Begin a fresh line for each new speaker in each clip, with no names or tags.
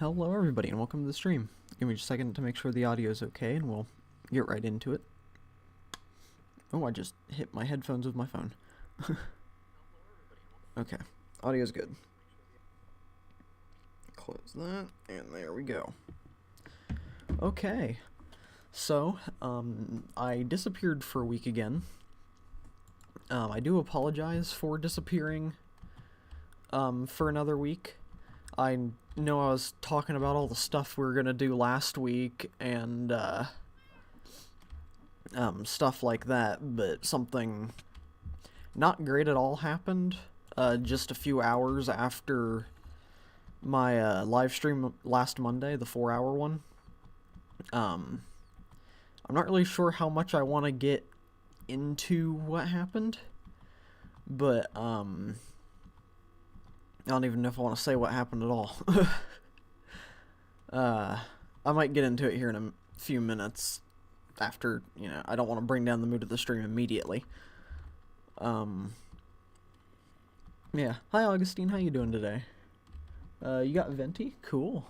Hello everybody and welcome to the stream. Give me just a second to make sure the audio is okay and we'll get right into it. Oh, I just hit my headphones with my phone. Okay, audio's good. Close that, and there we go. Okay, so, I disappeared for a week again. I do apologize for disappearing, for another week. I know I was talking about all the stuff we were gonna do last week and stuff like that, but something not great at all happened just a few hours after my live stream last Monday, the 4-hour one. I'm not really sure how much I want to get into what happened, but I don't even know if I want to say what happened at all. I might get into it here in a few minutes after, I don't want to bring down the mood of the stream immediately. Yeah. Hi, Augustine. How you doing today? You got Venti? Cool.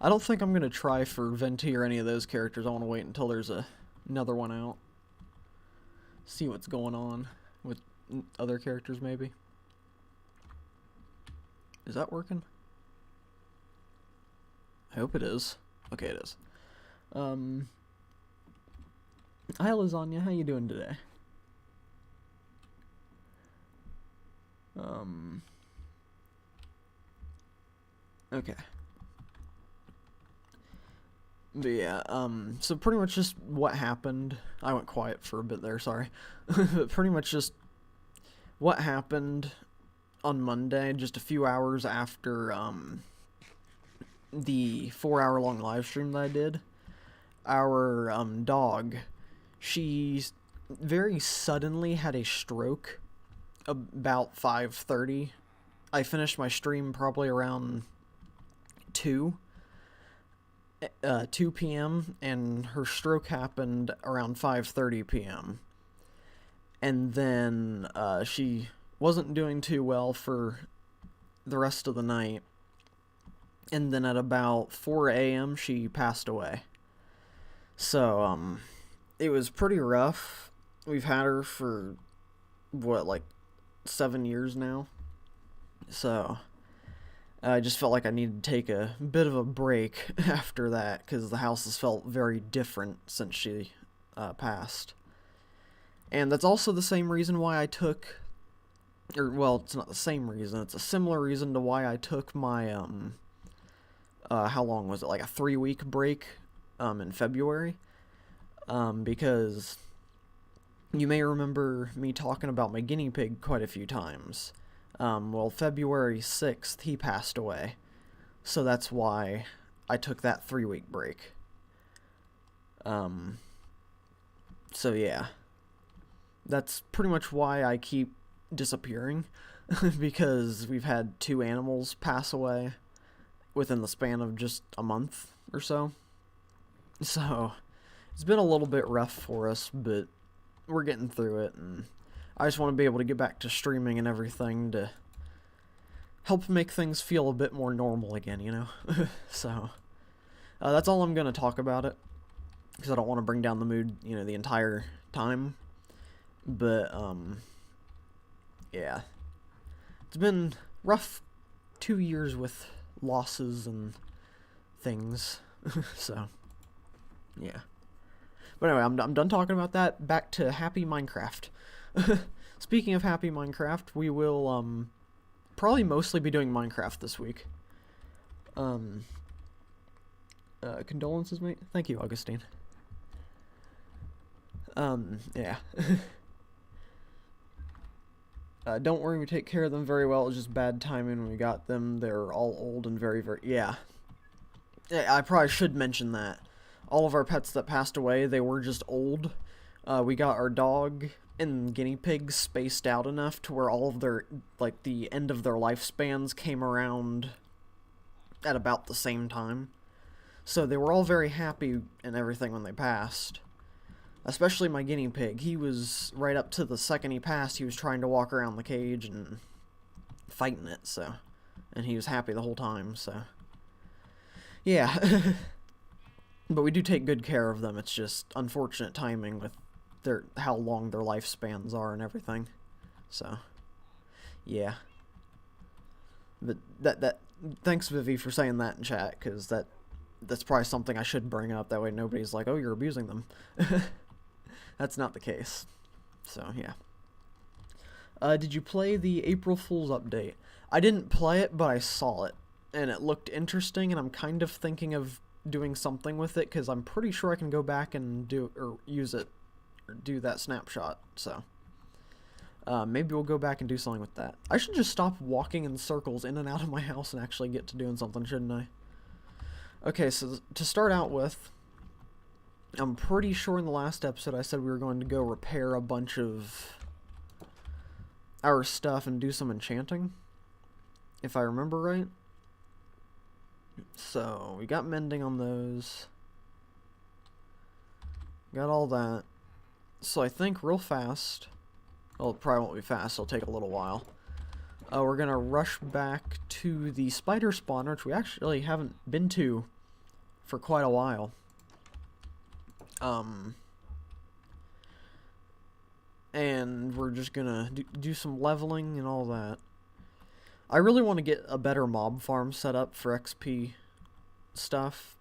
I don't think I'm going to try for Venti or any of those characters. I want to wait until there's another one out. See what's going on with other characters, maybe. Is that working? I hope it is. Okay, it is. Hi, Lasagna. How you doing today? Okay. But yeah, so pretty much just what happened. I went quiet for a bit there, sorry. But pretty much just what happened on Monday, just a few hours after, the 4-hour long live stream that I did. Our, dog, she very suddenly had a stroke about 5:30. I finished my stream probably around 2 p.m. and her stroke happened around 5:30 p.m. And then she wasn't doing too well for the rest of the night. And then at about 4 a.m. she passed away. So, it was pretty rough. We've had her for, what, like 7 years now? So, I just felt like I needed to take a bit of a break after that, because the house has felt very different since she passed. And that's also the same reason why I took, well, it's not the same reason, it's a similar reason to why I took my, how long was it, like a 3-week break, in February, because you may remember me talking about my guinea pig quite a few times. Well, February 6th, he passed away, so that's why I took that 3-week break. So yeah, that's pretty much why I keep disappearing, because we've had 2 animals pass away within the span of just a month or so. So, it's been a little bit rough for us, but we're getting through it, and I just want to be able to get back to streaming and everything to help make things feel a bit more normal again, So, that's all I'm going to talk about it, because I don't want to bring down the mood, the entire time. But, yeah. It's been rough 2 years with losses and things, so, yeah. But anyway, I'm done talking about that. Back to Happy Minecraft. Speaking of Happy Minecraft, we will, probably mostly be doing Minecraft this week. Condolences, mate? Thank you, Augustine. Yeah. Don't worry, we take care of them very well. It was just bad timing when we got them. They're all old and very, very... Yeah. I probably should mention that. All of our pets that passed away, they were just old. We got our dog and guinea pigs spaced out enough to where all of their, like, the end of their lifespans came around at about the same time. So they were all very happy and everything when they passed. Especially my guinea pig. He was, right up to the second he passed, he was trying to walk around the cage and fighting it, so. And he was happy the whole time, so. Yeah. But we do take good care of them. It's just unfortunate timing with how long their lifespans are and everything. So, yeah. But that thanks Vivi for saying that in chat, because that's probably something I should bring up. That way nobody's like, oh, you're abusing them. That's not the case. So, yeah. Did you play the April Fool's update? I didn't play it, but I saw it. And it looked interesting, and I'm kind of thinking of doing something with it, because I'm pretty sure I can go back and use it, or do that snapshot, so. Maybe we'll go back and do something with that. I should just stop walking in circles in and out of my house and actually get to doing something, shouldn't I? Okay, so to start out with, I'm pretty sure in the last episode I said we were going to go repair a bunch of our stuff and do some enchanting, if I remember right. So, we got mending on those. Got all that. So I think real fast, well, it probably won't be fast, it'll take a little while. We're gonna rush back to the spider spawner, which we actually haven't been to for quite a while. And we're just gonna do some leveling and all that. I really want to get a better mob farm set up for XP stuff.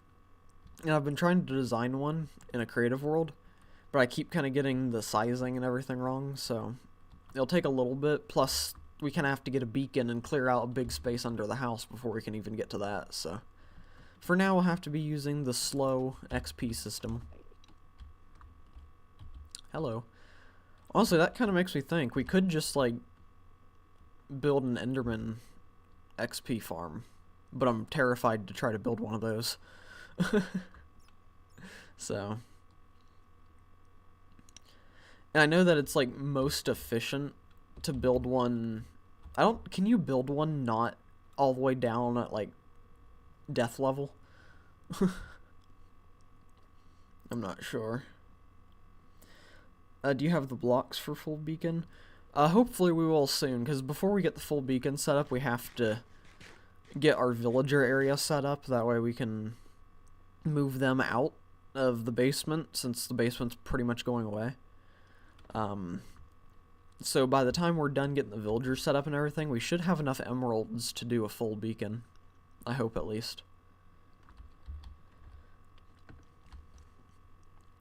And I've been trying to design one in a creative world, but I keep kind of getting the sizing and everything wrong, so it'll take a little bit. Plus, we kind of have to get a beacon and clear out a big space under the house before we can even get to that, so. For now, we'll have to be using the slow XP system. Hello. Honestly, that kind of makes me think we could just, like, build an Enderman XP farm, but I'm terrified to try to build one of those. So, and I know that it's like most efficient to build one. Can you build one not all the way down at like death level? I'm not sure. Do you have the blocks for full beacon? Hopefully we will soon, because before we get the full beacon set up, we have to get our villager area set up. That way we can move them out of the basement, since the basement's pretty much going away. So by the time we're done getting the villagers set up and everything, we should have enough emeralds to do a full beacon. I hope, at least.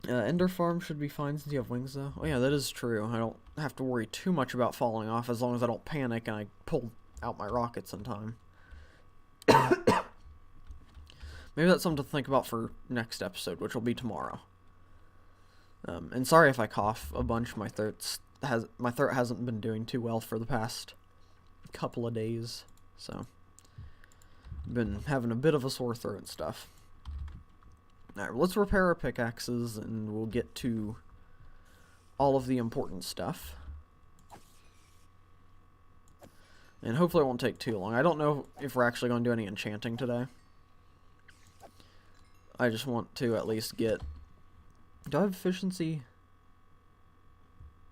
Ender farm should be fine since you have wings, though. Oh yeah, that is true. I don't have to worry too much about falling off, as long as I don't panic and I pull out my rockets in time. Maybe that's something to think about for next episode, which will be tomorrow. And sorry if I cough a bunch. My throat hasn't been doing too well for the past couple of days, so been having a bit of a sore throat and stuff. Alright, let's repair our pickaxes, and we'll get to all of the important stuff. And hopefully it won't take too long. I don't know if we're actually going to do any enchanting today. I just want to at least get... Do I have efficiency?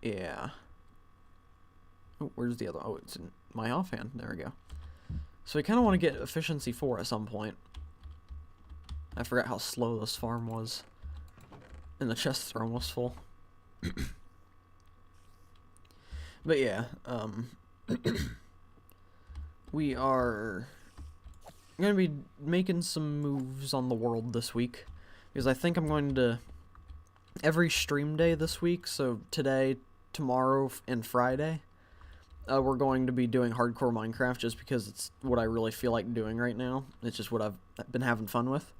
Yeah. Oh, where's the other... Oh, it's in my offhand. There we go. So we kind of want to get efficiency 4 at some point. I forgot how slow this farm was. And the chests are almost full. But yeah, we are going to be making some moves on the world this week. Because I think I'm going to... Every stream day this week, so today, tomorrow, and Friday, we're going to be doing hardcore Minecraft just because it's what I really feel like doing right now. It's just what I've been having fun with.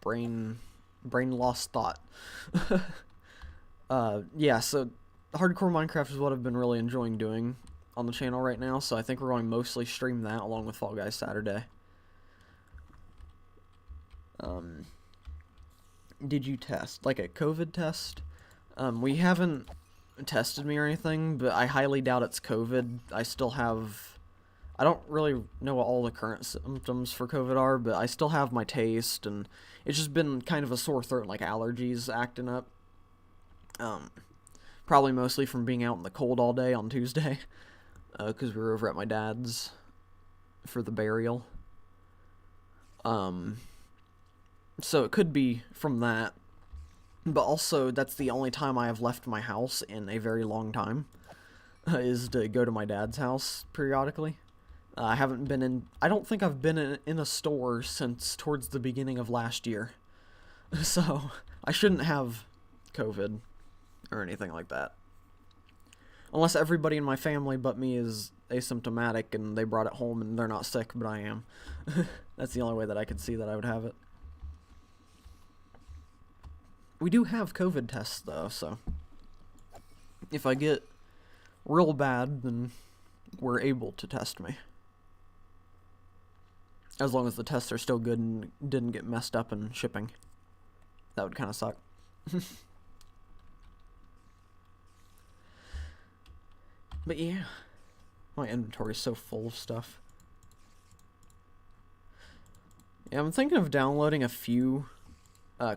Brain lost thought. Yeah, so hardcore Minecraft is what I've been really enjoying doing on the channel right now, so I think we're going to mostly stream that along with Fall Guys Saturday. Did you test? Like a COVID test? We haven't tested me or anything, but I highly doubt it's COVID. I still have... I don't really know what all the current symptoms for COVID are, but I still have my taste, and it's just been kind of a sore throat, like allergies acting up. But Probably mostly from being out in the cold all day on Tuesday, because we were over at my dad's for the burial. So it could be from that, but also that's the only time I have left my house in a very long time, is to go to my dad's house periodically. I haven't been in, I don't think I've been in a store since towards the beginning of last year. So I shouldn't have COVID or anything like that. Unless everybody in my family but me is asymptomatic and they brought it home and they're not sick, but I am. That's the only way that I could see that I would have it. We do have COVID tests, though, so if I get real bad, then we're able to test me. As long as the tests are still good and didn't get messed up in shipping. That would kind of suck. But yeah, my inventory is so full of stuff. Yeah, I'm thinking of downloading a few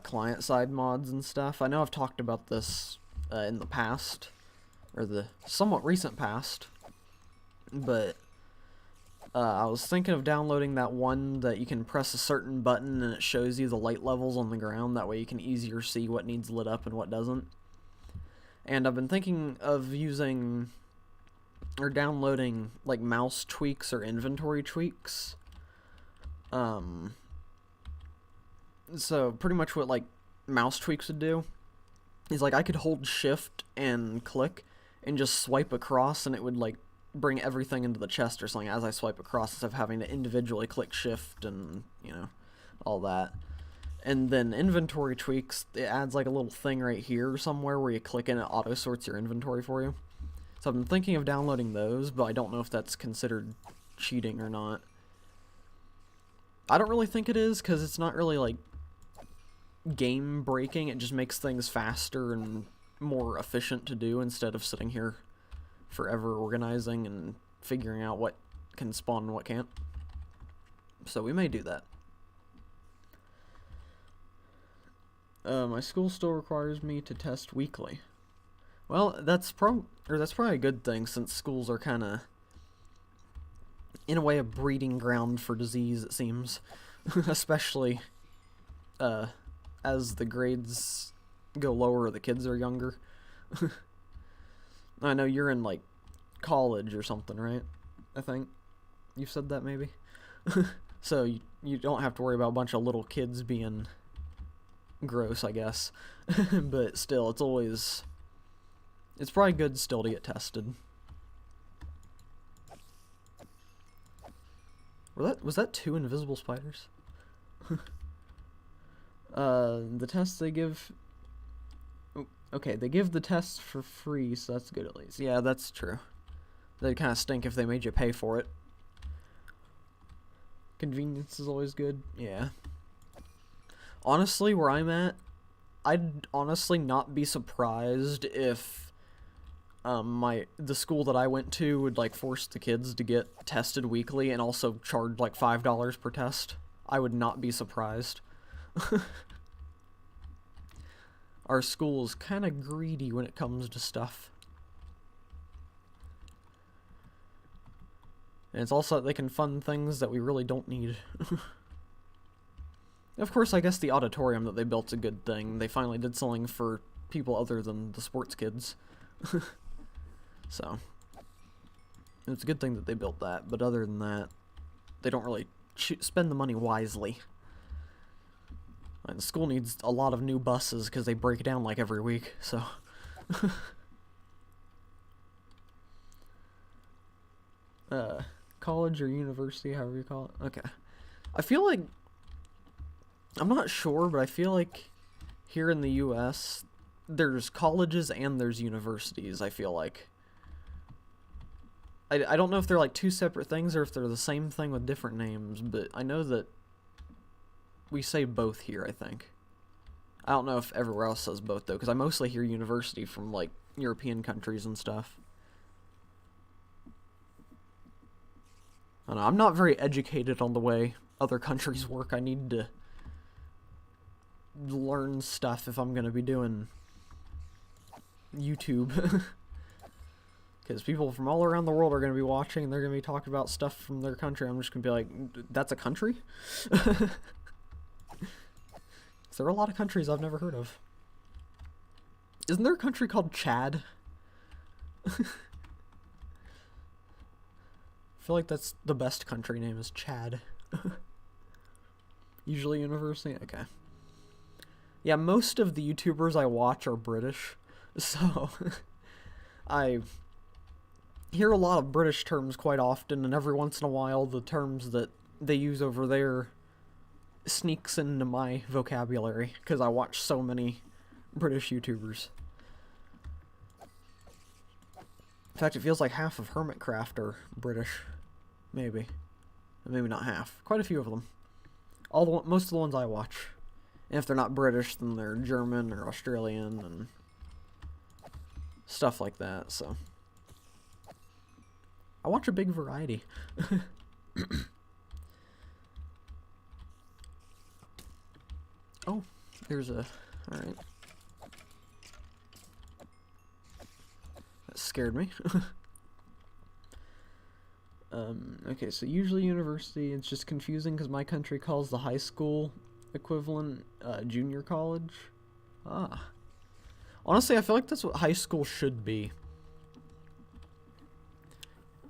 client-side mods and stuff. I know I've talked about this in the past, or the somewhat recent past, but I was thinking of downloading that one that you can press a certain button and it shows you the light levels on the ground. That way you can easier see what needs lit up and what doesn't. And I've been thinking of using or downloading like mouse tweaks or inventory tweaks. So pretty much what like mouse tweaks would do is like I could hold shift and click and just swipe across and it would like bring everything into the chest or something as I swipe across instead of having to individually click shift and, you know, all that. And then inventory tweaks, it adds like a little thing right here somewhere where you click and it auto sorts your inventory for you. So I've been thinking of downloading those, but I don't know if that's considered cheating or not. I don't really think it is, because it's not really like game breaking. It just makes things faster and more efficient to do instead of sitting here forever organizing and figuring out what can spawn and what can't. So we may do that. My school still requires me to test weekly. Well, that's probably a good thing, since schools are kind of, in a way, a breeding ground for disease, it seems. Especially as the grades go lower or the kids are younger. I know you're in, like, college or something, right? I think. You've said that, maybe? So you don't have to worry about a bunch of little kids being gross, I guess. But still, it's probably good still to get tested. Was that 2 invisible spiders? The tests they give... Okay, they give the tests for free, so that's good at least. Yeah, that's true. They'd kind of stink if they made you pay for it. Convenience is always good. Yeah. Honestly, where I'm at, I'd honestly not be surprised if the school that I went to would like force the kids to get tested weekly and also charge like $5 per test. I would not be surprised. Our school is kind of greedy when it comes to stuff. And it's also that they can fund things that we really don't need. Of course, I guess the auditorium that they built's a good thing. They finally did something for people other than the sports kids. So, it's a good thing that they built that, but other than that, they don't really spend the money wisely. And the school needs a lot of new buses because they break down like every week, so... College or university, however you call it. Okay. I feel like... I'm not sure, but I feel like here in the US, there's colleges and there's universities, I feel like. I don't know if they're like 2 separate things or if they're the same thing with different names, but I know that we say both here, I think. I don't know if everywhere else says both, though, because I mostly hear university from, like, European countries and stuff. I don't know, I'm not very educated on the way other countries work. I need to learn stuff if I'm going to be doing YouTube. Because people from all around the world are going to be watching, and they're going to be talking about stuff from their country. I'm just going to be like, that's a country? There are a lot of countries I've never heard of. Isn't there a country called Chad? I feel like that's the best country name is Chad. Usually University? Okay. Yeah, most of the YouTubers I watch are British, so I hear a lot of British terms quite often, and every once in a while the terms that they use over there sneaks into my vocabulary, because I watch so many British YouTubers. In fact, it feels like half of Hermitcraft are British. Maybe. Maybe not half. Quite a few of them. Most of the ones I watch. And if they're not British, then they're German or Australian and stuff like that, so I watch a big variety. Oh, there's a... Alright. That scared me. Okay, so usually university, it's just confusing because my country calls the high school equivalent junior college. Ah. Honestly, I feel like that's what high school should be.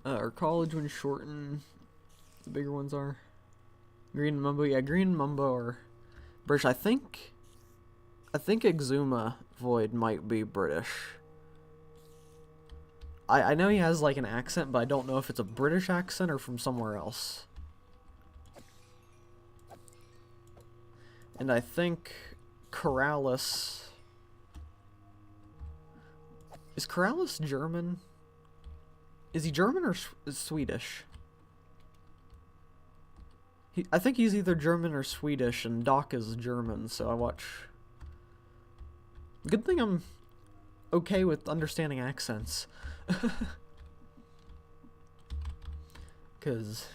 Or college when shortened, the bigger ones are. Green and Mumbo, yeah, Green and Mumbo are British. I think Exuma Void might be British. I know he has like an accent, but I don't know if it's a British accent or from somewhere else. And I think Keralis... Is Keralis German? Is he German or Swedish? I think he's either German or Swedish, and Doc is German, so I watch... Good thing I'm okay with understanding accents. Because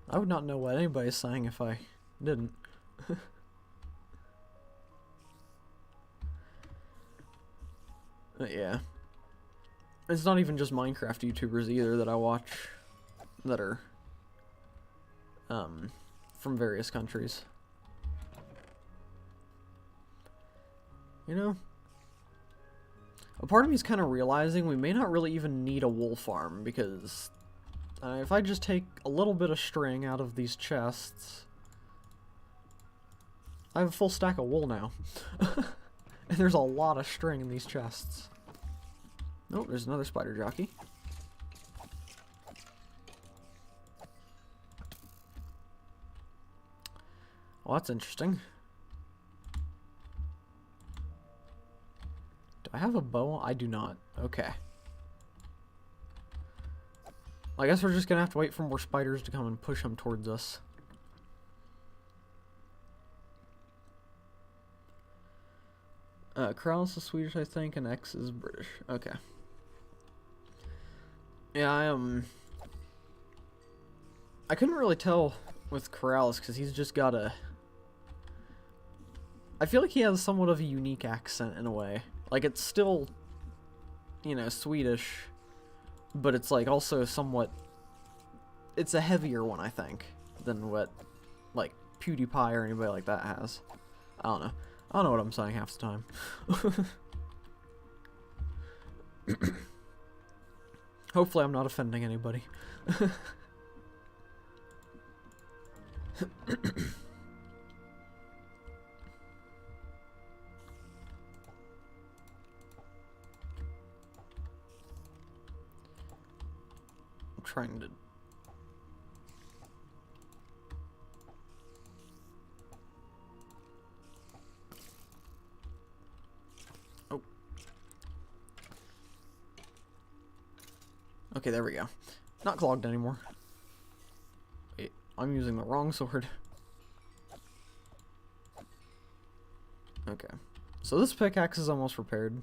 I would not know what anybody's saying if I didn't. But yeah. It's not even just Minecraft YouTubers either that I watch that are from various countries. You know, a part of me is kind of realizing we may not really even need a wool farm, because if I just take a little bit of string out of these chests, I have a full stack of wool now. And there's a lot of string in these chests. Oh, there's another spider jockey. Well, that's interesting. Do I have a bow? I do not. Okay. I guess we're just gonna have to wait for more spiders to come and push them towards us. Keralis is Swedish, I think, and X is British. Okay. Yeah, I couldn't really tell with Keralis because he's just got a... I feel like he has somewhat of a unique accent in a way. Like, it's still, you know, Swedish, but it's like also somewhat... It's a heavier one, I think, than what, like, PewDiePie or anybody like that has. I don't know. I don't know what I'm saying half the time. Hopefully I'm not offending anybody. I'm trying to... Oh. Okay, there we go. Not clogged anymore. Wait, I'm using the wrong sword. Okay. So this pickaxe is almost repaired.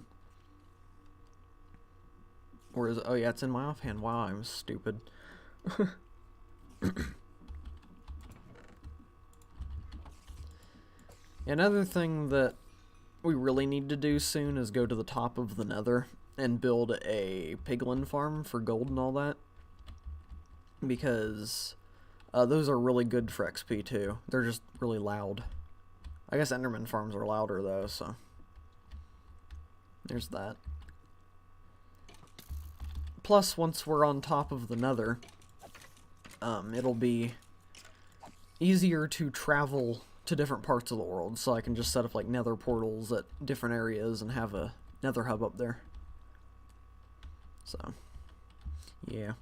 Or is it? Oh yeah, it's in my offhand. Wow, I'm stupid. Another thing that we really need to do soon is go to the top of the Nether and build a piglin farm for gold and all that. Because those are really good for XP too. They're just really loud. I guess Enderman farms are louder though, so there's that. Plus, once we're on top of the Nether, it'll be easier to travel to different parts of the world, so I can just set up like Nether portals at different areas and have a Nether hub up there. So, yeah.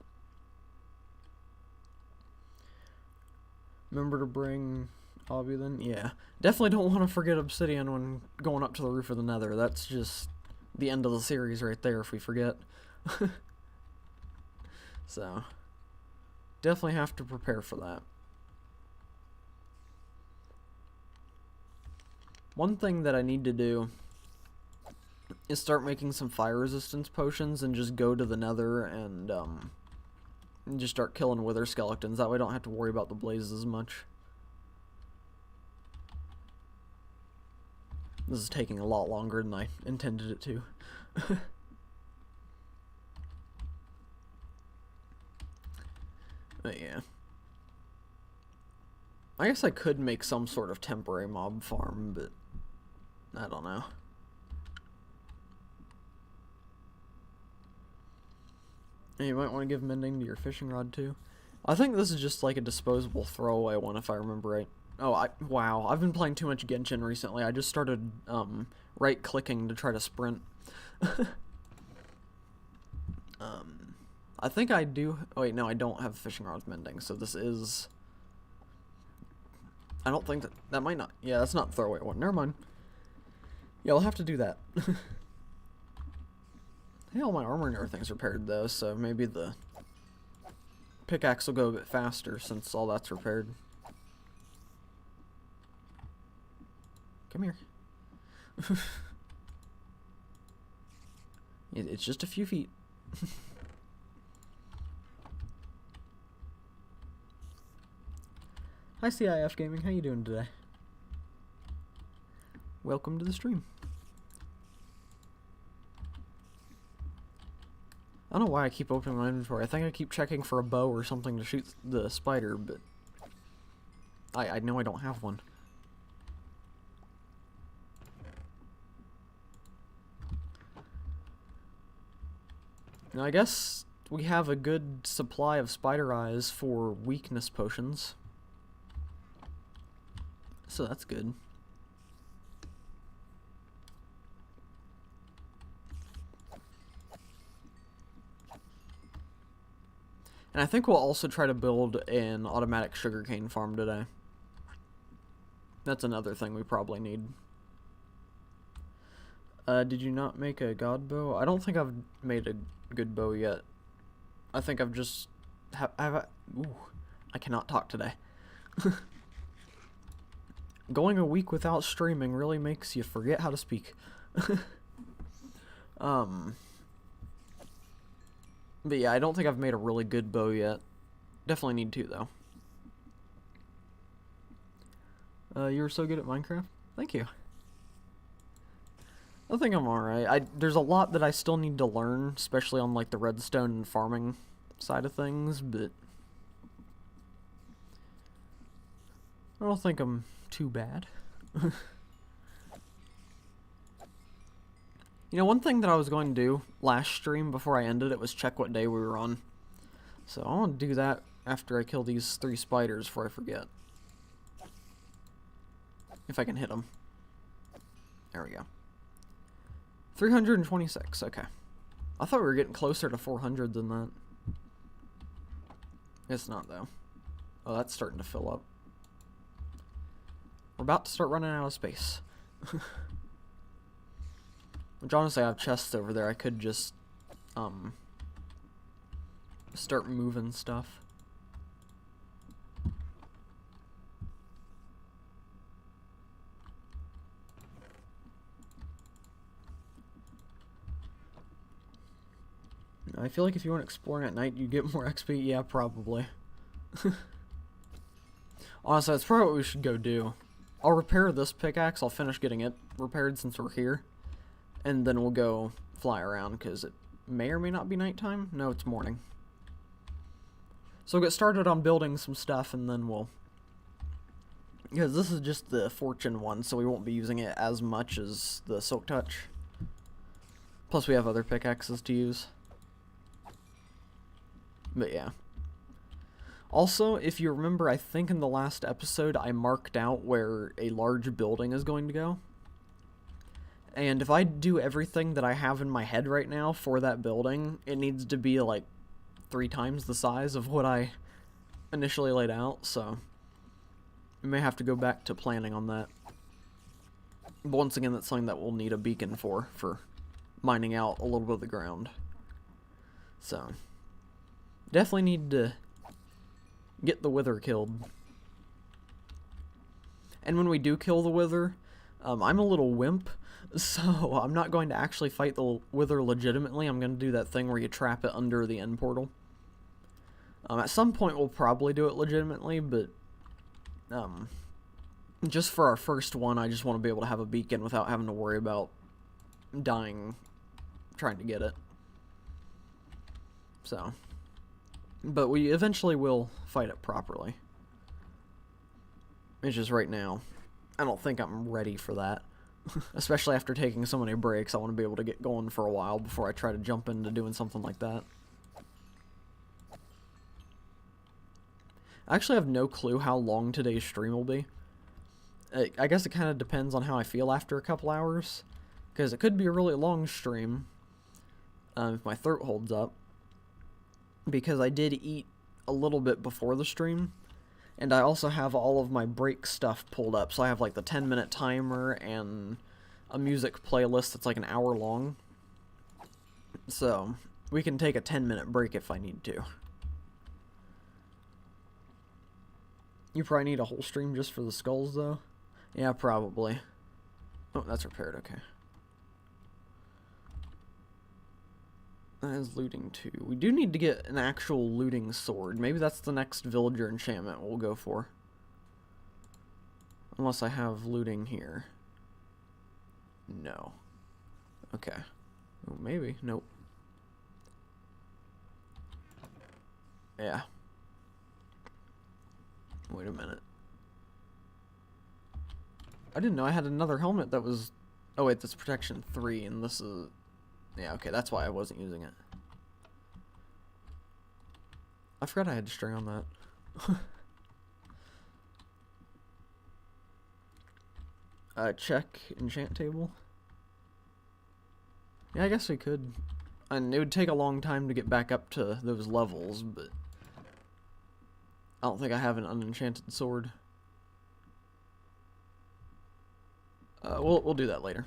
Remember to bring Obby then? Yeah. Definitely don't want to forget obsidian when going up to the roof of the Nether. That's just the end of the series right there if we forget. So, definitely have to prepare for that. One thing that I need to do is start making some fire resistance potions and just go to the Nether and just start killing wither skeletons. That way I don't have to worry about the blazes as much. This is taking a lot longer than I intended it to. But yeah. I guess I could make some sort of temporary mob farm, but I don't know. And you might want to give mending to your fishing rod too. I think this is just like a disposable throwaway one if I remember right. Oh, wow, I've been playing too much Genshin recently. I just started right-clicking to try to sprint. I think I do. Oh, wait, no, I don't have fishing rod with mending, so this is. I don't think that might not. Yeah, that's not throwaway one. Never mind. Yeah, I'll have to do that. Hey, all my armor and everything's repaired though, so maybe the pickaxe will go a bit faster since all that's repaired. Come here. It's just a few feet. Hi CIF Gaming, how you doing today? Welcome to the stream. I don't know why I keep opening my inventory. I think I keep checking for a bow or something to shoot the spider, but I know I don't have one. Now I guess we have a good supply of spider eyes for weakness potions. So that's good. And I think we'll also try to build an automatic sugarcane farm today. That's another thing we probably need. Did you not make a god bow? I don't think I've made a good bow yet. I think I've just... Ooh, I cannot talk today. Going a week without streaming really makes you forget how to speak. But yeah, I don't think I've made a really good bow yet. Definitely need to, though. You're so good at Minecraft? Thank you. I think I'm alright. There's a lot that I still need to learn, especially on like the redstone and farming side of things, but I don't think I'm too bad. You know, one thing that I was going to do last stream before I ended it was check what day we were on. So I want to do that after I kill these 3 spiders before I forget. If I can hit them. There we go. 326, okay. I thought we were getting closer to 400 than that. It's not, though. Oh, that's starting to fill up. We're about to start running out of space. Which honestly, I have chests over there. I could just, start moving stuff. I feel like if you went exploring at night, you'd get more XP. Yeah, probably. Honestly, that's probably what we should go do. I'll repair this pickaxe. I'll finish getting it repaired since we're here. And then we'll go fly around, because it may or may not be nighttime. No, it's morning. So we'll get started on building some stuff, and then we'll... Because this is just the Fortune one, so we won't be using it as much as the Silk Touch. Plus we have other pickaxes to use. But yeah. Also, if you remember, I think in the last episode I marked out where a large building is going to go. And if I do everything that I have in my head right now for that building, it needs to be like 3 times the size of what I initially laid out, so we may have to go back to planning on that. But once again, that's something that we'll need a beacon for mining out a little bit of the ground. So, definitely need to get the Wither killed. And when we do kill the Wither, I'm a little wimp, so I'm not going to actually fight the Wither legitimately. I'm going to do that thing where you trap it under the end portal. At some point we'll probably do it legitimately, but just for our first one, I just want to be able to have a beacon without having to worry about dying trying to get it. So, but we eventually will fight it properly. It's just right now, I don't think I'm ready for that. Especially after taking so many breaks, I want to be able to get going for a while before I try to jump into doing something like that. I actually have no clue how long today's stream will be. I guess it kind of depends on how I feel after a couple hours, because it could be a really long stream if my throat holds up, because I did eat a little bit before the stream, and I also have all of my break stuff pulled up, so I have like the 10-minute timer and a music playlist that's like an hour long, so we can take a 10-minute break if I need to. You probably need a whole stream just for the skulls, though. Yeah, probably. Oh, that's repaired, okay. That is looting too. We do need to get an actual looting sword. Maybe that's the next villager enchantment we'll go for. Unless I have looting here. No. Okay. Oh, maybe. Nope. Yeah. Wait a minute. I didn't know I had another helmet that was... Oh wait, that's protection 3, and this is... Yeah, okay, that's why I wasn't using it. I forgot I had string on that. Check enchant table. Yeah, I guess we could. And it would take a long time to get back up to those levels, but... I don't think I have an unenchanted sword. We'll do that later.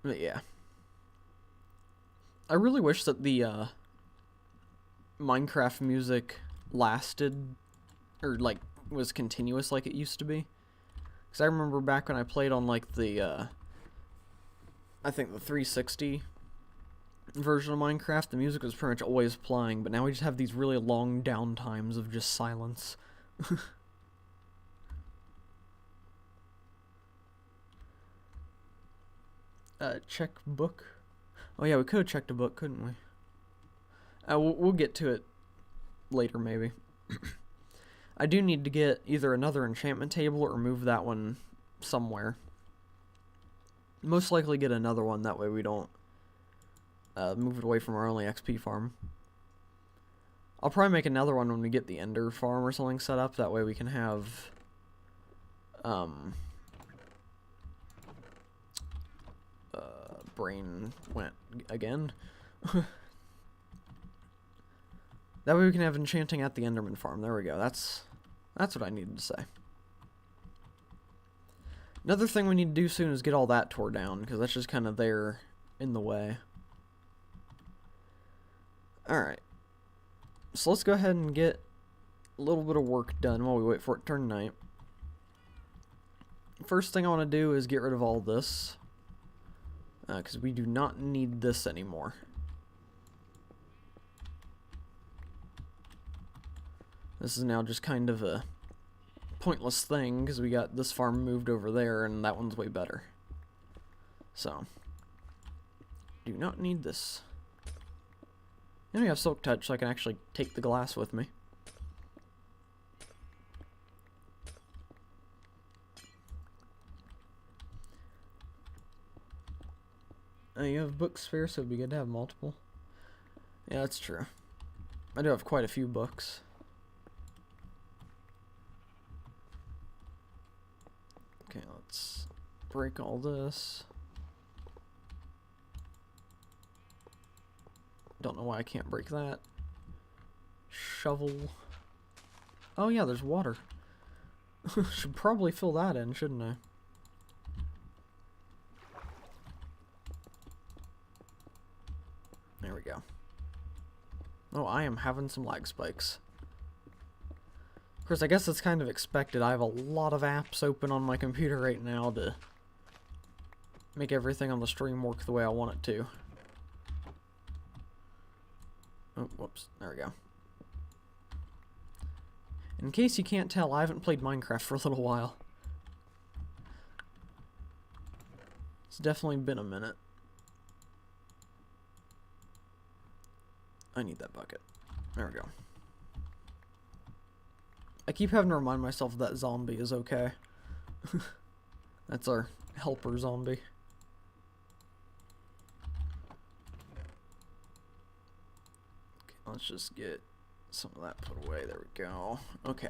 But yeah. I really wish that the Minecraft music lasted, or like was continuous like it used to be. Because I remember back when I played on like the, I think the 360 version of Minecraft, the music was pretty much always playing, but now we just have these really long downtimes of just silence. Check book. Oh yeah, we could have checked a book, couldn't we? We'll get to it later, maybe. I do need to get either another enchantment table or move that one somewhere. Most likely get another one, that way we don't move it away from our only XP farm. I'll probably make another one when we get the Ender farm or something set up, that way we can have brain went again. That way we can have enchanting at the Enderman farm. There we go. That's what I needed to say. Another thing we need to do soon is get all that tore down, because that's just kind of there in the way. Alright. So let's go ahead and get a little bit of work done while we wait for it to turn night. First thing I want to do is get rid of all this, because we do not need this anymore. This is now just kind of a pointless thing because we got this farm moved over there and that one's way better. So, do not need this. And we have Silk Touch, so I can actually take the glass with me. You have books spare, so it'd be good to have multiple. Yeah, that's true. I do have quite a few books. Okay, let's break all this. Don't know why I can't break that. Shovel. Oh yeah, there's water. Should probably fill that in, shouldn't I? There we go. Oh, I am having some lag spikes. Of course, I guess it's kind of expected. I have a lot of apps open on my computer right now to make everything on the stream work the way I want it to. Oh, whoops. There we go. In case you can't tell, I haven't played Minecraft for a little while. It's definitely been a minute. I need that bucket. There we go. I keep having to remind myself that zombie is okay. That's our helper zombie. Okay, let's just get some of that put away. There we go. Okay.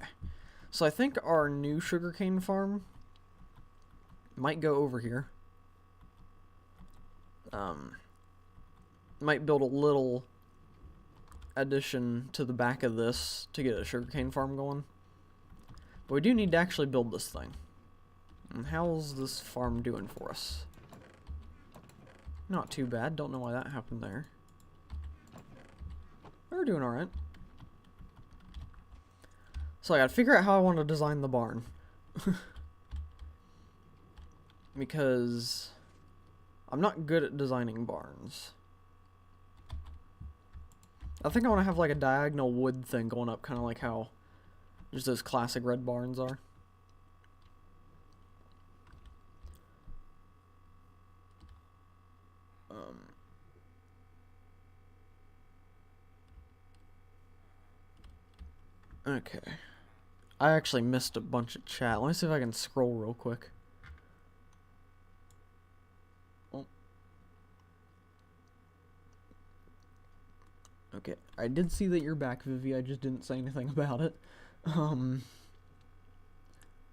So I think our new sugarcane farm might go over here. Might build a little addition to the back of this to get a sugarcane farm going. But we do need to actually build this thing. And how's this farm doing for us? Not too bad. Don't know why that happened there. We're doing alright. So I gotta figure out how I want to design the barn. Because I'm not good at designing barns. I think I want to have like a diagonal wood thing going up, kind of like how just those classic red barns are. Okay. I actually missed a bunch of chat. Let me see if I can scroll real quick. Oh. Okay, I did see that you're back, Vivi. I just didn't say anything about it.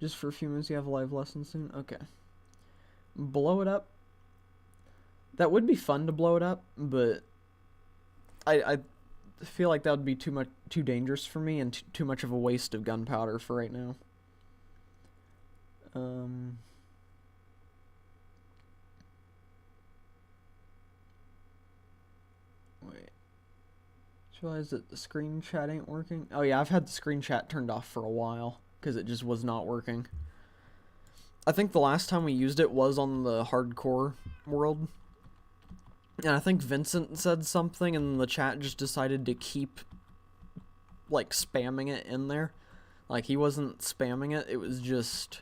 Just for a few minutes, you have a live lesson soon? Okay. Blow it up. That would be fun to blow it up, but I feel like that would be too dangerous for me and too much of a waste of gunpowder for right now. Wait. Just realized that the screen chat ain't working. Oh yeah, I've had the screen chat turned off for a while because it just was not working. I think the last time we used it was on the hardcore world. And I think Vincent said something and the chat just decided to keep like spamming it in there. Like he wasn't spamming it, it was just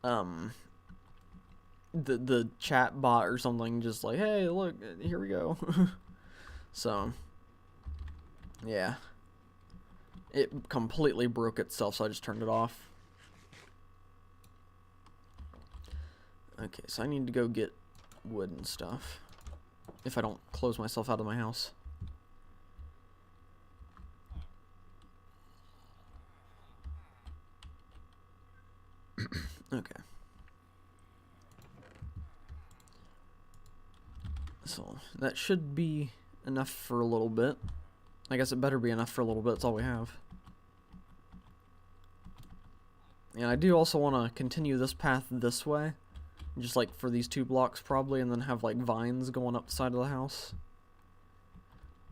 the chat bot or something just like, hey, look, here we go. So yeah. It completely broke itself, so I just turned it off. Okay, so I need to go get wood and stuff if I don't close myself out of my house. Okay. So, that should be enough for a little bit. I guess it better be enough for a little bit, that's all we have. And I do also want to continue this path this way. Just like for these 2 blocks probably, and then have like vines going up the side of the house.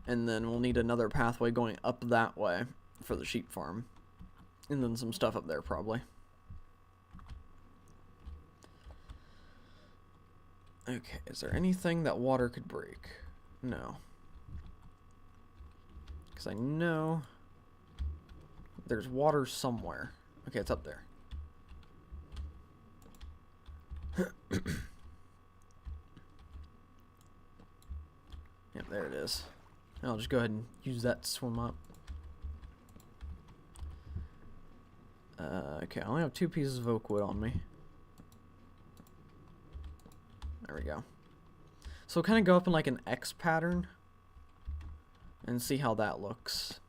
And then we'll need another pathway going up that way for the sheep farm. And then some stuff up there probably. Okay, is there anything that water could break? No. Because I know There's water somewhere. Okay, it's up there. Yep, there it is. I'll just go ahead and use that to swim up. Okay, I only have 2 pieces of oak wood on me. There we go. So we'll kind of go up in like an X pattern and see how that looks.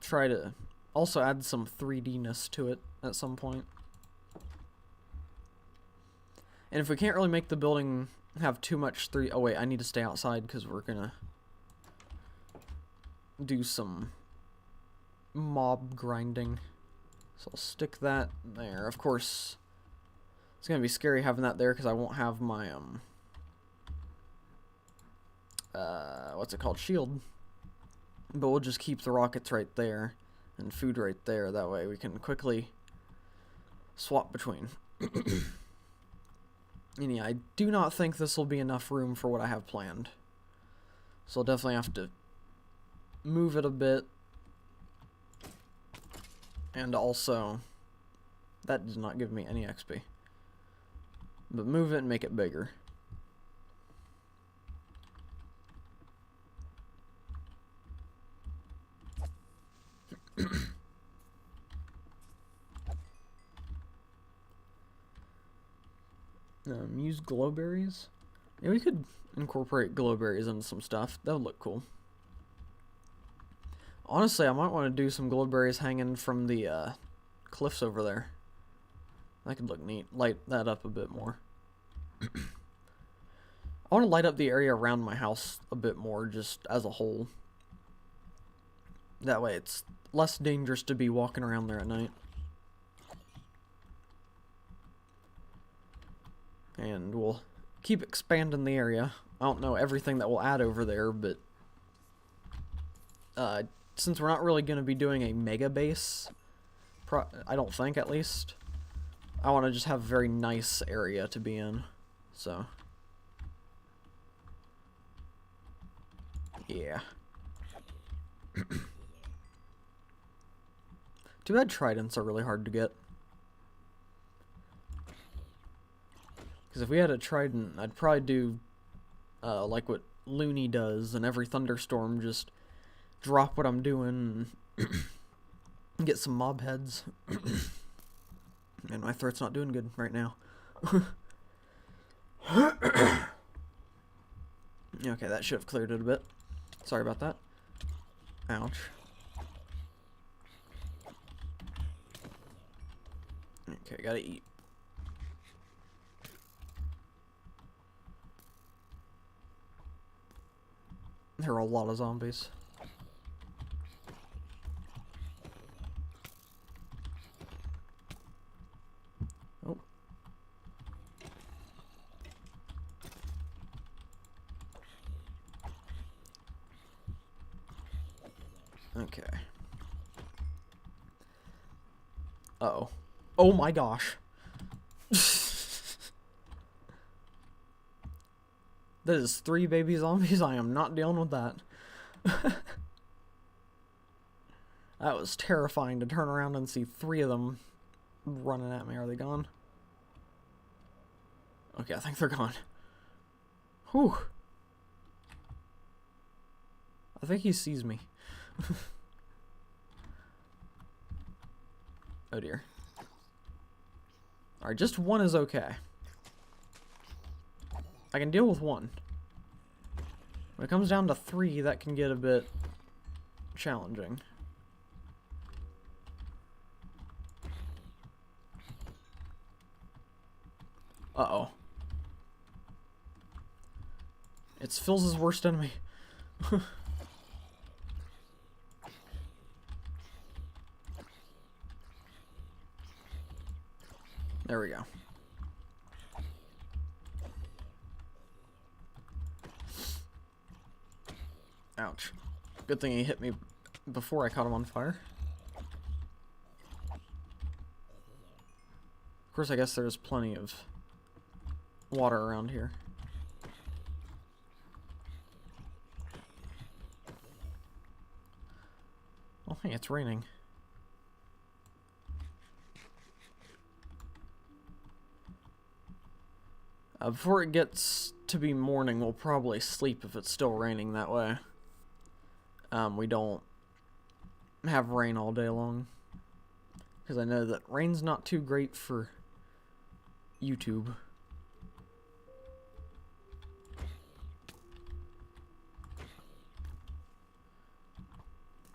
Try to also add some 3D-ness to it at some point. And if we can't really make the building have too much oh wait, I need to stay outside because we're gonna do some mob grinding. So I'll stick that there. Of course, it's gonna be scary having that there because I won't have my what's it called, shield. But we'll just keep the rockets right there and food right there. That way we can quickly swap between. And yeah, I do not think this will be enough room for what I have planned. So I'll definitely have to move it a bit. And also, that does not give me any XP. But move it and make it bigger. Use glowberries. Yeah, we could incorporate glowberries into some stuff. That would look cool. Honestly, I might want to do some glowberries hanging from the cliffs over there. That could look neat. Light that up a bit more. I want to light up the area around my house a bit more, just as a whole. That way it's less dangerous to be walking around there at night. And we'll keep expanding the area. I don't know everything that we'll add over there, but since we're not really going to be doing a mega base, I don't think at least, I want to just have a very nice area to be in. So, yeah. Too bad tridents are really hard to get. Because if we had a trident, I'd probably do like what Looney does, and every thunderstorm just drop what I'm doing and get some mob heads. And my throat's not doing good right now. Okay, that should have cleared it a bit. Sorry about that. Ouch. Okay, gotta eat. There are a lot of zombies. Oh. Okay. Uh-oh. Oh my gosh. That is 3 baby zombies. I am not dealing with that. That was terrifying to turn around and see 3 of them running at me. Are they gone? Okay, I think they're gone. Whew. I think he sees me. Oh dear. Alright, just 1 is okay. I can deal with 1. When it comes down to 3, that can get a bit challenging. Uh-oh. It's Phil's worst enemy. There we go. Ouch. Good thing he hit me before I caught him on fire. Of course, I guess there's plenty of water around here. Hey, it's raining. Before it gets to be morning, we'll probably sleep if it's still raining that way. We don't have rain all day long. Because I know that rain's not too great for YouTube.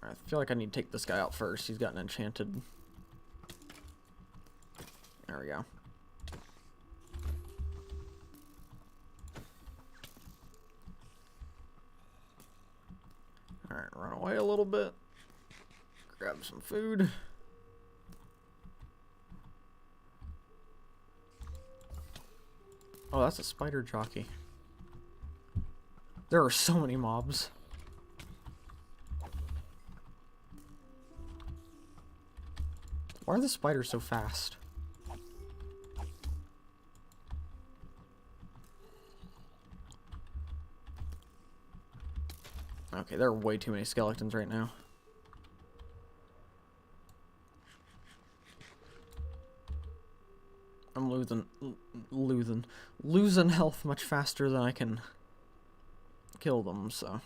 I feel like I need to take this guy out first. He's got an enchanted... There we go. Alright, run away a little bit. Grab some food. Oh, that's a spider jockey. There are so many mobs. Why are the spiders so fast? Okay, there are way too many skeletons right now. I'm losing health much faster than I can kill them, so.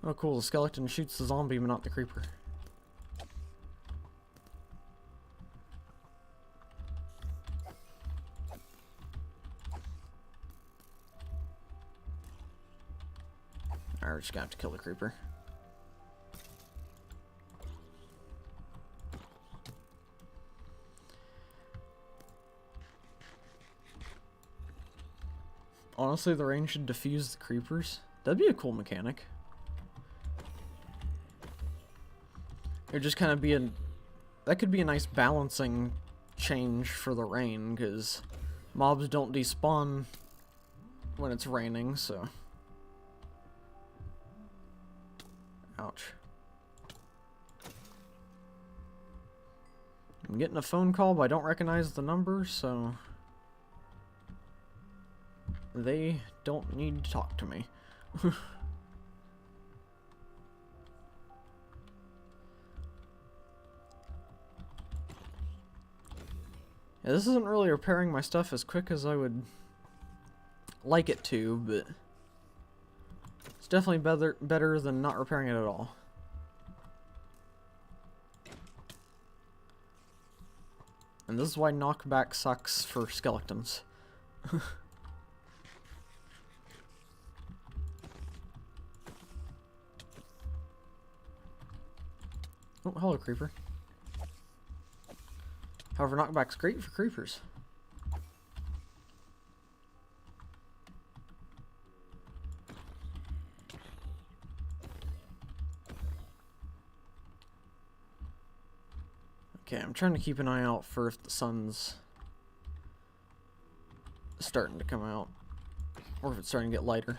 Oh cool, the skeleton shoots the zombie but not the creeper. Alright, we're just gonna have to kill the creeper. Honestly, the rain should diffuse the creepers. That'd be a cool mechanic. It'd just kind of be that could be a nice balancing change for the rain, because mobs don't despawn when it's raining, so. Ouch. I'm getting a phone call, but I don't recognize the number, so they don't need to talk to me. Yeah, this isn't really repairing my stuff as quick as I would like it to, but it's definitely better than not repairing it at all. And this is why knockback sucks for skeletons. Oh, hello, creeper. However, knockback's great for creepers. Okay, I'm trying to keep an eye out for if the sun's starting to come out, or if it's starting to get lighter.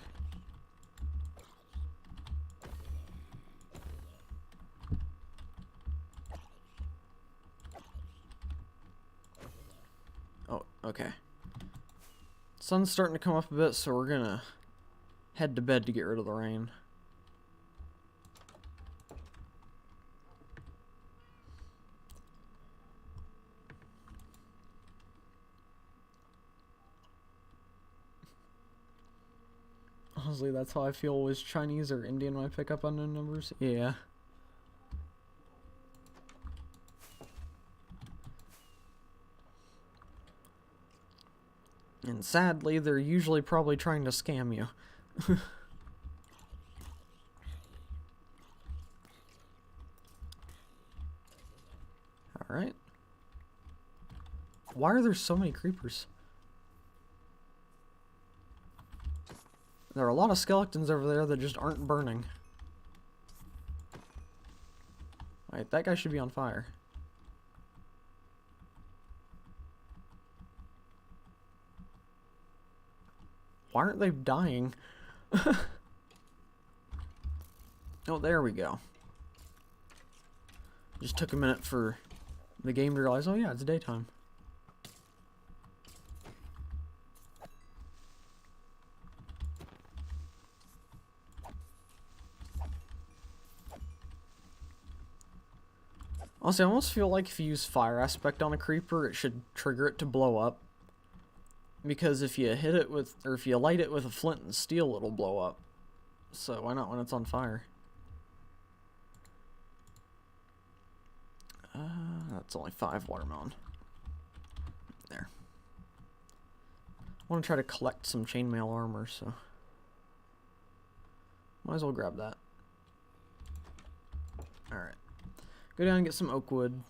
Oh, okay. Sun's starting to come up a bit, so we're gonna head to bed to get rid of the rain. Honestly, that's how I feel with Chinese or Indian when I pick up unknown numbers. Yeah. And sadly, they're usually probably trying to scam you. Alright. Why are there so many creepers? There are a lot of skeletons over there that just aren't burning. Wait, that guy should be on fire. Why aren't they dying? Oh, there we go. Just took a minute for the game to realize, oh yeah, it's daytime. Honestly, I almost feel like if you use fire aspect on a creeper, it should trigger it to blow up. Because if you hit it with, or if you light it with a flint and steel, it'll blow up. So why not when it's on fire? That's only 5 watermelon. There. I want to try to collect some chainmail armor, so might as well grab that. Alright. Go down and get some oak wood.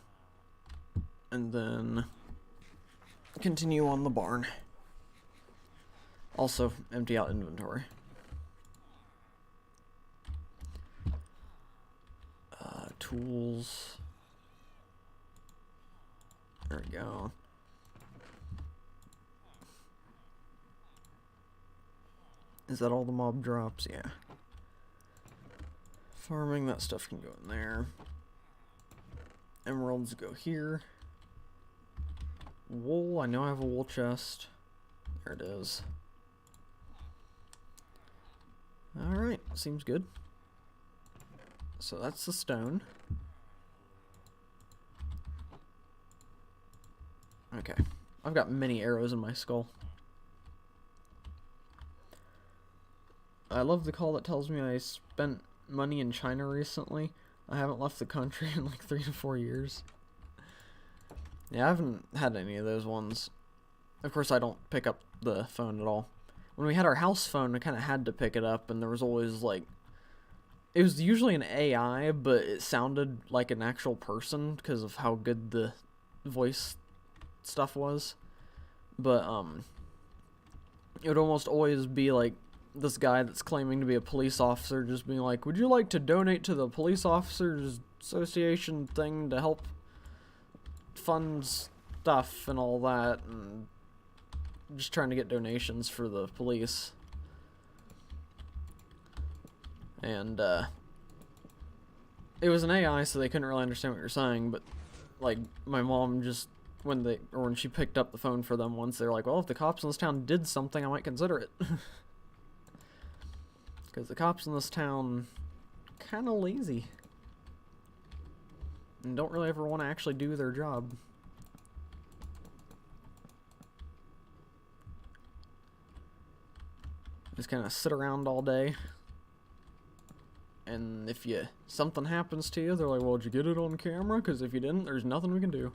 And then continue on the barn. Also, empty out inventory. Tools. There we go. Is that all the mob drops? Yeah. Farming, that stuff can go in there. Emeralds go here. Wool, I know I have a wool chest. There it is. Alright, seems good. So that's the stone. Okay. I've got many arrows in my skull. I love the call that tells me I spent money in China recently. I haven't left the country in like 3 to 4 years. Yeah, I haven't had any of those ones. Of course, I don't pick up the phone at all. When we had our house phone, I kind of had to pick it up, and there was always like... It was usually an AI, but it sounded like an actual person because of how good the voice stuff was. But, it would almost always be like this guy that's claiming to be a police officer just being like, would you like to donate to the police officers association thing to help fund stuff and all that, and just trying to get donations for the police. And it was an AI, so they couldn't really understand what you're saying, but like my mom just when she picked up the phone for them once, they were like, well, if the cops in this town did something, I might consider it. Because the cops in this town kind of lazy and don't really ever want to actually do their job. Just kind of sit around all day, and if something happens to you, they're like, well, did you get it on camera? Because if you didn't, there's nothing we can do.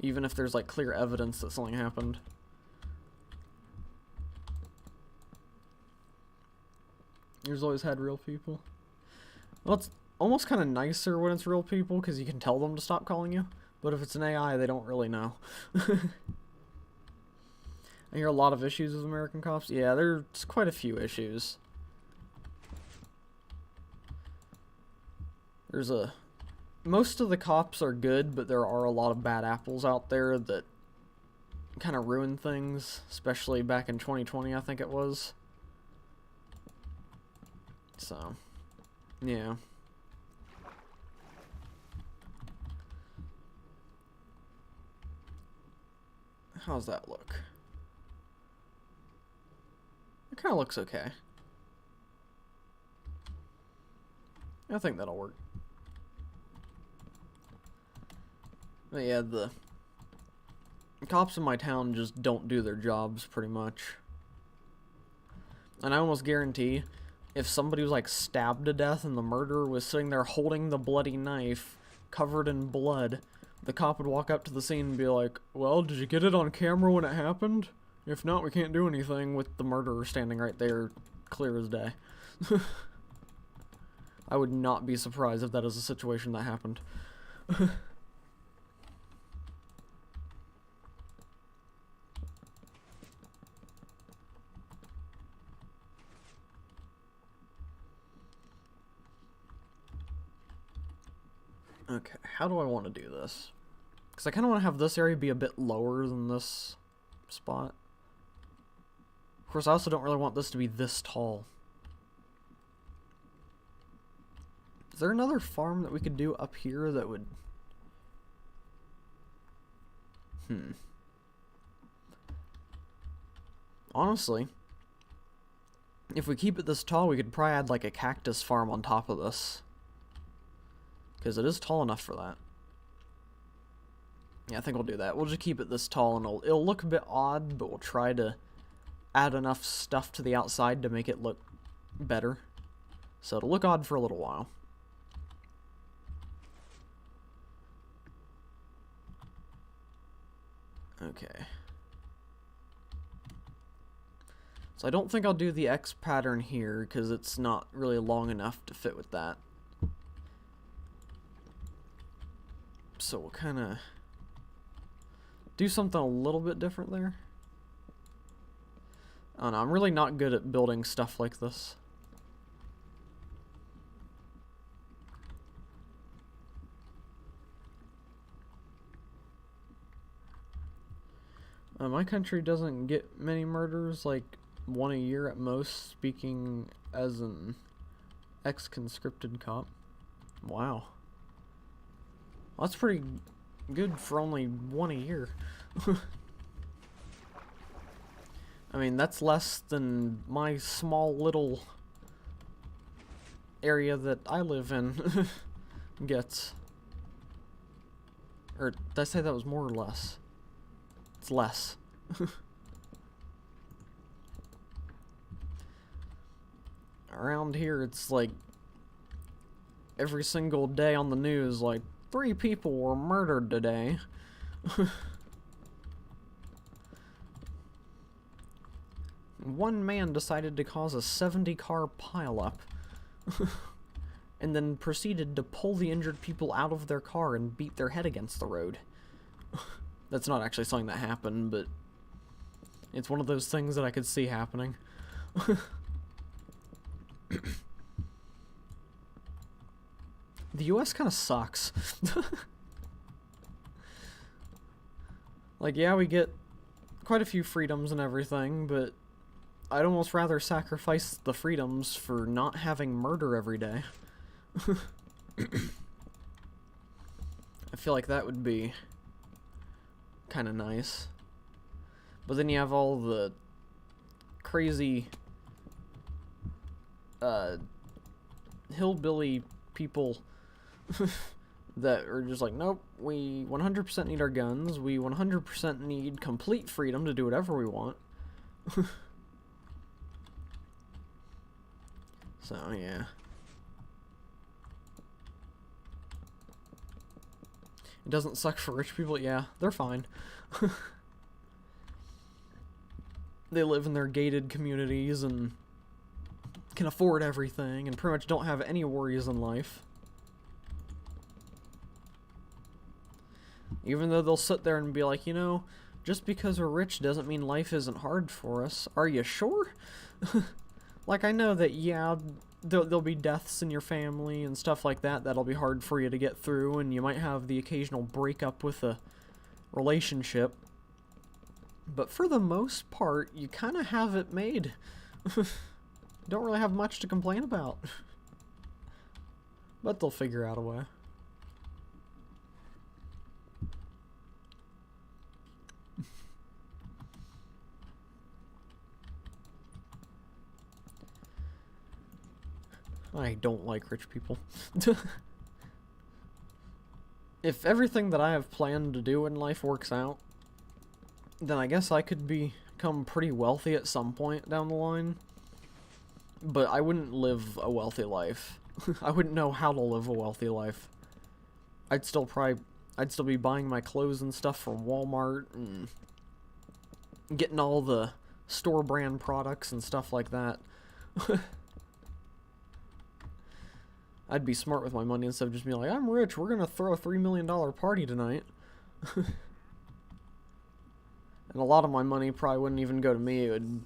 Even if there's like clear evidence that something happened. Yours always had real people. Well, it's almost kind of nicer when it's real people, because you can tell them to stop calling you. But if it's an AI, they don't really know. I hear a lot of issues with American cops. Yeah, there's quite a few issues. Most of the cops are good, but there are a lot of bad apples out there that kind of ruin things, especially back in 2020, I think it was. So, yeah. How's that look? It kind of looks okay. I think that'll work. But yeah, the cops in my town just don't do their jobs, pretty much. And I almost guarantee, if somebody was like stabbed to death and the murderer was sitting there holding the bloody knife, covered in blood, the cop would walk up to the scene and be like, well, did you get it on camera when it happened? If not, we can't do anything, with the murderer standing right there, clear as day. I would not be surprised if that is a situation that happened. Okay, how do I want to do this? Because I kind of want to have this area be a bit lower than this spot. Of course, I also don't really want this to be this tall. Is there another farm that we could do up here that would... Honestly, if we keep it this tall, we could probably add like a cactus farm on top of this. Because it is tall enough for that. Yeah, I think we'll do that. We'll just keep it this tall, and it'll look a bit odd, but we'll try to add enough stuff to the outside to make it look better. So it'll look odd for a little while. Okay. So I don't think I'll do the X pattern here, because it's not really long enough to fit with that. So we'll kind of do something a little bit different there. I don't know, I'm really not good at building stuff like this. My country doesn't get many murders, like one a year at most, speaking as an ex-conscripted cop. Wow. Well, that's pretty good for only one a year. I mean, that's less than my small little area that I live in gets. Or did I say that was more or less? It's less. Around here, it's like every single day on the news, like 3 people were murdered today. One man decided to cause a 70-car pileup, and then proceeded to pull the injured people out of their car and beat their head against the road. That's not actually something that happened, but it's one of those things that I could see happening. The US kind of sucks. Like, yeah, we get quite a few freedoms and everything, but I'd almost rather sacrifice the freedoms for not having murder every day. I feel like that would be kind of nice. But then you have all the crazy hillbilly people that are just like, nope, we 100% need our guns, we 100% need complete freedom to do whatever we want. So, yeah. It doesn't suck for rich people? Yeah, they're fine. They live in their gated communities and can afford everything and pretty much don't have any worries in life. Even though they'll sit there and be like, you know, just because we're rich doesn't mean life isn't hard for us. Are you sure? Like, I know that, yeah, there'll be deaths in your family and stuff like that that'll be hard for you to get through, and you might have the occasional breakup with a relationship. But for the most part, you kind of have it made. Don't really have much to complain about. But they'll figure out a way. I don't like rich people. If everything that I have planned to do in life works out, then I guess I could become pretty wealthy at some point down the line. But I wouldn't live a wealthy life. I wouldn't know how to live a wealthy life. I'd still be buying my clothes and stuff from Walmart and getting all the store brand products and stuff like that. I'd be smart with my money instead of just being like, I'm rich, we're gonna throw a $3 million party tonight. And a lot of my money probably wouldn't even go to me, it would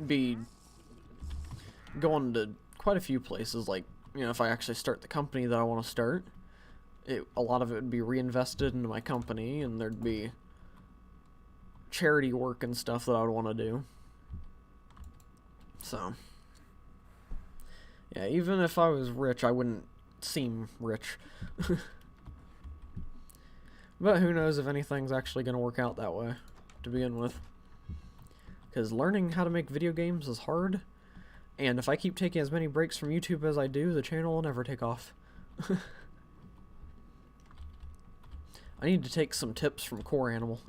be going to quite a few places, like, you know, if I actually start the company that I want to start, a lot of it would be reinvested into my company, and there'd be charity work and stuff that I would want to do. So, yeah, even if I was rich, I wouldn't seem rich. But who knows if anything's actually going to work out that way to begin with. Because learning how to make video games is hard, and if I keep taking as many breaks from YouTube as I do, the channel will never take off. I need to take some tips from Core Animal.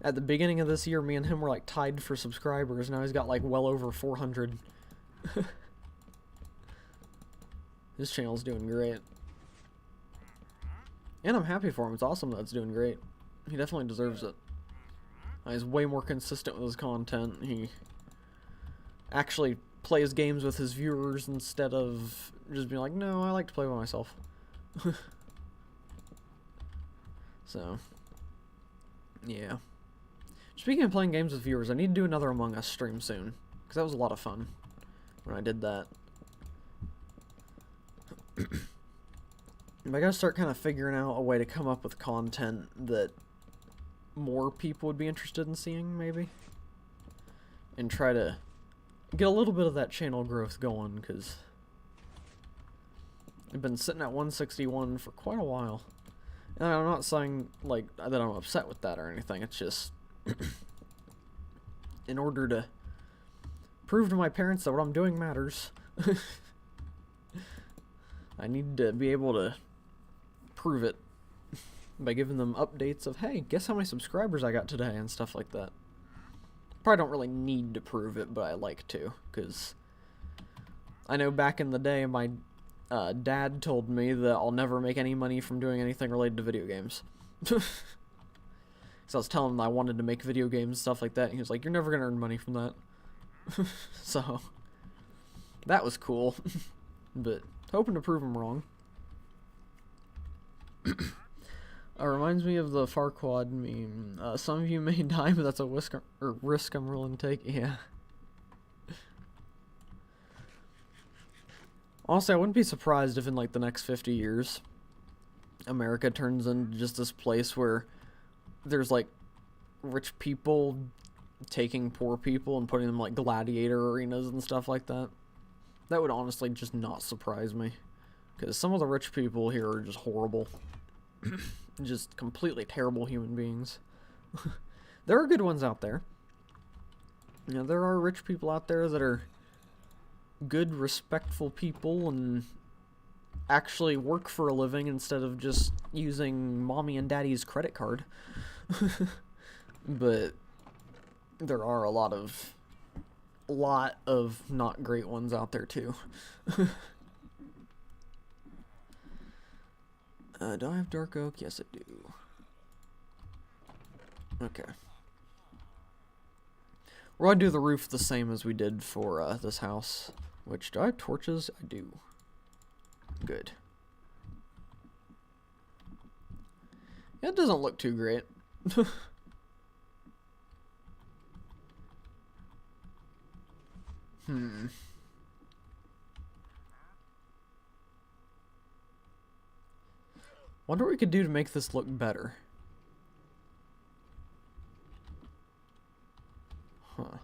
At the beginning of this year, me and him were like tied for subscribers. Now he's got like well over 400. His channel's doing great. And I'm happy for him. It's awesome that it's doing great. He definitely deserves it. He's way more consistent with his content. He actually plays games with his viewers instead of just being like, no, I like to play by myself. So, yeah. Speaking of playing games with viewers, I need to do another Among Us stream soon. Because that was a lot of fun when I did that. I gotta start kind of figuring out a way to come up with content that more people would be interested in seeing, maybe. And try to get a little bit of that channel growth going, because I've been sitting at 161 for quite a while. And I'm not saying, like, that I'm upset with that or anything. It's just, in order to prove to my parents that what I'm doing matters, I need to be able to prove it by giving them updates of, hey, guess how many subscribers I got today and stuff like that. Probably don't really need to prove it, but I like to, because I know back in the day my dad told me that I'll never make any money from doing anything related to video games. So I was telling him I wanted to make video games and stuff like that, and he was like, you're never gonna earn money from that. So that was cool. But hoping to prove him wrong. Reminds me of the Farquaad meme. Some of you may die, but that's a risk I'm willing to take. Yeah. Honestly, I wouldn't be surprised if in like the next 50 years, America turns into just this place where there's like rich people taking poor people and putting them like gladiator arenas and stuff like that. That would honestly just not surprise me. Because some of the rich people here are just horrible. Just completely terrible human beings. There are good ones out there. You know, there are rich people out there that are good, respectful people and actually work for a living instead of just using mommy and daddy's credit card. But there are a lot of not great ones out there too. Do I have dark oak? Yes, I do. Okay. We're gonna do the roof the same as we did for this house. Which, do I have torches? I do. Good. Yeah, it doesn't look too great. Wonder what we could do to make this look better. Huh.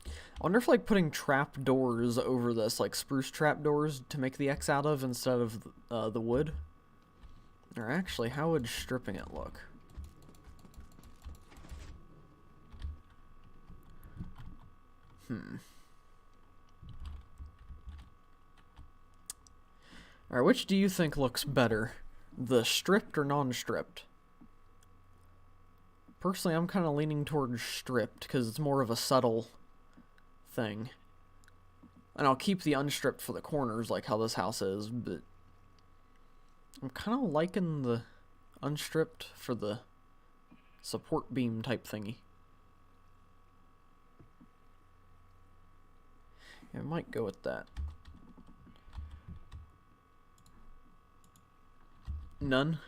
I wonder if like putting trap doors over this, like spruce trap doors to make the X out of instead of the wood. Or actually, how would stripping it look? Alright, which do you think looks better? The stripped or non-stripped? Personally, I'm kind of leaning towards stripped, because it's more of a subtle thing. And I'll keep the unstripped for the corners, like how this house is, but I'm kind of liking the unstripped for the support beam type thingy. Yeah, I might go with that. None?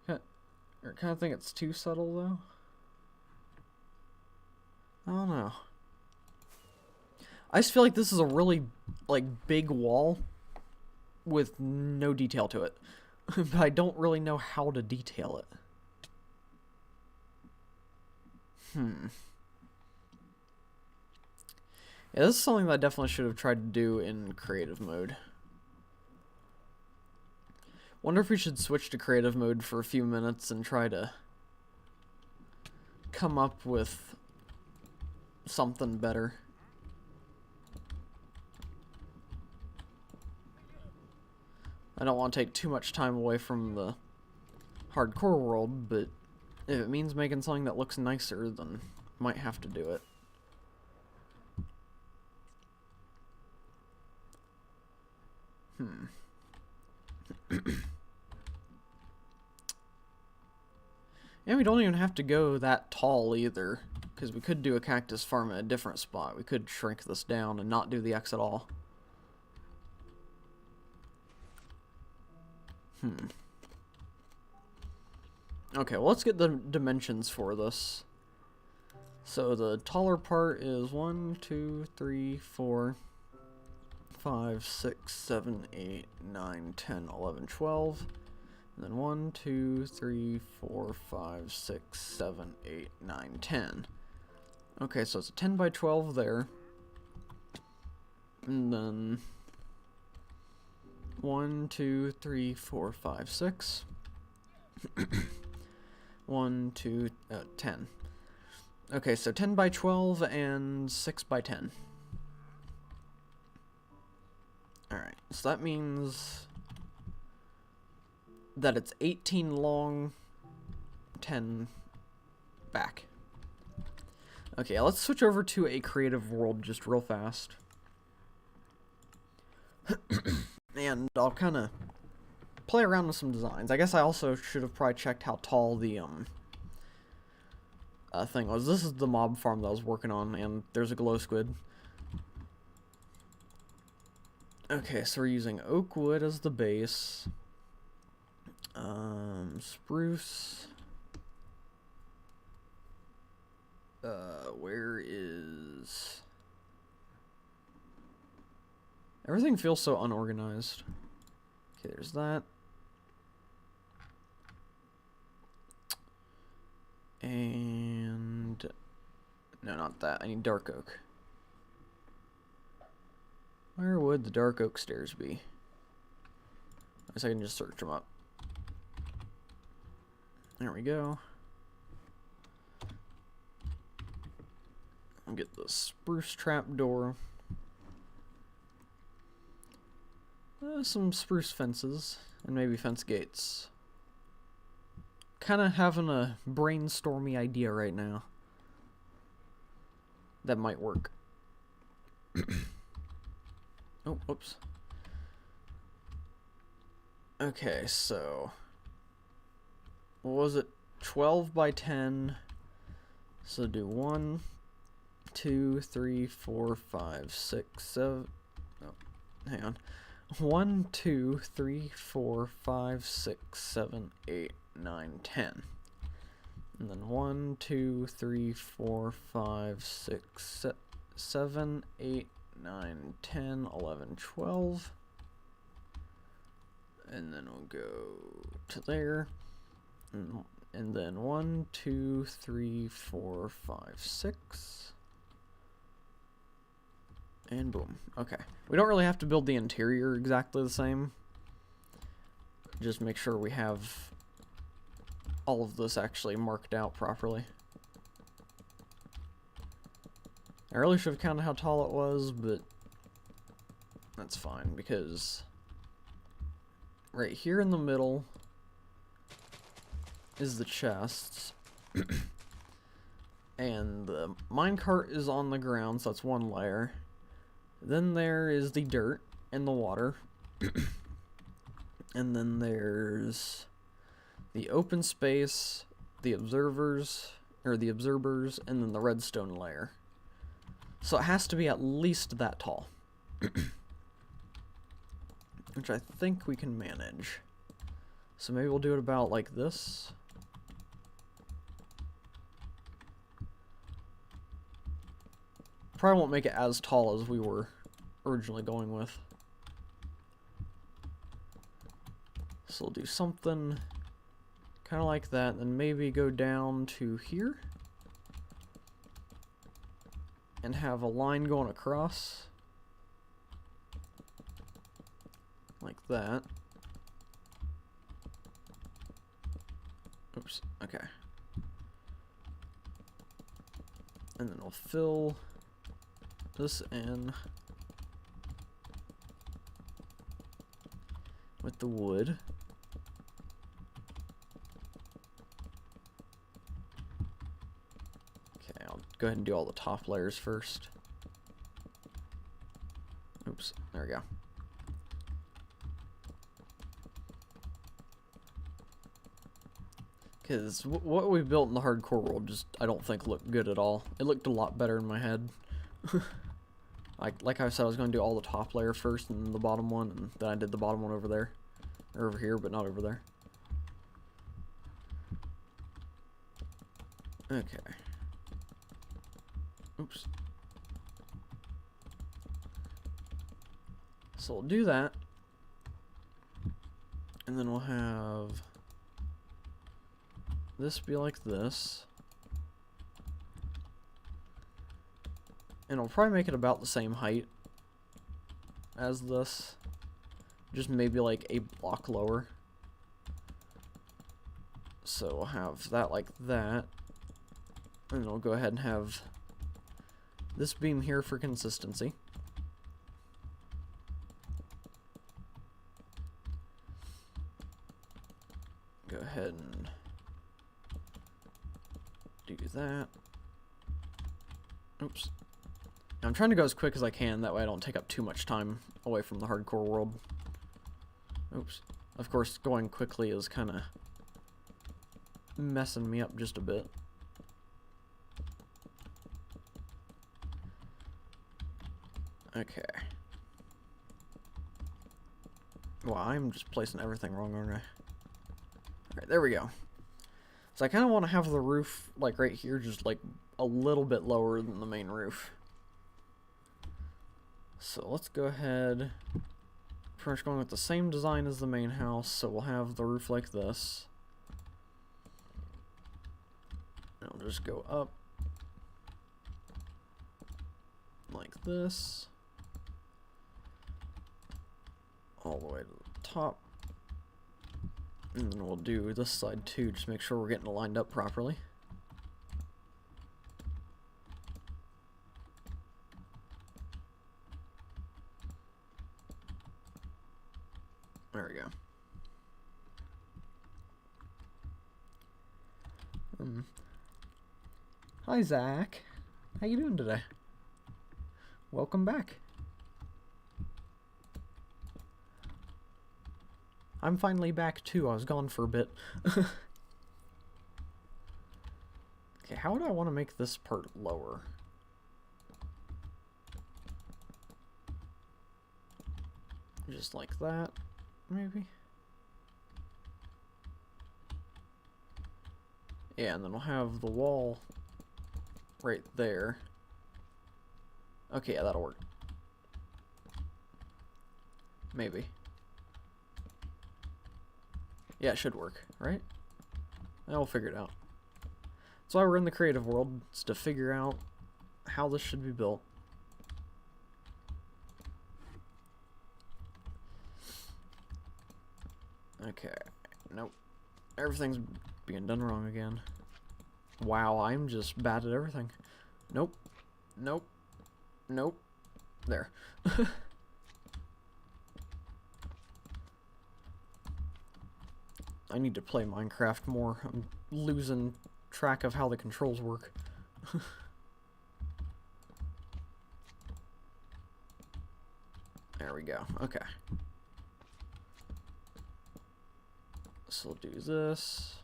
I kind of think it's too subtle, though. I don't know. I just feel like this is a really, like, big wall with no detail to it. But I don't really know how to detail it. Yeah, this is something that I definitely should have tried to do in creative mode. Wonder if we should switch to creative mode for a few minutes and try to come up with something better. I don't want to take too much time away from the hardcore world, but if it means making something that looks nicer, then might have to do it. And we don't even have to go that tall either, because we could do a cactus farm at a different spot. We could shrink this down and not do the X at all. Okay, well, let's get the dimensions for this. So the taller part is 1, 2, 3, 4, 5, 6, 7, 8, 9, 10, 11, 12. And then 1, 2, 3, 4, 5, 6, 7, 8, 9, 10. Okay, so it's a 10 by 12 there. And then 1, 2, 3, 4, 5, 6. 1, 2, 10. Okay, so 10 by 12 and 6 by 10. Alright, so that means that it's 18 long, 10 back. Okay, let's switch over to a creative world just real fast. And I'll kind of play around with some designs. I guess I also should have probably checked how tall the thing was. This is the mob farm that I was working on, and there's a glow squid. Okay, so we're using oak wood as the base. Spruce. Where is... Everything feels so unorganized. Okay, there's that. And... no, not that. I need dark oak. Where would the dark oak stairs be? I guess I can just search them up. There we go. I'll get the spruce trap door. Some spruce fences, and maybe fence gates. Kind of having a brainstormy idea right now. That might work. Oh, whoops. Okay, so... what was it? 12 by 10. So do 1, 2, 3, 4, 5, 6, 7... oh, hang on. 1, 2, 3, 4, 5, 6, 7, 8, 9, 10. And then 1, 2, 3, 4, 5, 6, 7, 8, 9, 10, 11, 12. And then we'll go to there. And then 1, 2, 3, 4, 5, 6. And boom. Okay. We don't really have to build the interior exactly the same. Just make sure we have all of this actually marked out properly. I really should have counted how tall it was, but that's fine, because right here in the middle is the chests. And the minecart is on the ground, so that's one layer. Then there is the dirt and the water. And then there's the open space, the observers, and then the redstone layer. So it has to be at least that tall. Which I think we can manage. So maybe we'll do it about like this. Probably won't make it as tall as we were originally going with. So we'll do something kind of like that, and maybe go down to here. and have a line going across. Like that. Oops, okay. And then we'll fill this in with the wood. Okay, I'll go ahead and do all the top layers first. Oops, there we go. Because what we built in the hardcore world just, I don't think, looked good at all. It looked a lot better in my head. Like I said, I was going to do all the top layer first and then the bottom one, and then I did the bottom one over there. Or over here, but not over there. Okay. Oops. So we'll do that. And then we'll have this be like this. And I'll probably make it about the same height as this. Just maybe like a block lower. So we'll have that like that. And then we'll go ahead and have this beam here for consistency. Go ahead and do that. Oops. I'm trying to go as quick as I can, that way I don't take up too much time away from the hardcore world. Oops. Of course, going quickly is kind of messing me up just a bit. Okay. Well, I'm just placing everything wrong, aren't I? Alright, there we go. So I kind of want to have the roof, like right here, just like a little bit lower than the main roof. So let's go ahead, pretty much going with the same design as the main house, so we'll have the roof like this. And I'll just go up like this, all the way to the top. And then we'll do this side too, just make sure we're getting it lined up properly. There we go. Hi Zach, how you doing today? Welcome back. I'm finally back too, I was gone for a bit. Okay, how would I want to make this part lower? Just like that, maybe? Yeah, and then we'll have the wall right there. Okay, yeah, that'll work. Maybe. Yeah, it should work, right? And we'll figure it out. That's why we're in the creative world, is to figure out how this should be built. Okay, nope. Everything's being done wrong again. Wow, I'm just bad at everything. Nope. Nope. Nope. There. I need to play Minecraft more. I'm losing track of how the controls work. There we go. Okay. So we'll do this.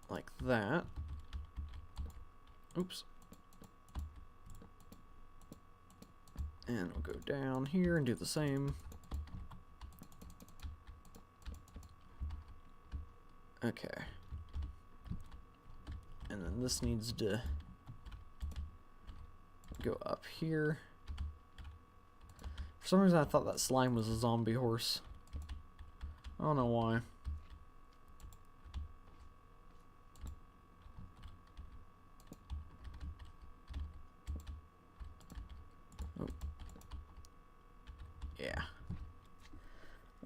Like that. Oops. And we'll go down here and do the same. Okay. And then this needs to go up here. For some reason I thought that slime was a zombie horse. I don't know why. Yeah.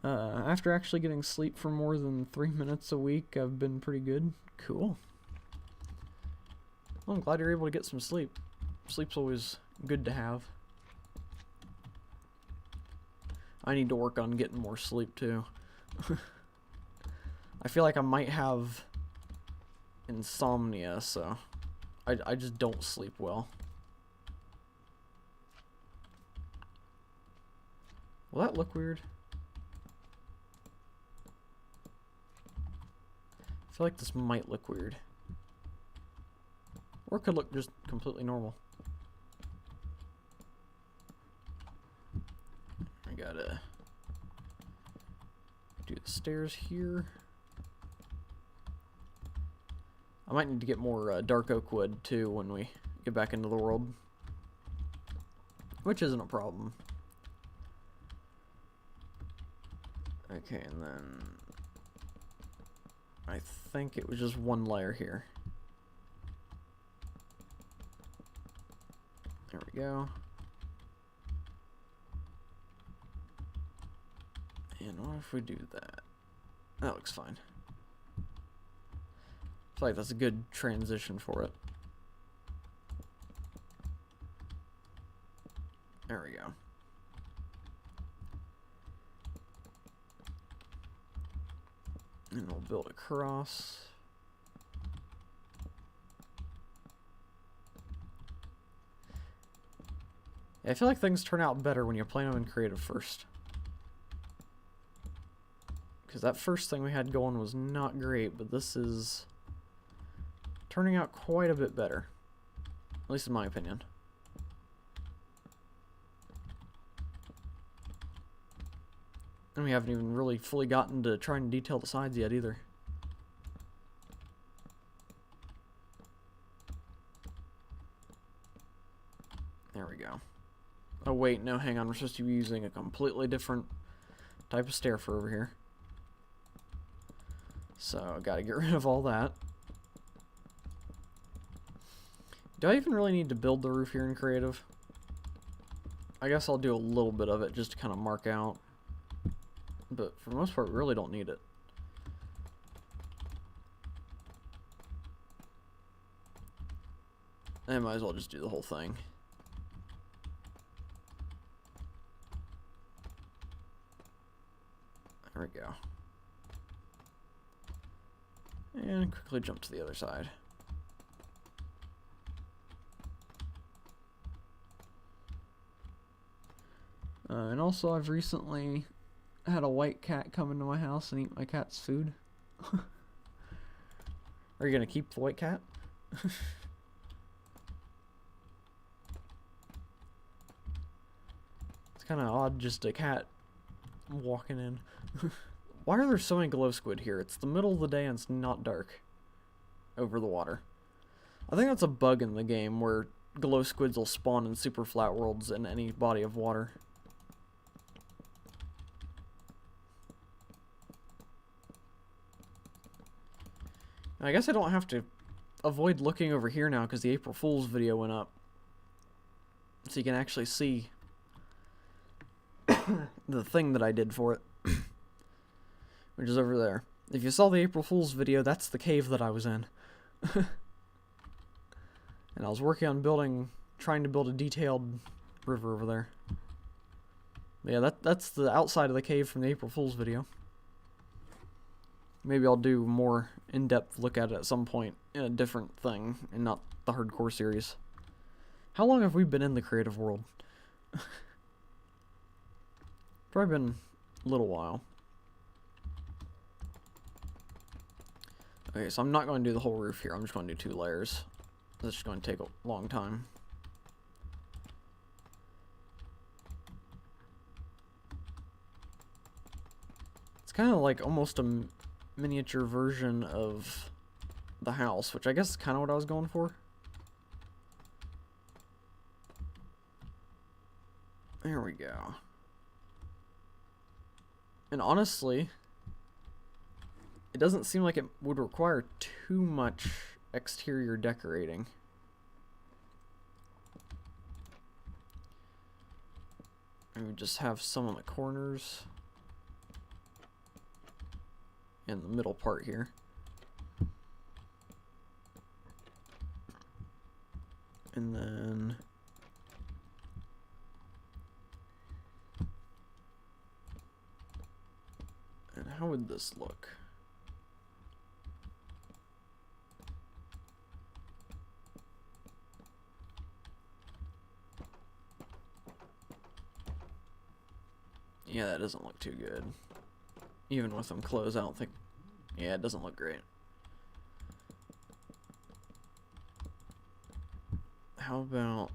After actually getting sleep for more than 3 minutes a week, I've been pretty good. Cool. Well, I'm glad you're able to get some sleep. Sleep's always good to have. I need to work on getting more sleep too. I feel like I might have insomnia, so I just don't sleep well. Will that look weird? I feel like this might look weird. Or it could look just completely normal. I gotta do the stairs here. I might need to get more dark oak wood too when we get back into the world. Which isn't a problem. Okay, and then I think it was just one layer here. There we go. And what if we do that? That looks fine. I feel like that's a good transition for it. There we go. And we'll build across. Yeah, I feel like things turn out better when you play them in creative first. Because that first thing we had going was not great, but this is turning out quite a bit better. At least in my opinion. And we haven't even really fully gotten to trying to detail the sides yet either. There we go. Oh wait, no, hang on. We're supposed to be using a completely different type of stair for over here. So, gotta get rid of all that. Do I even really need to build the roof here in creative? I guess I'll do a little bit of it just to kind of mark out. But for the most part, we really don't need it. I might as well just do the whole thing. There we go. And quickly jump to the other side. And also, I've recently had a white cat come into my house and eat my cat's food. Are you gonna keep the white cat? It's kind of odd, just a cat walking in. Why are there so many glow squid here? It's the middle of the day and it's not dark over the water. I think that's a bug in the game where glow squids will spawn in super flat worlds in any body of water. I guess I don't have to avoid looking over here now because the April Fool's video went up. So you can actually see the thing that I did for it. Which is over there. If you saw the April Fool's video, that's the cave that I was in. And I was working on trying to build a detailed river over there. But yeah, that's the outside of the cave from the April Fool's video. Maybe I'll do more in-depth look at it at some point in a different thing, and not the hardcore series. How long have we been in the creative world? Probably been a little while. Okay, so I'm not going to do the whole roof here. I'm just going to do 2 layers. That's just going to take a long time. It's kind of like almost a miniature version of the house, which I guess is kind of what I was going for. There we go. And honestly, it doesn't seem like it would require too much exterior decorating. Maybe just have some on the corners. In the middle part here. And then and how would this look? Yeah, that doesn't look too good. Even with them closed, I don't think... Yeah, it doesn't look great. How about...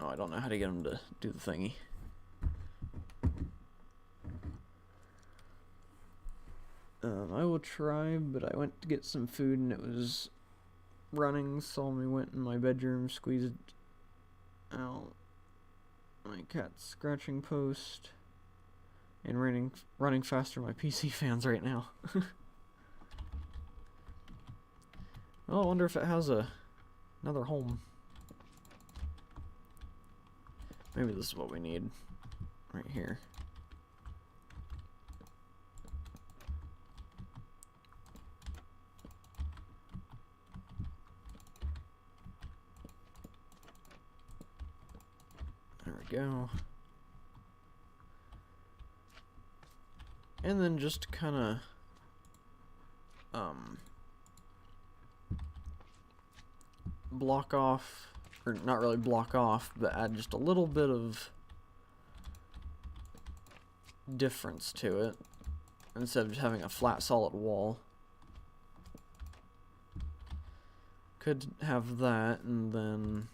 Oh, I don't know how to get them to do the thingy. I will try, but I went to get some food and it was running, so I went in my bedroom, squeezed out my cat's scratching post, and running faster my PC fans right now. Oh, I wonder if it has another home. Maybe this is what we need right here. There we go. And then just kind of block off, or not really block off, but add just a little bit of difference to it instead of just having a flat solid wall. Could have that and then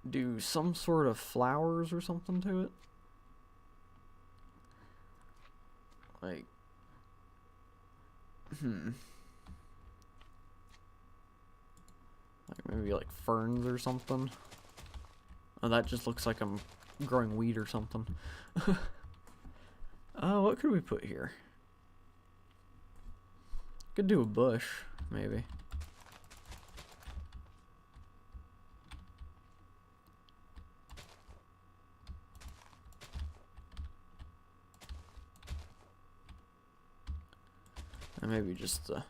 do some sort of flowers or something to it. Like, like maybe like ferns or something. Oh, that just looks like I'm growing weed or something. What could we put here? Could do a bush, maybe. And maybe just I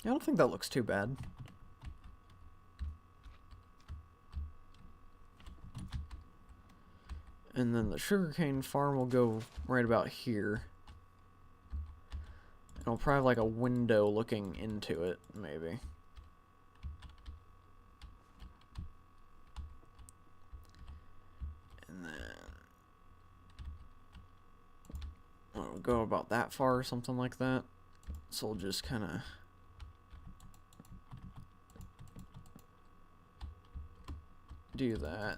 don't think that looks too bad. And then the sugarcane farm will go right about here. And I'll probably have like a window looking into it, maybe. And then we'll go about that far or something like that. So we'll just kind of do that.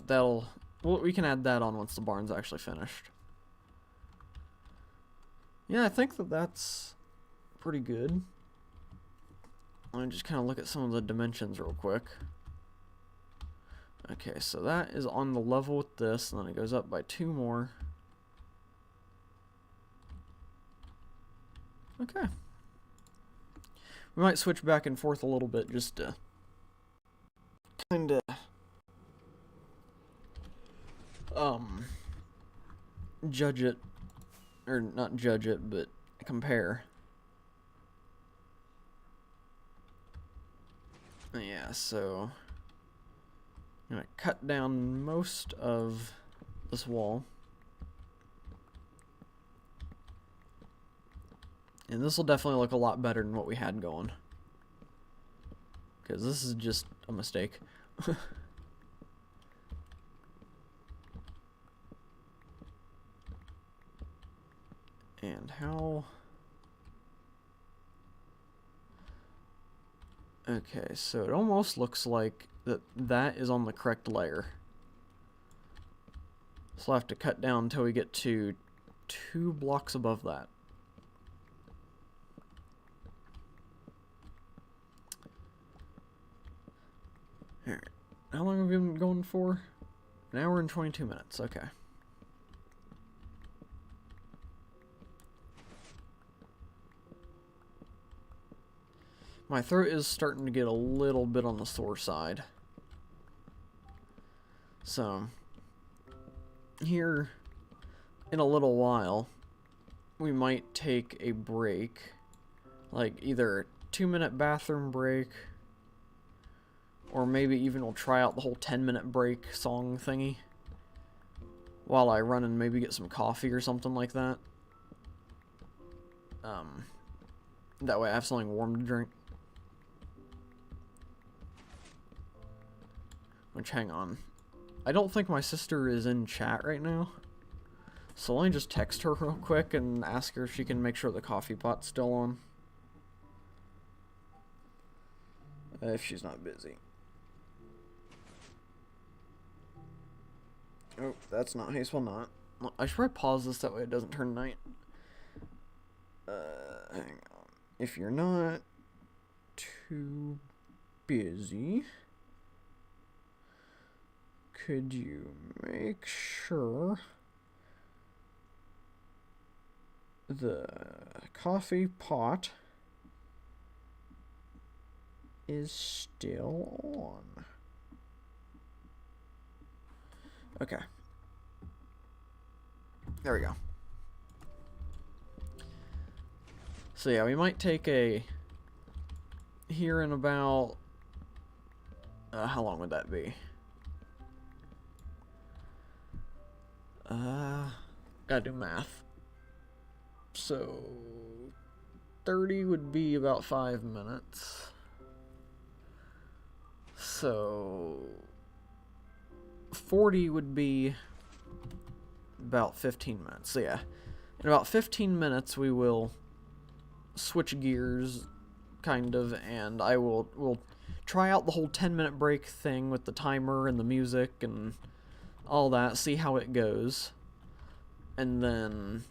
That'll... Well, we can add that on once the barn's actually finished. Yeah, I think that's pretty good. Let me just kind of look at some of the dimensions real quick. Okay, so that is on the level with this, and then it goes up by 2 more. Okay. We might switch back and forth a little bit just to kind of judge it, or not judge it, but compare. Yeah, so I'm gonna cut down most of this wall. And this will definitely look a lot better than what we had going. Because this is just a mistake. And how... Okay, so it almost looks like that is on the correct layer. So I'll have to cut down until we get to 2 blocks above that. Alright, how long have we been going for? 1 hour and 22 minutes, okay. My throat is starting to get a little bit on the sore side. So, here in a little while, we might take a break. Like either a 2-minute bathroom break, or maybe even we'll try out the whole 10-minute break song thingy while I run and maybe get some coffee or something like that. That way I have something warm to drink. Which, hang on. I don't think my sister is in chat right now. So let me just text her real quick and ask her if she can make sure the coffee pot's still on. If she's not busy. Oh, that's not Hazel, not. I should probably pause this, that way it doesn't turn night. Hang on. If you're not too busy, could you make sure the coffee pot is still on? Okay. There we go. So yeah, we might take a... Here in about... how long would that be? Gotta do math. So... 30 would be about 5 minutes. So... 40 would be about 15 minutes. So yeah, in about 15 minutes we will switch gears, kind of, and we'll try out the whole 10-minute break thing with the timer and the music and all that, see how it goes. And then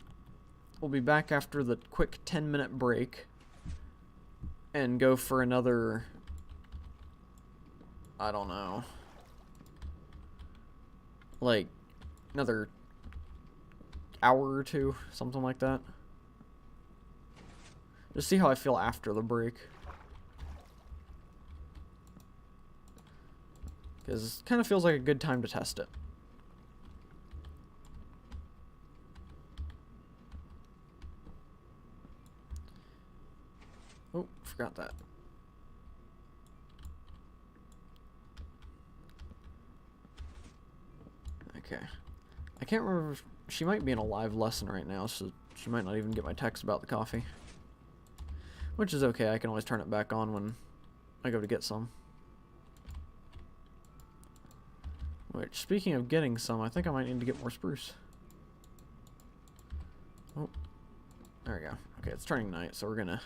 we'll be back after the quick 10-minute break and go for another, I don't know, like another hour or two, something like that. Just see how I feel after the break. Because it kind of feels like a good time to test it. Oh, forgot that. Okay. I can't remember if she might be in a live lesson right now, so she might not even get my text about the coffee. Which is okay, I can always turn it back on when I go to get some. Which, speaking of getting some, I think I might need to get more spruce. Oh, there we go. Okay, it's turning night, so we're gonna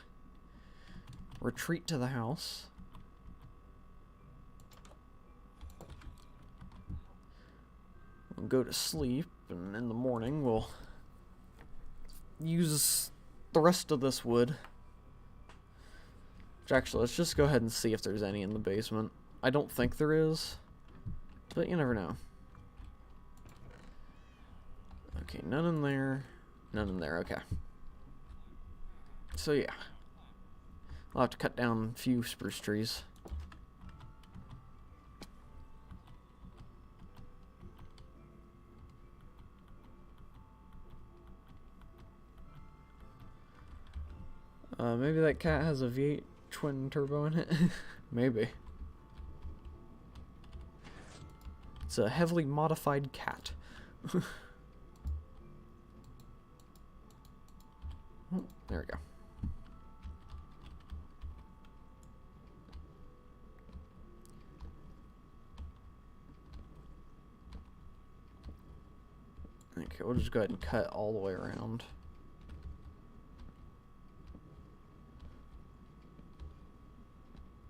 retreat to the house. We'll go to sleep, and in the morning we'll use the rest of this wood. Which, actually, let's just go ahead and see if there's any in the basement. I don't think there is, but you never know. Okay, none in there. None in there, okay. So yeah, I'll have to cut down a few spruce trees. Maybe that cat has a V8 twin turbo in it. Maybe. It's a heavily modified cat. Oh, there we go. Okay, we'll just go ahead and cut all the way around.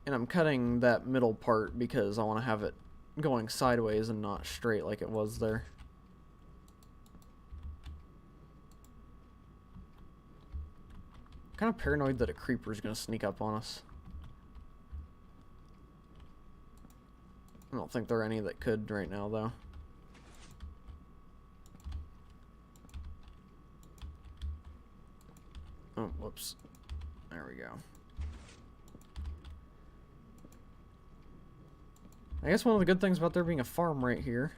And I'm cutting that middle part because I want to have it going sideways and not straight like it was there. I'm kind of paranoid that a creeper's going to sneak up on us. I don't think there are any that could right now, though. Oh, whoops. There we go. I guess one of the good things about there being a farm right here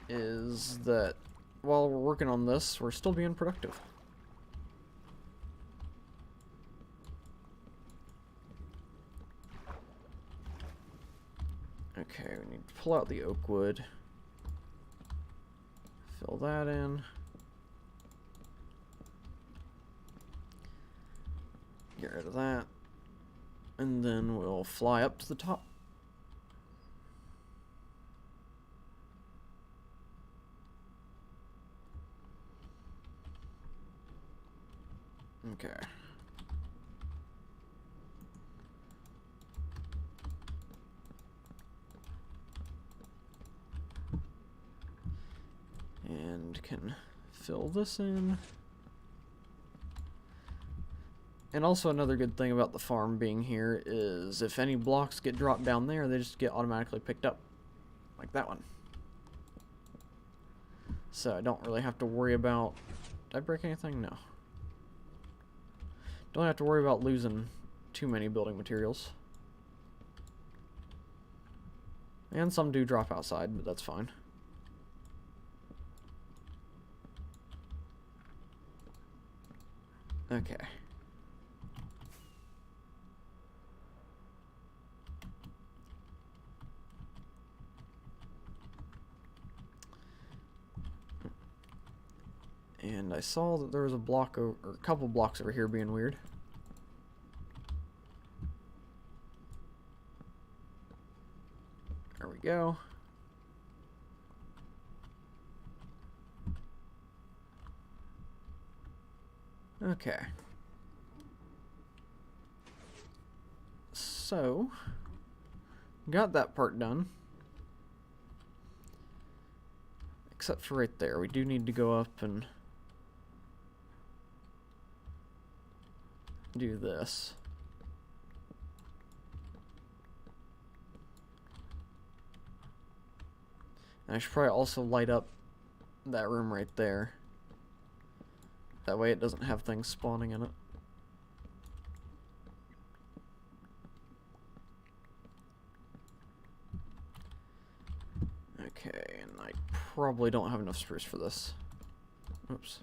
is that while we're working on this, we're still being productive. Okay, we need to pull out the oak wood. Fill that in. Get rid of that. And then we'll fly up to the top. Okay. And can fill this in. And also another good thing about the farm being here is if any blocks get dropped down there, they just get automatically picked up. Like that one. So I don't really have to worry about... Did I break anything? No. Don't have to worry about losing too many building materials. And some do drop outside, but that's fine. Okay. And I saw that there was a block or a couple blocks over here being weird. There we go. Okay. So, got that part done. Except for right there. We do need to go up and do this. And I should probably also light up that room right there. That way it doesn't have things spawning in it. Okay, and I probably don't have enough spruce for this. Oops.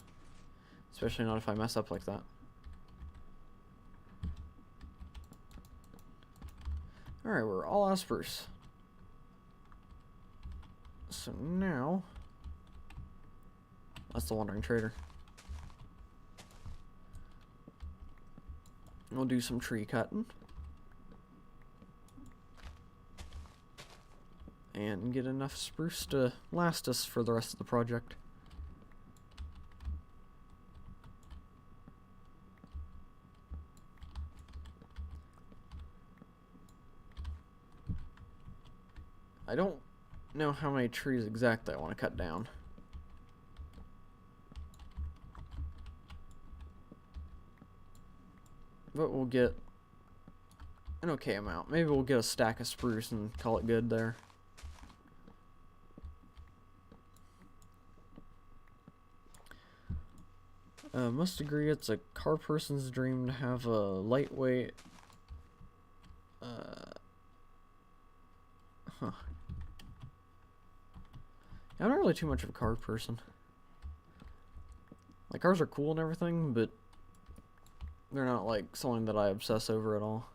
Especially not if I mess up like that. Alright, we're all out of spruce. So now... That's the Wandering Trader. We'll do some tree cutting. And get enough spruce to last us for the rest of the project. I don't know how many trees exactly I want to cut down. But we'll get an okay amount. Maybe we'll get a stack of spruce and call it good there. Must agree it's a car person's dream to have a lightweight... I'm not really too much of a car person. Like, cars are cool and everything, but they're not, like, something that I obsess over at all.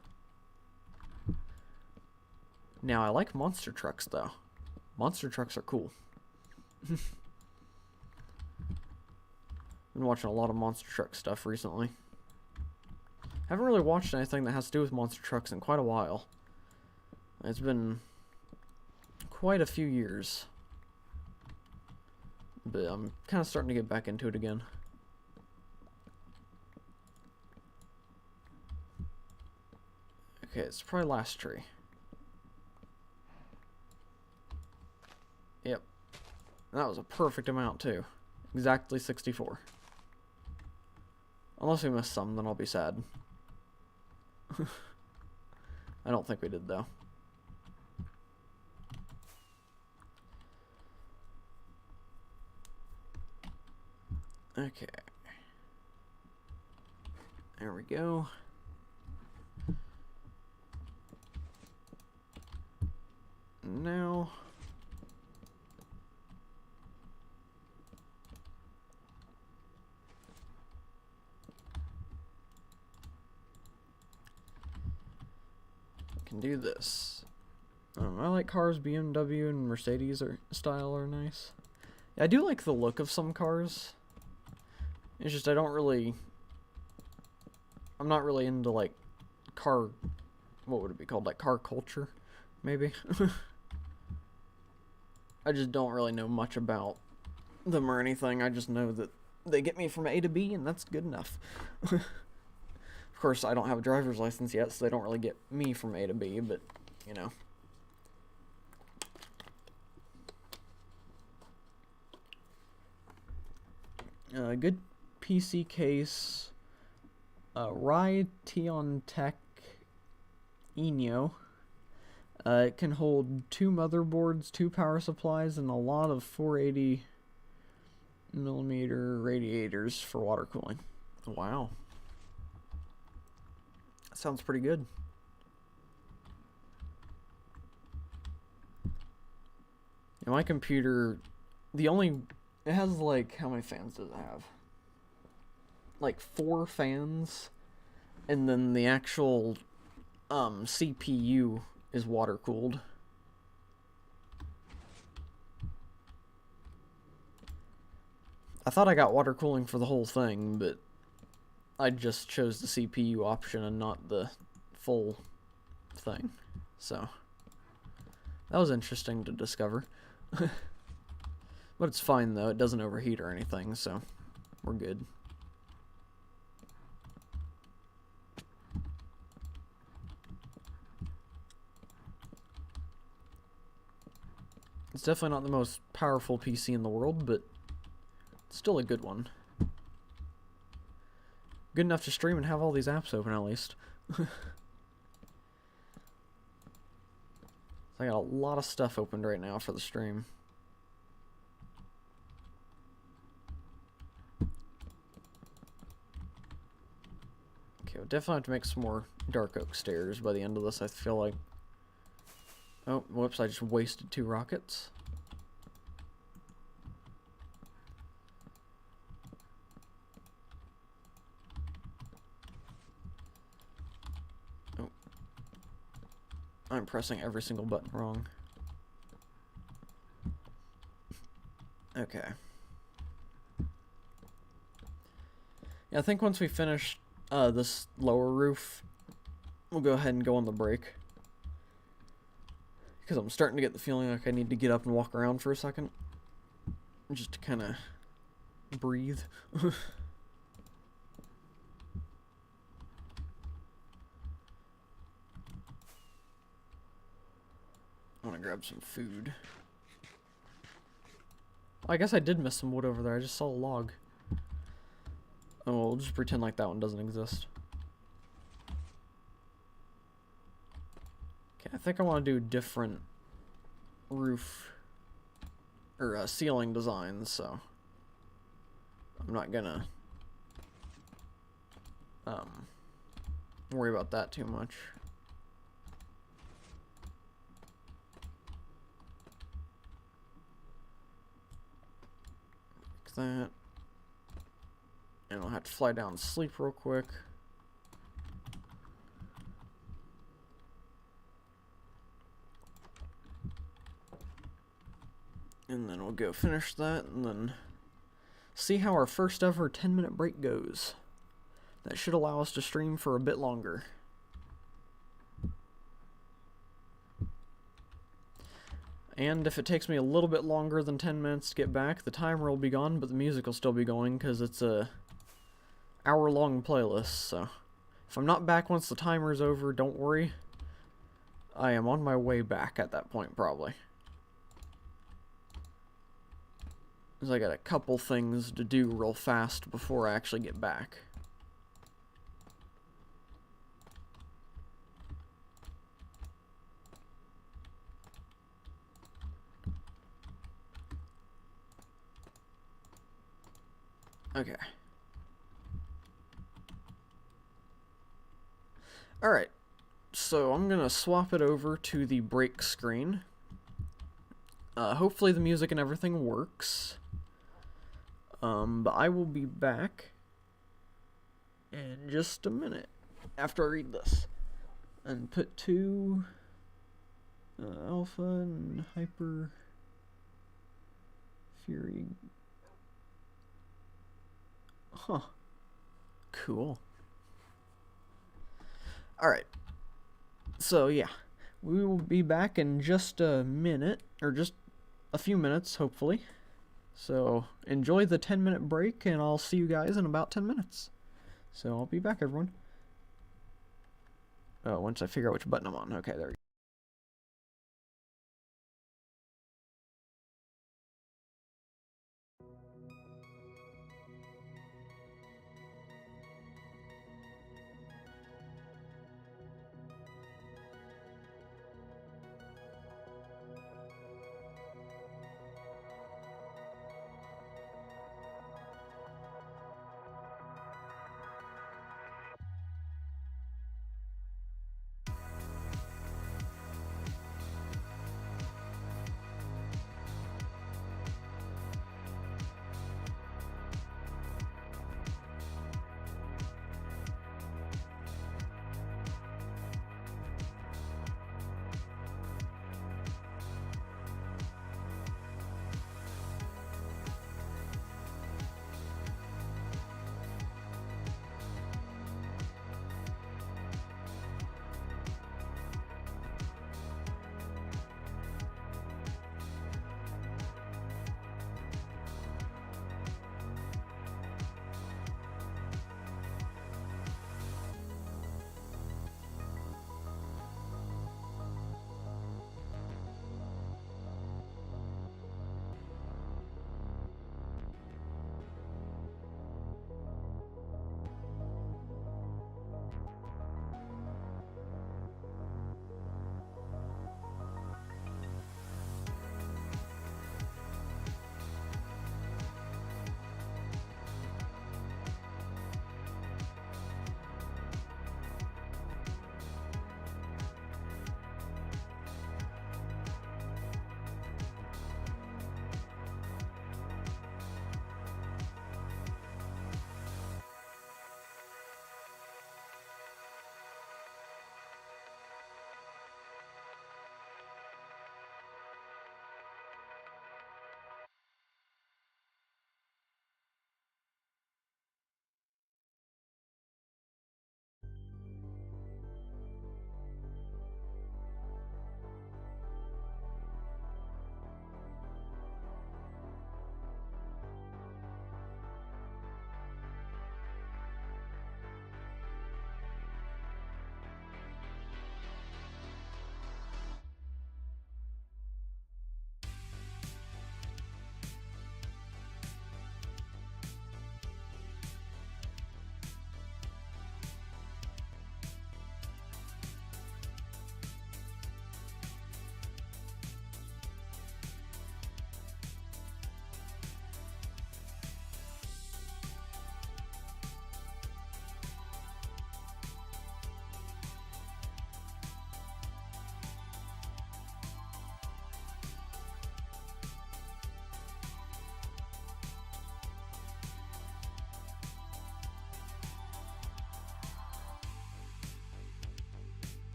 Now, I like monster trucks, though. Monster trucks are cool. Been watching a lot of monster truck stuff recently. Haven't really watched anything that has to do with monster trucks in quite a while. It's been quite a few years. But I'm kind of starting to get back into it again. Okay, it's probably last tree. Yep. That was a perfect amount, too. Exactly 64. Unless we missed some, then I'll be sad. I don't think we did, though. Okay. There we go. now. Can do this. I like cars. BMW and Mercedes style are nice. Yeah, I do like the look of some cars. It's just I'm not really into like car, what would it be called, like car culture, maybe. I just don't really know much about them or anything. I just know that they get me from A to B, and that's good enough. Of course, I don't have a driver's license yet, so they don't really get me from A to B, but, you know. Good PC case. Raytheon Tech Enio. It can hold 2 motherboards, 2 power supplies, and a lot of 480 millimeter radiators for water cooling. Wow. That sounds pretty good. And my computer, it has like, how many fans does it have? Like 4 fans, and then the actual CPU is water cooled. I thought I got water cooling for the whole thing, but I just chose the CPU option and not the full thing. So that was interesting to discover. But it's fine though, it doesn't overheat or anything, so we're good. It's definitely not the most powerful PC in the world, but it's still a good one. Good enough to stream and have all these apps open, at least. I got a lot of stuff opened right now for the stream. Okay, we'll definitely have to make some more dark oak stairs by the end of this, I feel like. Oh, whoops, I just wasted 2 rockets. Oh. I'm pressing every single button wrong. Okay. Yeah, I think once we finish this lower roof, we'll go ahead and go on the break. Because I'm starting to get the feeling like I need to get up and walk around for a second. Just to kind of breathe. I want to grab some food. I guess I did miss some wood over there. I just saw a log. Oh, well, we'll just pretend like that one doesn't exist. Okay, I think I want to do different roof or ceiling designs, so I'm not gonna worry about that too much. Like that. And I'll have to fly down and sleep real quick. And then we'll go finish that and then see how our first ever 10-minute break goes. That should allow us to stream for a bit longer. And if it takes me a little bit longer than 10 minutes to get back, the timer will be gone, but the music will still be going because it's a hour-long playlist. So if I'm not back once the timer's over, don't worry. I am on my way back at that point, probably. Because I got a couple things to do real fast before I actually get back. Okay. Alright. So I'm going to swap it over to the break screen. Hopefully the music and everything works. But I will be back in just a minute after I read this. And put 2 alpha and hyper fury. Huh. Cool. Alright. So, yeah. We will be back in just a minute, or just a few minutes, hopefully. So, enjoy the 10-minute break, and I'll see you guys in about 10 minutes. So, I'll be back, everyone. Oh, once I figure out which button I'm on. Okay, there we go.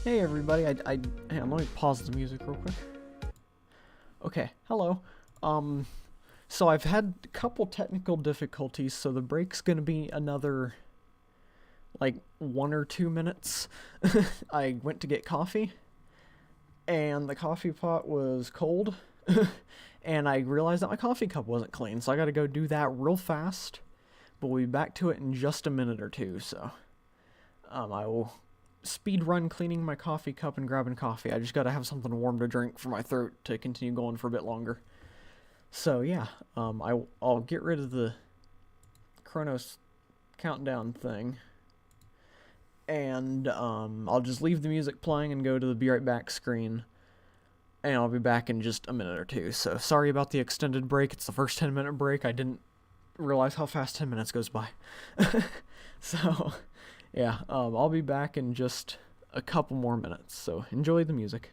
Hey everybody, hang on, let me pause the music real quick. Okay, hello. So I've had a couple technical difficulties, so the break's gonna be another, like, 1 or 2 minutes. I went to get coffee, and the coffee pot was cold, and I realized that my coffee cup wasn't clean, so I gotta go do that real fast, but we'll be back to it in just a minute or two, so, I will speed run cleaning my coffee cup and grabbing coffee. I just gotta have something warm to drink for my throat to continue going for a bit longer. So yeah, I'll get rid of the Chronos countdown thing, and I'll just leave the music playing and go to the be right back screen, and I'll be back in just a minute or two. So sorry about the extended break. It's the first 10-minute break. I didn't realize how fast 10 minutes goes by. So yeah, I'll be back in just a couple more minutes, so enjoy the music.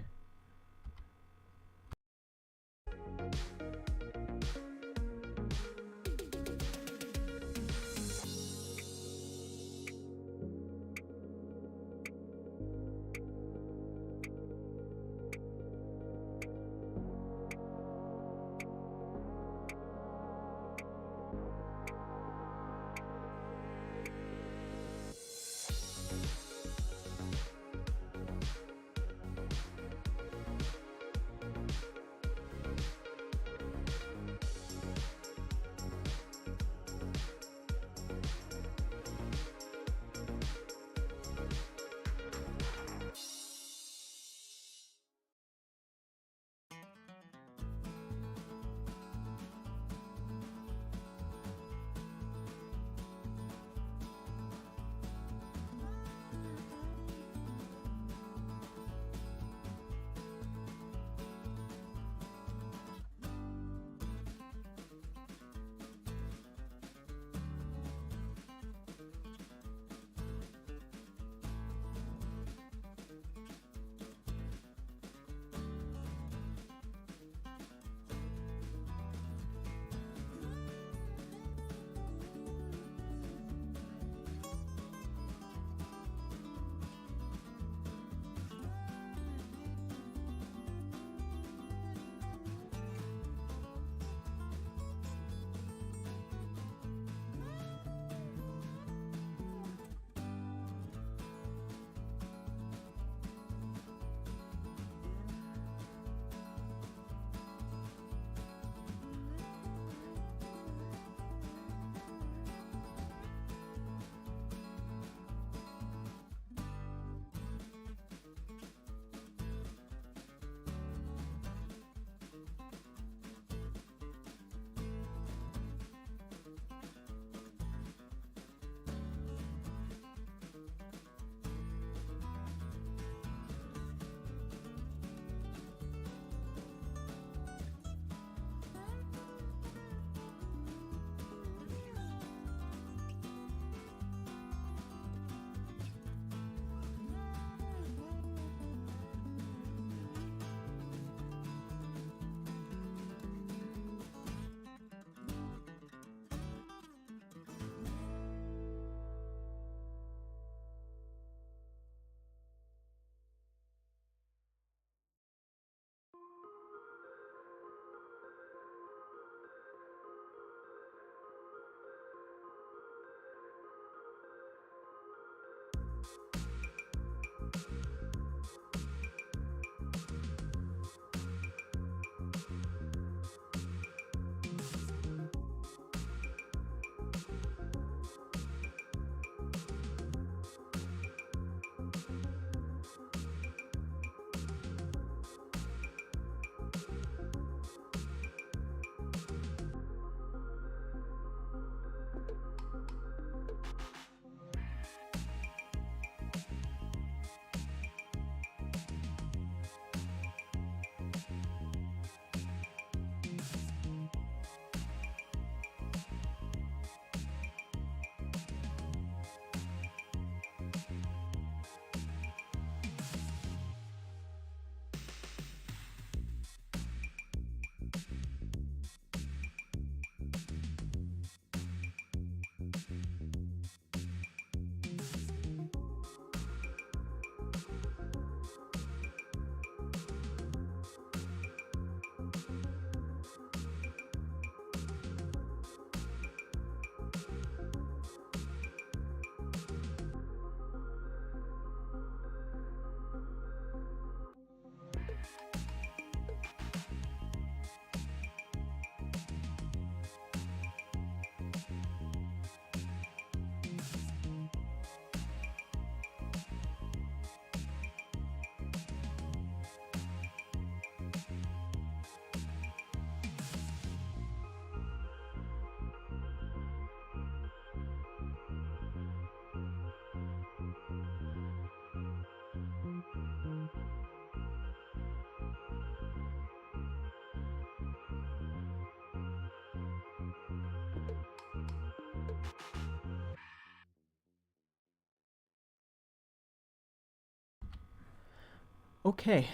Okay.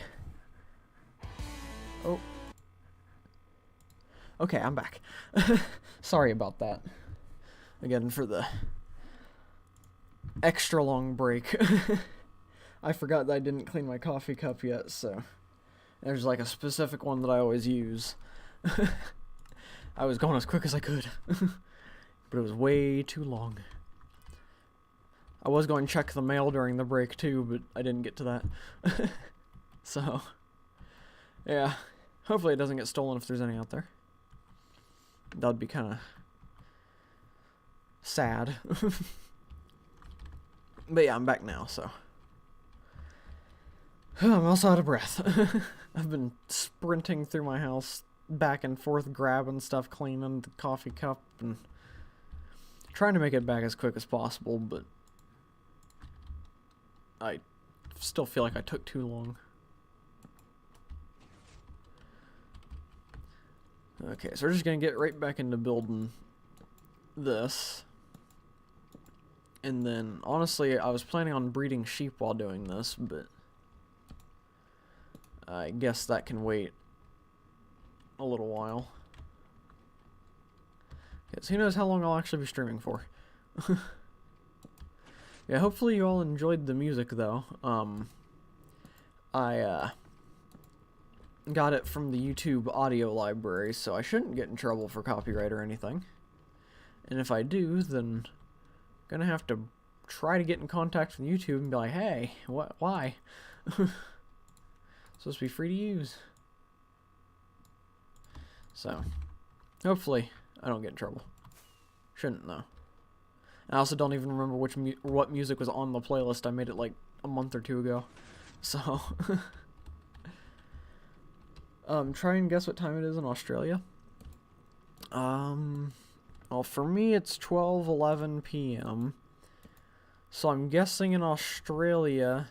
Oh. Okay, I'm back. Sorry about that. Again, for the extra long break. I forgot that I didn't clean my coffee cup yet, so there's like a specific one that I always use. I was going as quick as I could, but it was way too long. I was going to check the mail during the break too, but I didn't get to that. So, yeah. Hopefully it doesn't get stolen if there's any out there. That'd be kind of sad. But yeah, I'm back now, so. I'm also out of breath. I've been sprinting through my house, back and forth, grabbing stuff, cleaning the coffee cup, and trying to make it back as quick as possible, but I still feel like I took too long. Okay, so we're just gonna get right back into building this. And then, honestly, I was planning on breeding sheep while doing this, but I guess that can wait a little while. Okay, so who knows how long I'll actually be streaming for. Yeah, hopefully you all enjoyed the music, though. I got it from the YouTube audio library, so I shouldn't get in trouble for copyright or anything. And if I do, then I'm gonna have to try to get in contact with YouTube and be like, hey, why? Supposed to be free to use. So, hopefully I don't get in trouble. Shouldn't, though. I also don't even remember what music was on the playlist. I made it like a month or two ago. So, try and guess what time it is in Australia. Well, for me it's 12:11 p.m. So I'm guessing in Australia.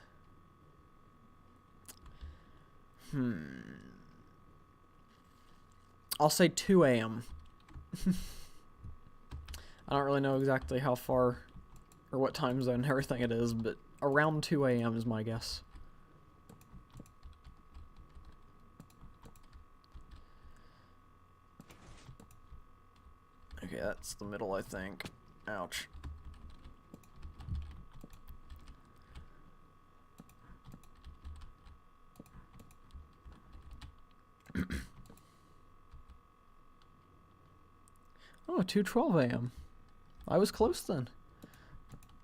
I'll say 2 a.m. I don't really know exactly how far or what time zone and everything it is, but around 2 a.m. is my guess. Okay, that's the middle, I think. Ouch. Oh, 2:12 a.m. I was close then.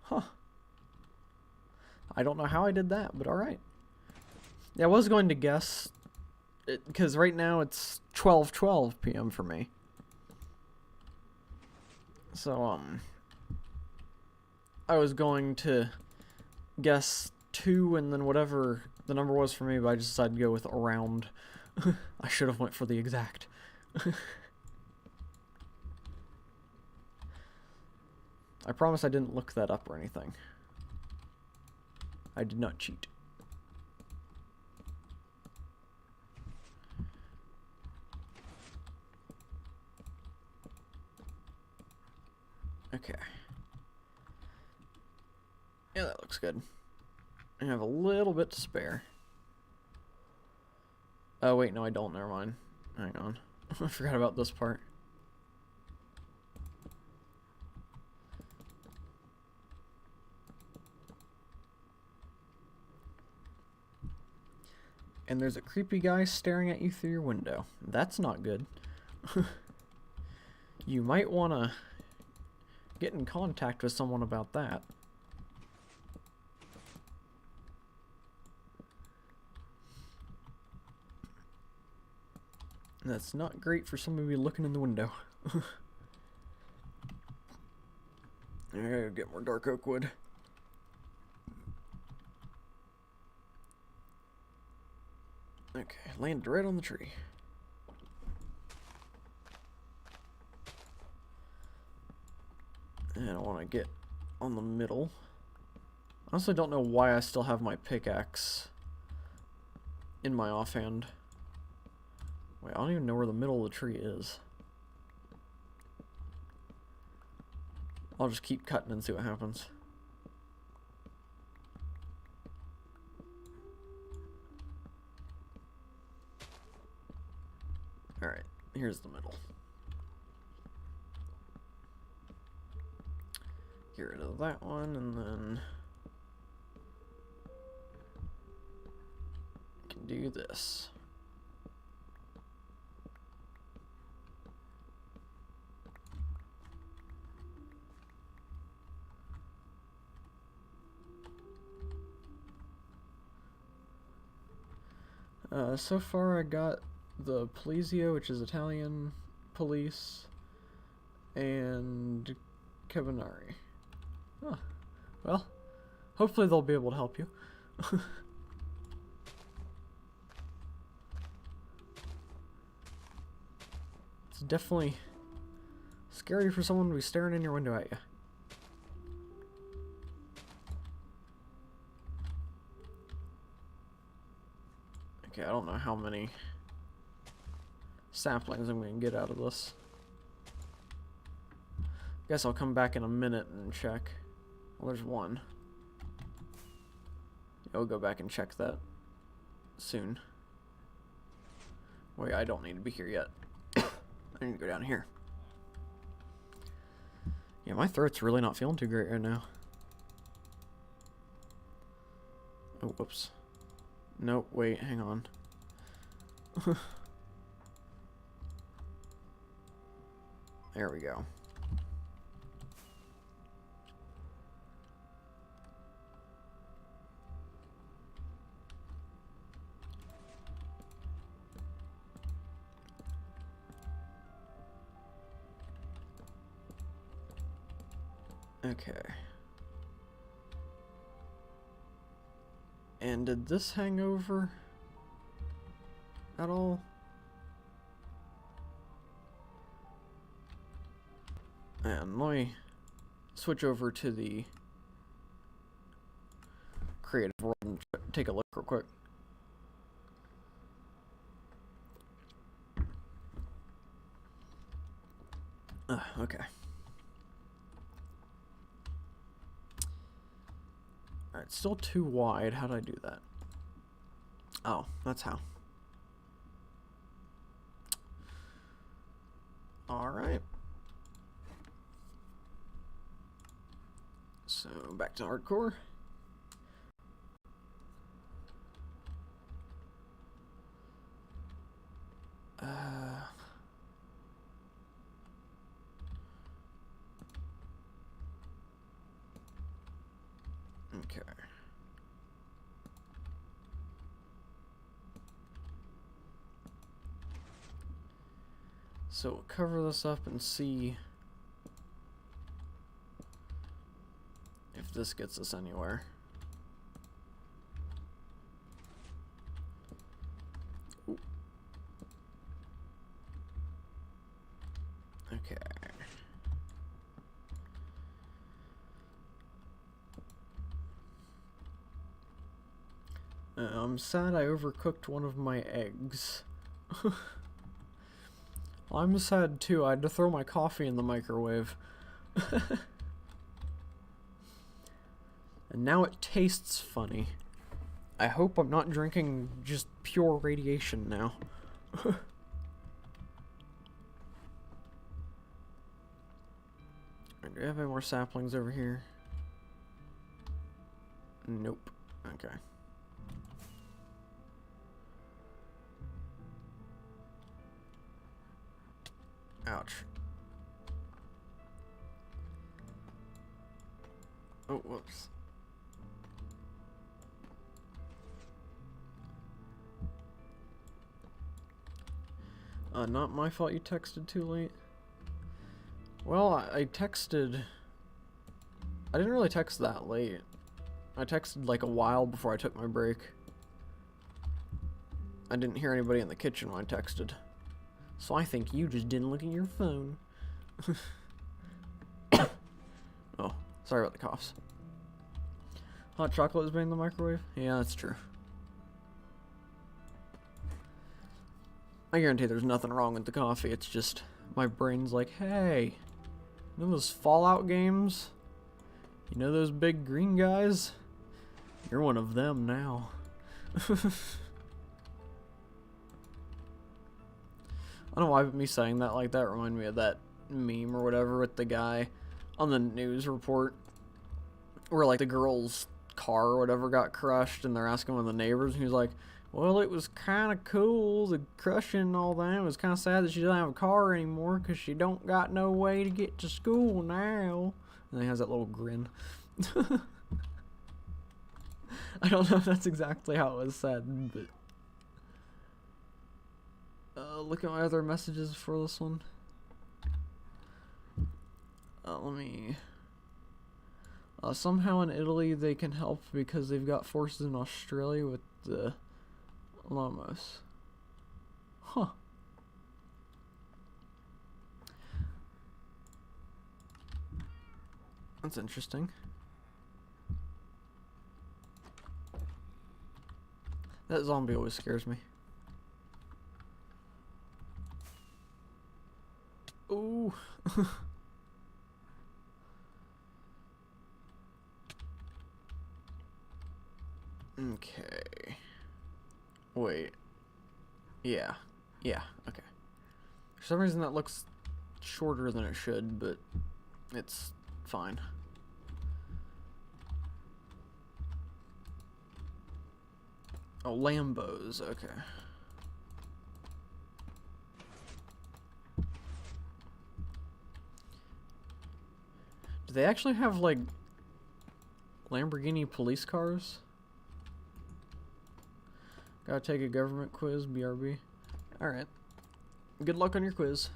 Huh. I don't know how I did that, but alright. Yeah, I was going to guess, because right now it's 12:12 p.m. for me. So, I was going to guess 2 and then whatever the number was for me, but I just decided to go with around. I should have went for the exact. I promise I didn't look that up or anything. I did not cheat. Okay. Yeah, that looks good. I have a little bit to spare. Oh, wait, no, I don't. Never mind. Hang on. I forgot about this part. And there's a creepy guy staring at you through your window. That's not good. You might want to get in contact with someone about that. That's not great for somebody looking in the window. I gotta get more dark oak wood. Okay, landed right on the tree. And I want to get on the middle. I honestly don't know why I still have my pickaxe in my offhand. Wait, I don't even know where the middle of the tree is. I'll just keep cutting and see what happens. Alright, here's the middle. Get rid of that one, and then I can do this. So far I got the Polizio, which is Italian police, and Cavanari. Huh. Well, hopefully they'll be able to help you. It's definitely scary for someone to be staring in your window at you. Okay, I don't know how many saplings I'm going to get out of this. Guess I'll come back in a minute and check. Well, there's one. I'll go back and check that soon. Wait, I don't need to be here yet. I need to go down here. Yeah, my throat's really not feeling too great right now. Oh, whoops. Nope, wait, hang on. There we go. Okay. And did this hang over at all? And let me switch over to the creative world and take a look real quick. Okay. Alright, still too wide. How did I do that? Oh, that's how. Alright. So, back to hardcore. Okay. So we'll cover this up and see if this gets us anywhere. Ooh. Okay. I'm sad I overcooked one of my eggs. I'm sad too. I had to throw my coffee in the microwave. And now it tastes funny. I hope I'm not drinking just pure radiation now. Do we have any more saplings over here? Nope. Okay. Ouch. Oh, whoops. Not my fault you texted too late. Well, I texted... I didn't really text that late. I texted like a while before I took my break. I didn't hear anybody in the kitchen when I texted. So I think you just didn't look at your phone. Oh, sorry about the coughs. Hot chocolate is made in the microwave? Yeah, that's true. I guarantee there's nothing wrong with the coffee. It's just my brain's like, hey, you know those Fallout games? You know those big green guys? You're one of them now. I don't know why me saying that like that reminded me of that meme or whatever with the guy on the news report where like the girl's car or whatever got crushed and they're asking one of the neighbors and he's like, well, it was kind of cool, the crushing and all that. It was kind of sad that she doesn't have a car anymore because she don't got no way to get to school now. And he has that little grin. I don't know if that's exactly how it was said, but... look at my other messages for this one. Let me... somehow in Italy they can help because they've got forces in Australia with the Lomos. Huh. That's interesting. That zombie always scares me. Ooh. Okay. Wait. Yeah. Yeah, okay. For some reason that looks shorter than it should, but it's fine. Oh, Lambos, okay. Do they actually have, like, Lamborghini police cars? Gotta take a government quiz, BRB. Alright. Good luck on your quiz.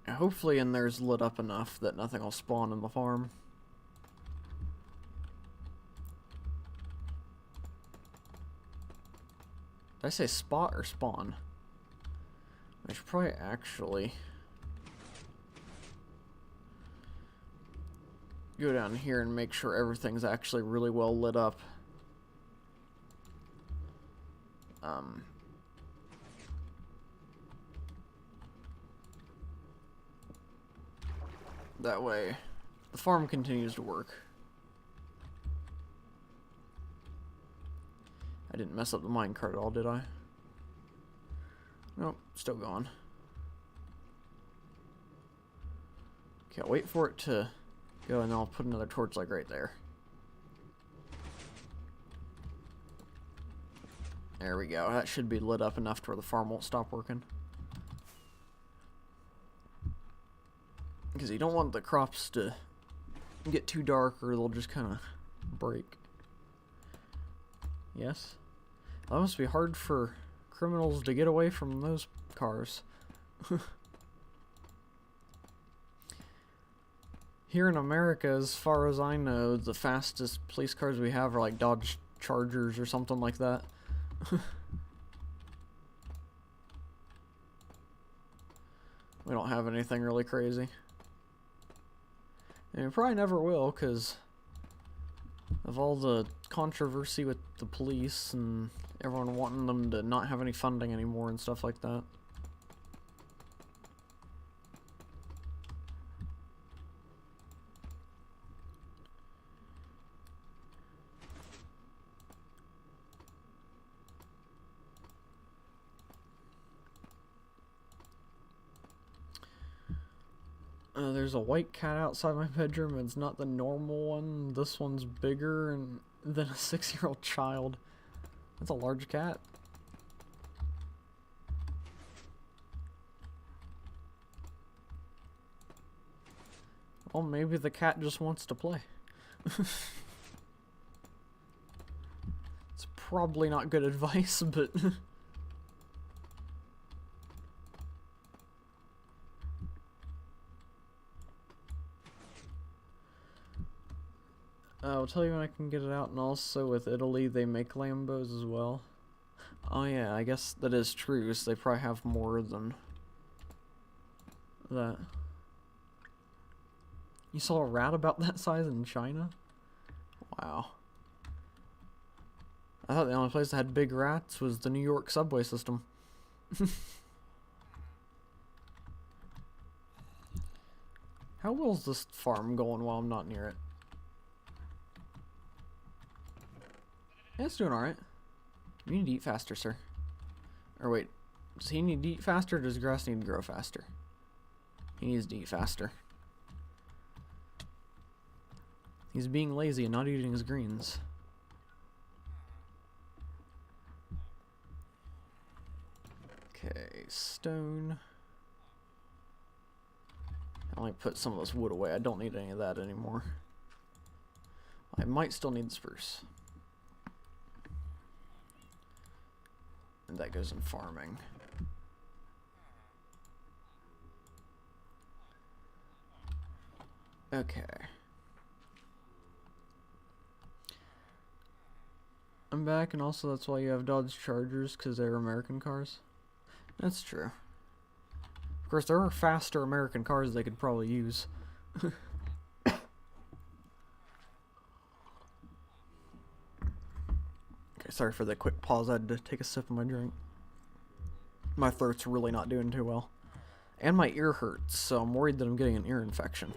Hopefully in there's lit up enough that nothing will spawn in the farm. Did I say spot or spawn? I should probably actually go down here and make sure everything's actually really well lit up. That way, the farm continues to work. I didn't mess up the minecart at all, did I? Nope, still going. Okay, I'll wait for it to go and then I'll put another torch like right there. There we go. That should be lit up enough to where the farm won't stop working. Because you don't want the crops to get too dark or they'll just kind of break. Yes? That must be hard for criminals to get away from those cars. Here in America, as far as I know, the fastest police cars we have are like Dodge Chargers or something like that. We don't have anything really crazy. And we probably never will, because of all the controversy with the police and everyone wanting them to not have any funding anymore and stuff like that. There's a white cat outside my bedroom. It's not the normal one. This one's bigger than a 6-year-old child. That's a large cat. Well, maybe the cat just wants to play. It's probably not good advice, but... I'll tell you when I can get it out, and also with Italy, they make Lambos as well. Oh yeah, I guess that is true, so they probably have more than that. You saw a rat about that size in China? Wow. I thought the only place that had big rats was the New York subway system. How well's this farm going while I'm not near it? Yeah, it's doing alright. You need to eat faster, sir. Or wait, does he need to eat faster or does grass need to grow faster? He needs to eat faster. He's being lazy and not eating his greens. Okay, stone. I only put some of this wood away. I don't need any of that anymore. I might still need spruce. And that goes in farming. Okay. I'm back, and also that's why you have Dodge Chargers, because they're American cars. That's true. Of course, there are faster American cars they could probably use. Okay, sorry for the quick pause. I had to take a sip of my drink. My throat's really not doing too well. And my ear hurts, so I'm worried that I'm getting an ear infection.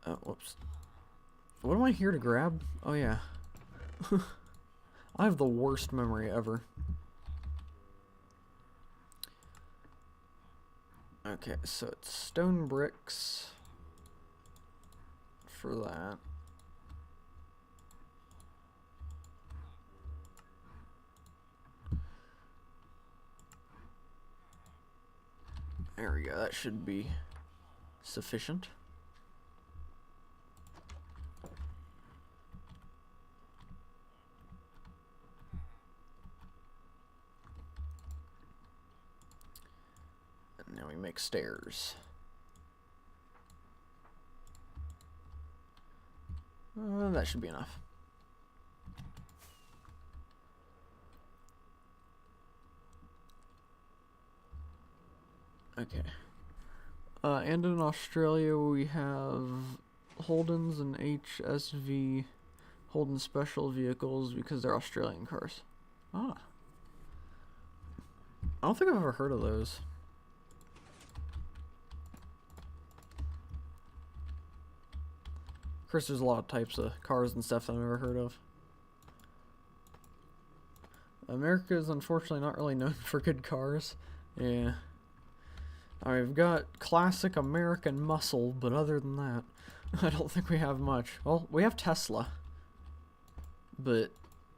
Oh, whoops. What am I here to grab? Oh, yeah. I have the worst memory ever. Okay, so it's stone bricks for that. There we go, that should be sufficient. And now we make stairs. That should be enough. Okay. And in Australia we have Holdens and HSV Holden special vehicles because they're Australian cars. Ah. I don't think I've ever heard of those. Of course, there's a lot of types of cars and stuff that I've never heard of. America is unfortunately not really known for good cars. Yeah. We've got classic American muscle, but other than that, I don't think we have much. Well, we have Tesla, but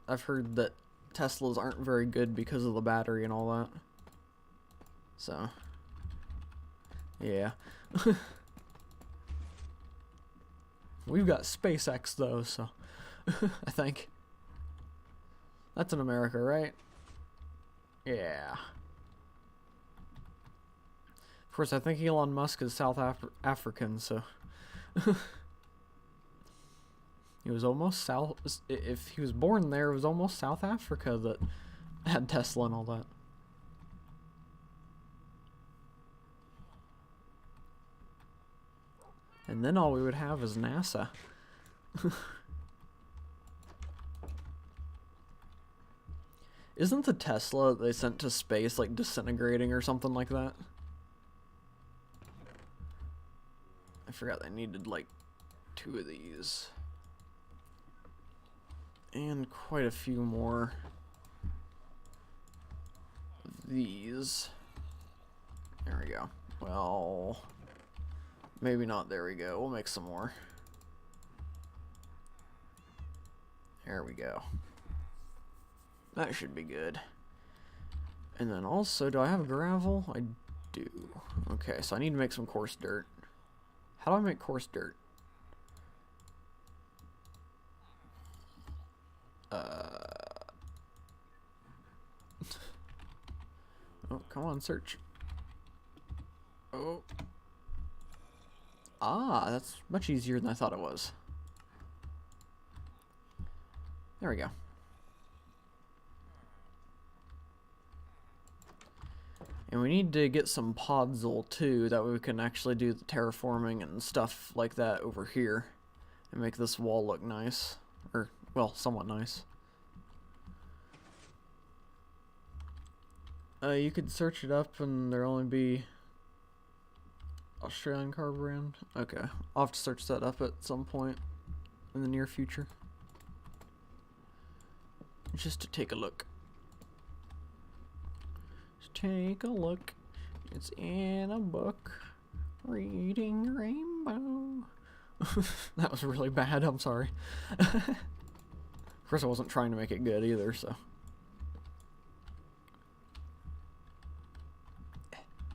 I've heard that Teslas aren't very good because of the battery and all that. So, yeah. We've got SpaceX though, so I think that's in America, right? Yeah. Of course, I think Elon Musk is South African, so he was almost South. If he was born there, it was almost South Africa that had Tesla and all that. And then all we would have is NASA. Isn't the Tesla they sent to space like disintegrating or something like that? I forgot they needed like 2 of these. And quite a few more of these. There we go. Well, maybe not. There we go. We'll make some more. There we go. That should be good. And then also, do I have gravel? I do. Okay, so I need to make some coarse dirt. How do I make coarse dirt? Oh, come on, search. Oh. Ah, that's much easier than I thought it was. There we go. And we need to get some podzol too, that way we can actually do the terraforming and stuff like that over here. And make this wall look nice. Or, well, somewhat nice. You could search it up and there'll only be Australian car brand. Okay, I'll have to search that up at some point. in the near future. Just to take a look. Just take a look. It's in a book. Reading Rainbow. That was really bad, I'm sorry. Of course I wasn't trying to make it good either, so.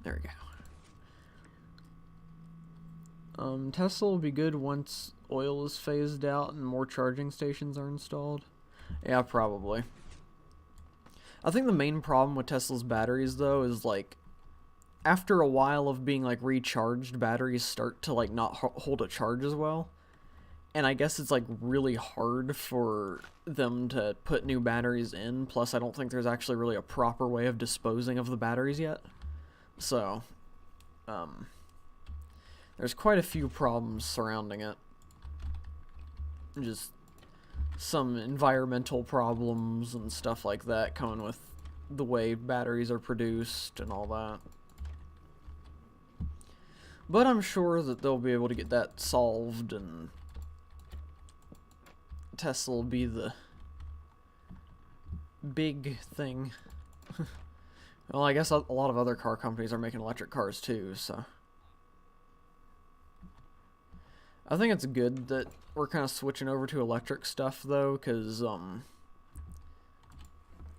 There we go. Tesla will be good once oil is phased out and more charging stations are installed. Yeah, probably. I think the main problem with Tesla's batteries, though, is, like, after a while of being, like, recharged, batteries start to, like, not hold a charge as well. And I guess it's, like, really hard for them to put new batteries in. Plus, I don't think there's actually really a proper way of disposing of the batteries yet. So, there's quite a few problems surrounding it. Just some environmental problems and stuff like that coming with the way batteries are produced and all that. But I'm sure that they'll be able to get that solved, and Tesla will be the big thing. Well, I guess a lot of other car companies are making electric cars too, so. I think it's good that we're kind of switching over to electric stuff, though, because,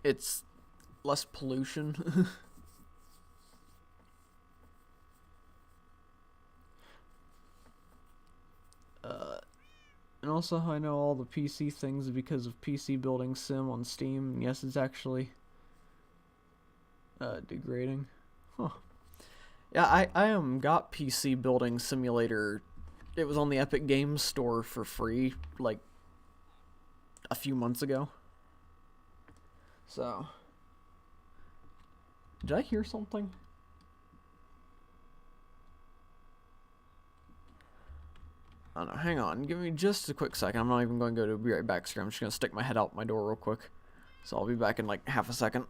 it's less pollution. And also, I know all the PC things because of PC Building Sim on Steam, and yes, it's actually degrading. Huh. Yeah, I got PC Building Simulator. It was on the Epic Games Store for free, like, a few months ago. So. Did I hear something? I don't know, hang on. Give me just a quick second. I'm not even going to be right back, so I'm just going to stick my head out my door real quick. So I'll be back in, like, half a second.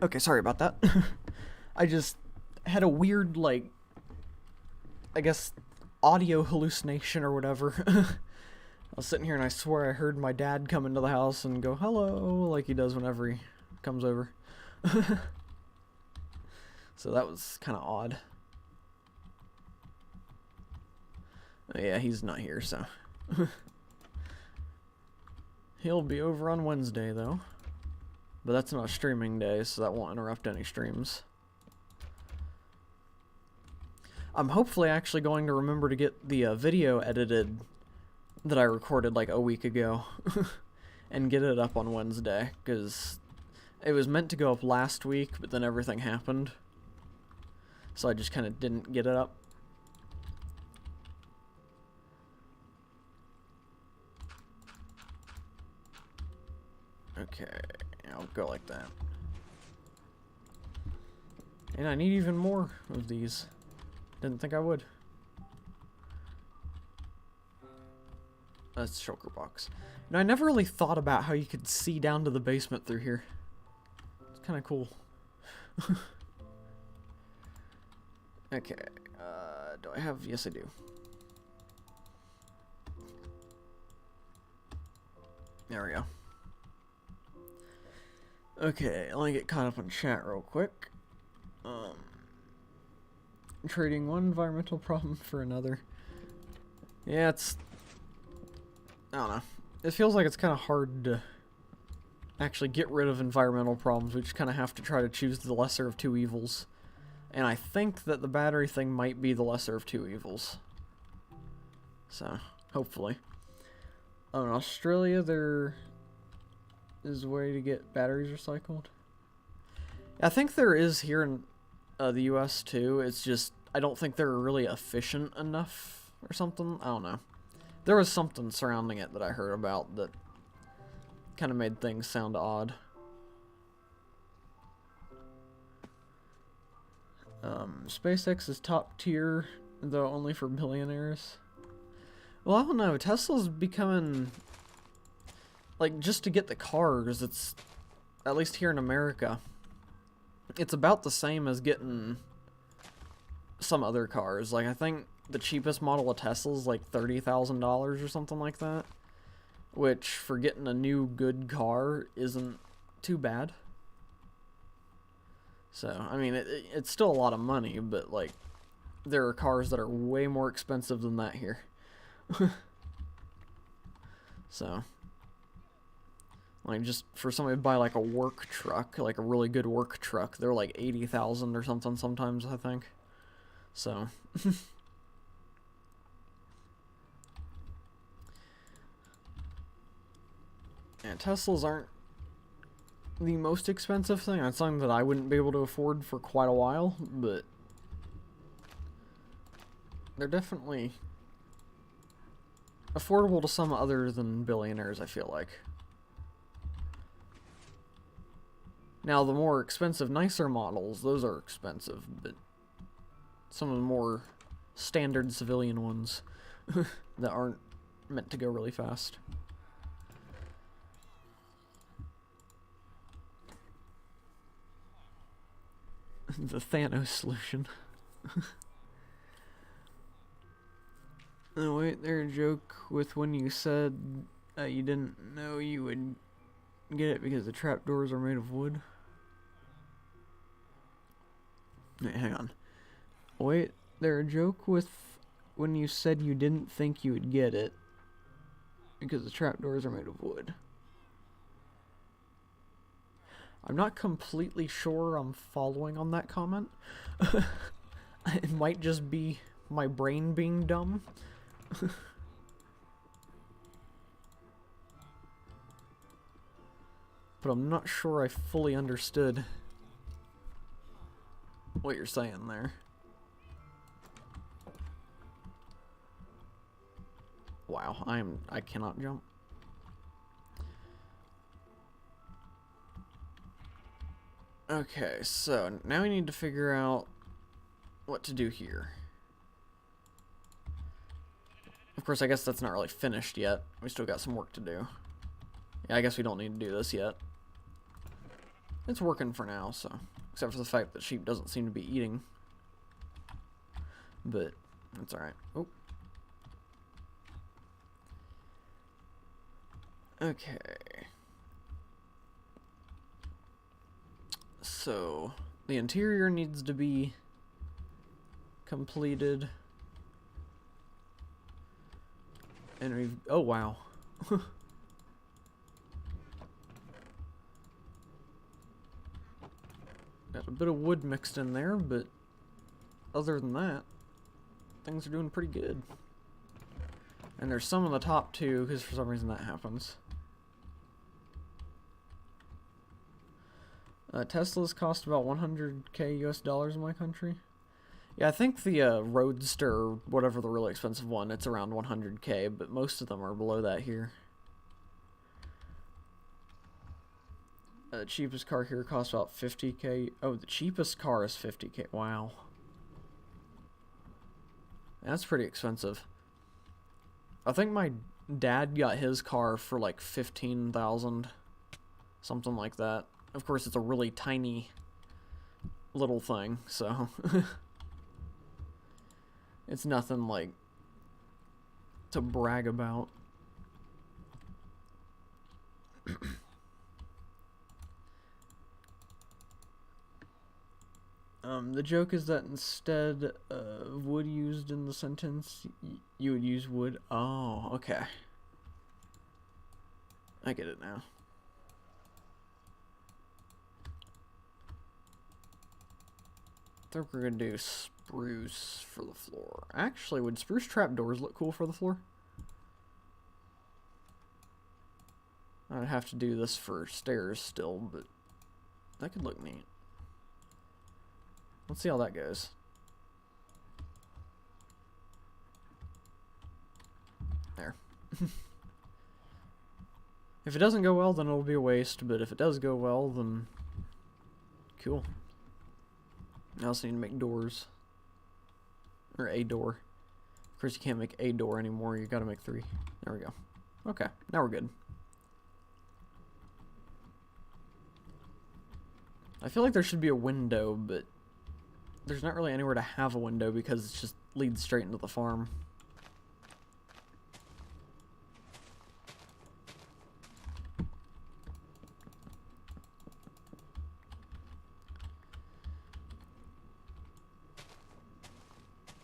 Okay, sorry about that. I just had a weird, like, I guess, audio hallucination or whatever. I was sitting here and I swear I heard my dad come into the house and go, hello, like he does whenever he comes over. So that was kind of odd. Yeah, he's not here, so. He'll be over on Wednesday, though. But that's not a streaming day, so that won't interrupt any streams. I'm hopefully actually going to remember to get the video edited that I recorded like a week ago and get it up on Wednesday, because it was meant to go up last week, but then everything happened. So I just kind of didn't get it up. Okay. I'll go like that. And I need even more of these. Didn't think I would. That's shulker box. Now, I never really thought about how you could see down to the basement through here. It's kind of cool. Okay. Do I have... Yes, I do. There we go. Okay, let me get caught up on chat real quick. Trading one environmental problem for another. Yeah, it's... I don't know. It feels like it's kind of hard to actually get rid of environmental problems. We just kind of have to try to choose the lesser of two evils. And I think that the battery thing might be the lesser of two evils. So, hopefully. Oh, in Australia, there is a way to get batteries recycled. I think there is here in the US too. It's just, I don't think they're really efficient enough or something. I don't know. There was something surrounding it that I heard about that kind of made things sound odd. SpaceX is top tier, though only for billionaires. Well, I don't know. Tesla's becoming, like, just to get the cars, it's, at least here in America, it's about the same as getting some other cars. Like, I think the cheapest model of Tesla is like $30,000 or something like that, which for getting a new good car isn't too bad. So, I mean, it's still a lot of money, but, like, there are cars that are way more expensive than that here. So, like, just for somebody to buy, like, a work truck, like a really good work truck, they're like 80,000 or something sometimes, I think. So, yeah, Teslas aren't the most expensive thing. It's something that I wouldn't be able to afford for quite a while, but they're definitely affordable to some other than billionaires, I feel like. Now, the more expensive, nicer models, those are expensive, but some of the more standard civilian ones that aren't meant to go really fast. The Thanos solution. Oh wait, there's a joke with when you said you didn't know you would get it because the trapdoors are made of wood. Wait, hang on. Wait, there's a joke with when you said you didn't think you would get it because the trapdoors are made of wood. I'm not completely sure I'm following on that comment. It might just be my brain being dumb. But I'm not sure I fully understood what you're saying there. Wow, I cannot jump. Okay, so now we need to figure out what to do here. Of course, I guess that's not really finished yet. We still got some work to do. Yeah, I guess we don't need to do this yet. It's working for now, so. Except for the fact that sheep doesn't seem to be eating. But, that's alright. Oh. Okay. So, the interior needs to be completed. And we've... Oh, wow. Got a bit of wood mixed in there, but other than that, things are doing pretty good. And there's some on the top, too, because for some reason that happens. Teslas cost about 100k US dollars in my country. Yeah, I think the Roadster, whatever the really expensive one, it's around 100k, but most of them are below that here. The cheapest car here costs about 50k. Oh, the cheapest car is 50k. Wow. That's pretty expensive. I think my dad got his car for like 15,000. Something like that. Of course, it's a really tiny little thing, so... It's nothing, like, to brag about. The joke is that instead of wood used in the sentence, you would use wood. Oh, okay. I get it now. I think we're gonna do spruce for the floor. Actually, would spruce trapdoors look cool for the floor? I'd have to do this for stairs still, but that could look neat. Let's see how that goes. There. If it doesn't go well, then it'll be a waste, but if it does go well, then cool. I also need to make doors. Or a door. Of course, you can't make a door anymore. You gotta make 3. There we go. Okay, now we're good. I feel like there should be a window, but there's not really anywhere to have a window because it just leads straight into the farm.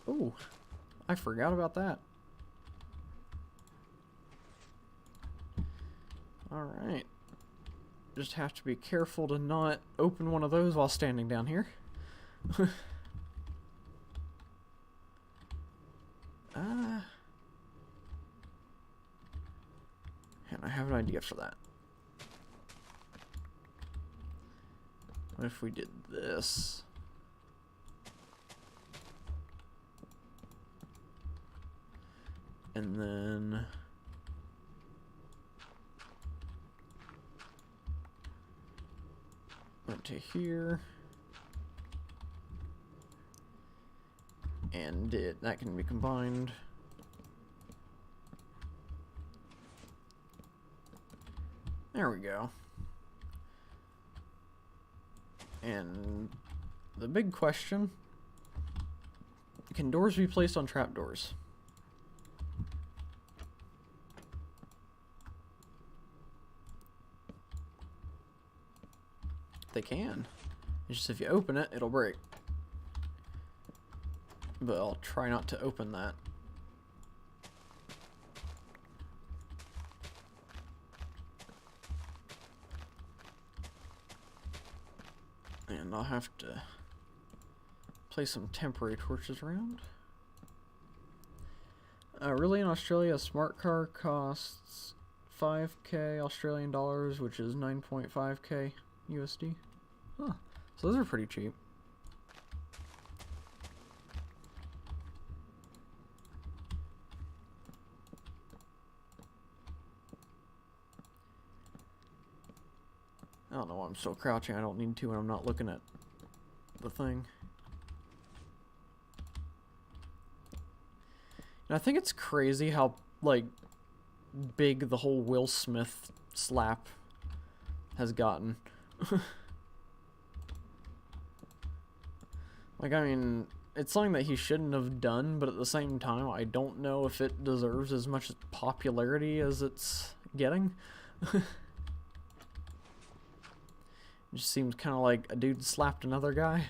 Ooh, I forgot about that. Alright. Just have to be careful to not open one of those while standing down here. And I have an idea for that. What if we did this? And then went to here. And that can be combined. There we go. And the big question, can doors be placed on trapdoors? They can. It's just if you open it, it'll break. But I'll try not to open that. And I'll have to place some temporary torches around. Really, in Australia, a smart car costs 5k Australian dollars, which is 9.5k USD. Huh. So those are pretty cheap. I don't know why I'm still crouching. I don't need to when I'm not looking at the thing. And I think it's crazy how, like, big the whole Will Smith slap has gotten. Like, I mean, it's something that he shouldn't have done, but at the same time, I don't know if it deserves as much popularity as it's getting. It just seems kind of like a dude slapped another guy.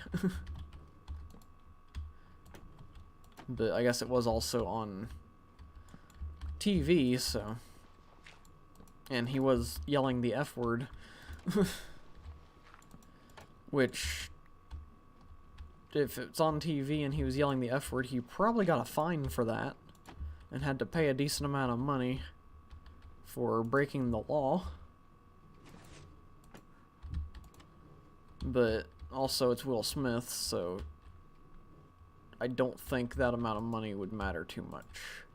But I guess it was also on TV, so... And he was yelling the F word. Which... If it's on TV and he was yelling the F word, he probably got a fine for that. And had to pay a decent amount of money for breaking the law. But also it's Will Smith, so I don't think that amount of money would matter too much.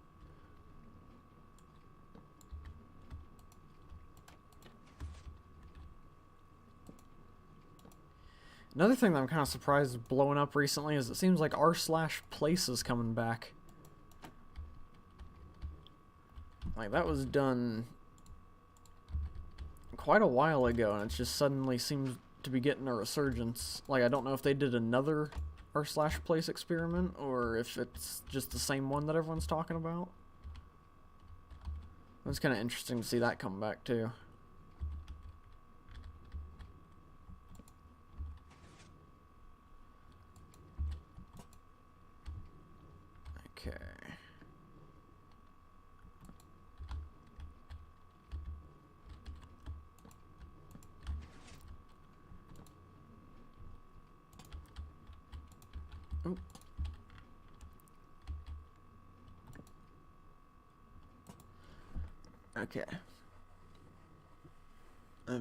Another thing that I'm kind of surprised is blowing up recently is it seems like r/place is coming back. Like, that was done quite a while ago, and it just suddenly seems to be getting a resurgence. Like, I don't know if they did another r/place experiment, or if it's just the same one that everyone's talking about. It's kind of interesting to see that come back, too. Okay. Oh. Okay.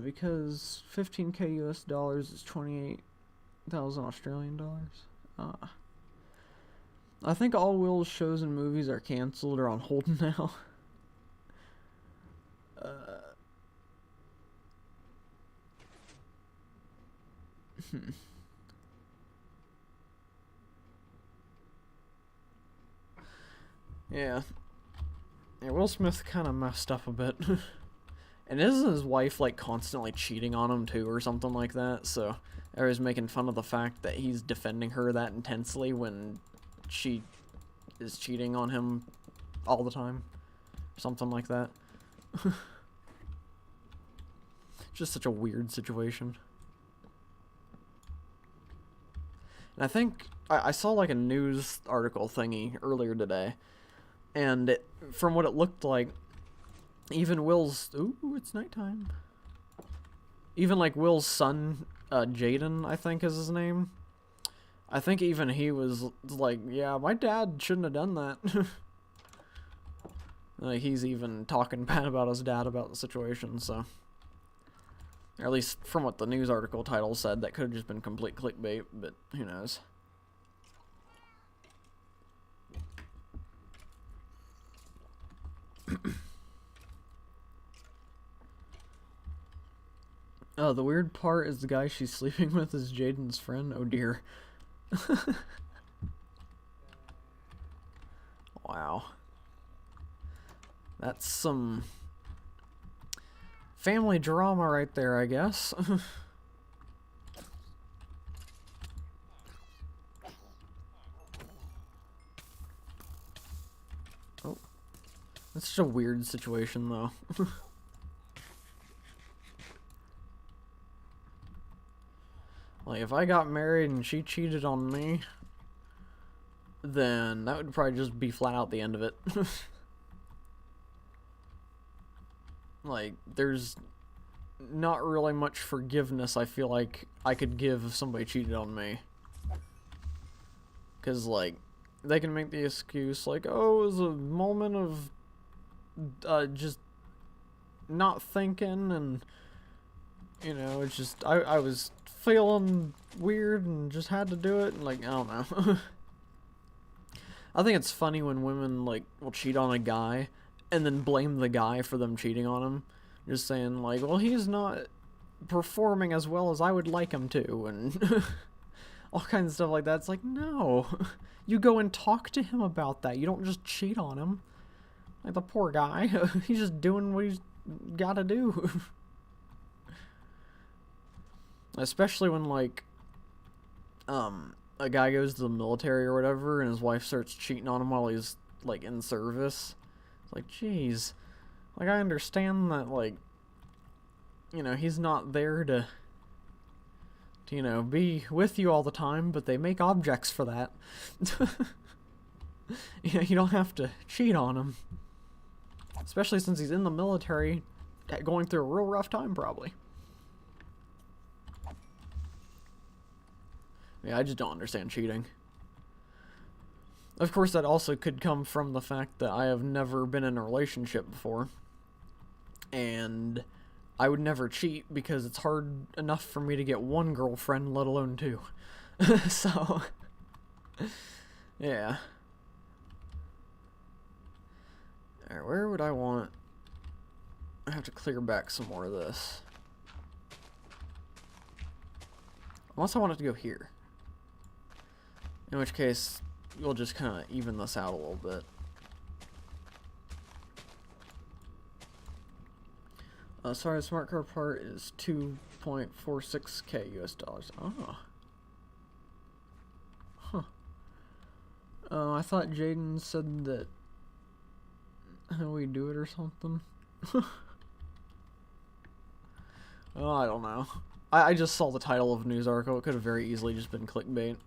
Because 15k US dollars is 28,000 Australian dollars. I think all Will's shows and movies are canceled or on hold now. Yeah. Yeah, Will Smith kind of messed up a bit. And isn't his wife, like, constantly cheating on him, too, or something like that? So, everybody's making fun of the fact that he's defending her that intensely when she is cheating on him all the time. Something like that. Just such a weird situation. And I think I saw like a news article thingy earlier today, and from what it looked like, even Will's it's nighttime. Even like Will's son, Jaden, I think is his name. I think even he was like, yeah, my dad shouldn't have done that. Like he's even talking bad about his dad about the situation, so. Or at least from what the news article title said, that could have just been complete clickbait, but who knows. Oh, the weird part is the guy she's sleeping with is Jaden's friend. Oh dear. Wow. That's some family drama right there, I guess. Oh. That's such a weird situation, though. Like, if I got married and she cheated on me, then that would probably just be flat out the end of it. Like, there's not really much forgiveness I feel like I could give if somebody cheated on me. Because, like, they can make the excuse, like, oh, it was a moment of just not thinking, and, you know, it's just, I was feeling weird and just had to do it, and, like, I don't know. I think it's funny when women, like, will cheat on a guy and then blame the guy for them cheating on him. Just saying, like, well, he's not performing as well as I would like him to, and all kinds of stuff like that. It's like, no. You go and talk to him about that. You don't just cheat on him. Like, the poor guy. He's just doing what he's gotta do. Especially when, like, a guy goes to the military or whatever, and his wife starts cheating on him while he's, like, in service. It's like, jeez. Like, I understand that, like, you know, he's not there to, you know, be with you all the time, but they make objects for that. You know, you don't have to cheat on him. Especially since he's in the military, going through a real rough time, probably. Yeah, I just don't understand cheating. Of course, that also could come from the fact that I have never been in a relationship before. And I would never cheat because it's hard enough for me to get one girlfriend, let alone two. So, yeah. Alright, where would I want... I have to clear back some more of this. Unless I want it to go here. In which case, we'll just kind of even this out a little bit. Sorry, the smart car part is 2.46k US dollars. Oh. Huh. I thought Jaden said that how we do it or something. Oh, I don't know. I just saw the title of a news article. It could have very easily just been clickbait.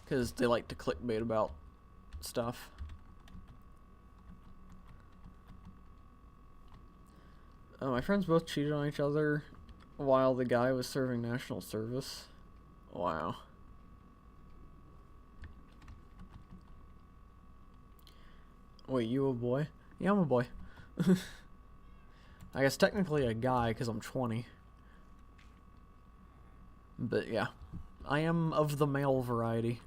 Because they like to clickbait about stuff. My friends both cheated on each other while the guy was serving national service. Wow. Wait, you a boy? Yeah, I'm a boy. I guess technically a guy because I'm 20. But yeah, I am of the male variety.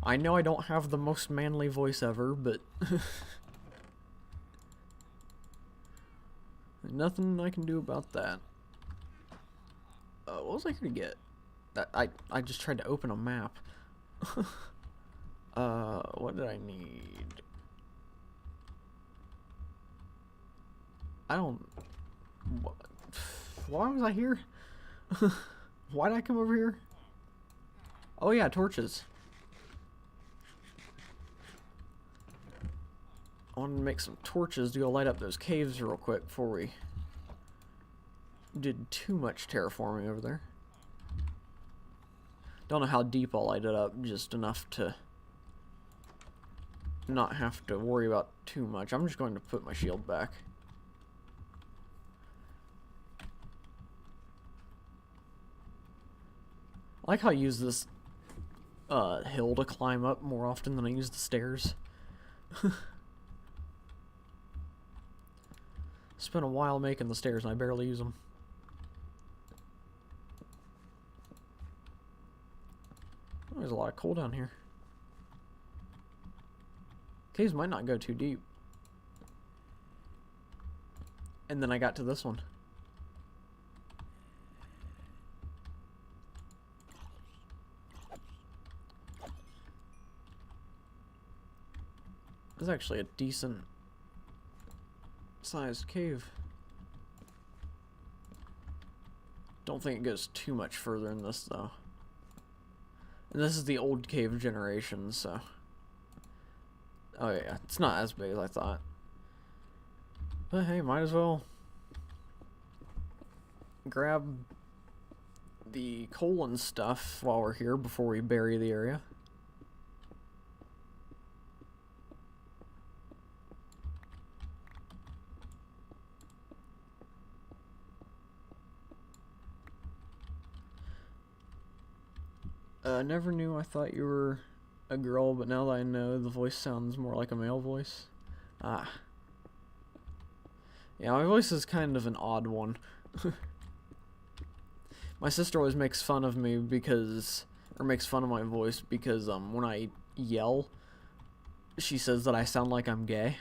I know I don't have the most manly voice ever, but nothing I can do about that. What was I gonna get? I just tried to open a map. What did I need? I don't... Why was I here? Why did I come over here? Oh yeah, torches. I wanted to make some torches to go light up those caves real quick before we did too much terraforming over there. Don't know how deep I'll light it up, just enough to not have to worry about too much. I'm just going to put my shield back. I like how I use this hill to climb up more often than I use the stairs. Spent a while making the stairs and I barely use them. Oh, there's a lot of coal down here. Caves might not go too deep. And then I got to this one. It's actually a decent sized cave. Don't think it goes too much further in this though. And this is the old cave generation, so. Oh yeah, it's not as big as I thought. But hey, might as well grab the coal and stuff while we're here before we bury the area. Never knew I thought you were a girl, but now that I know, the voice sounds more like a male voice. Ah. Yeah, my voice is kind of an odd one. My sister always makes fun of me because, or makes fun of my voice because, when I yell, she says that I sound like I'm gay.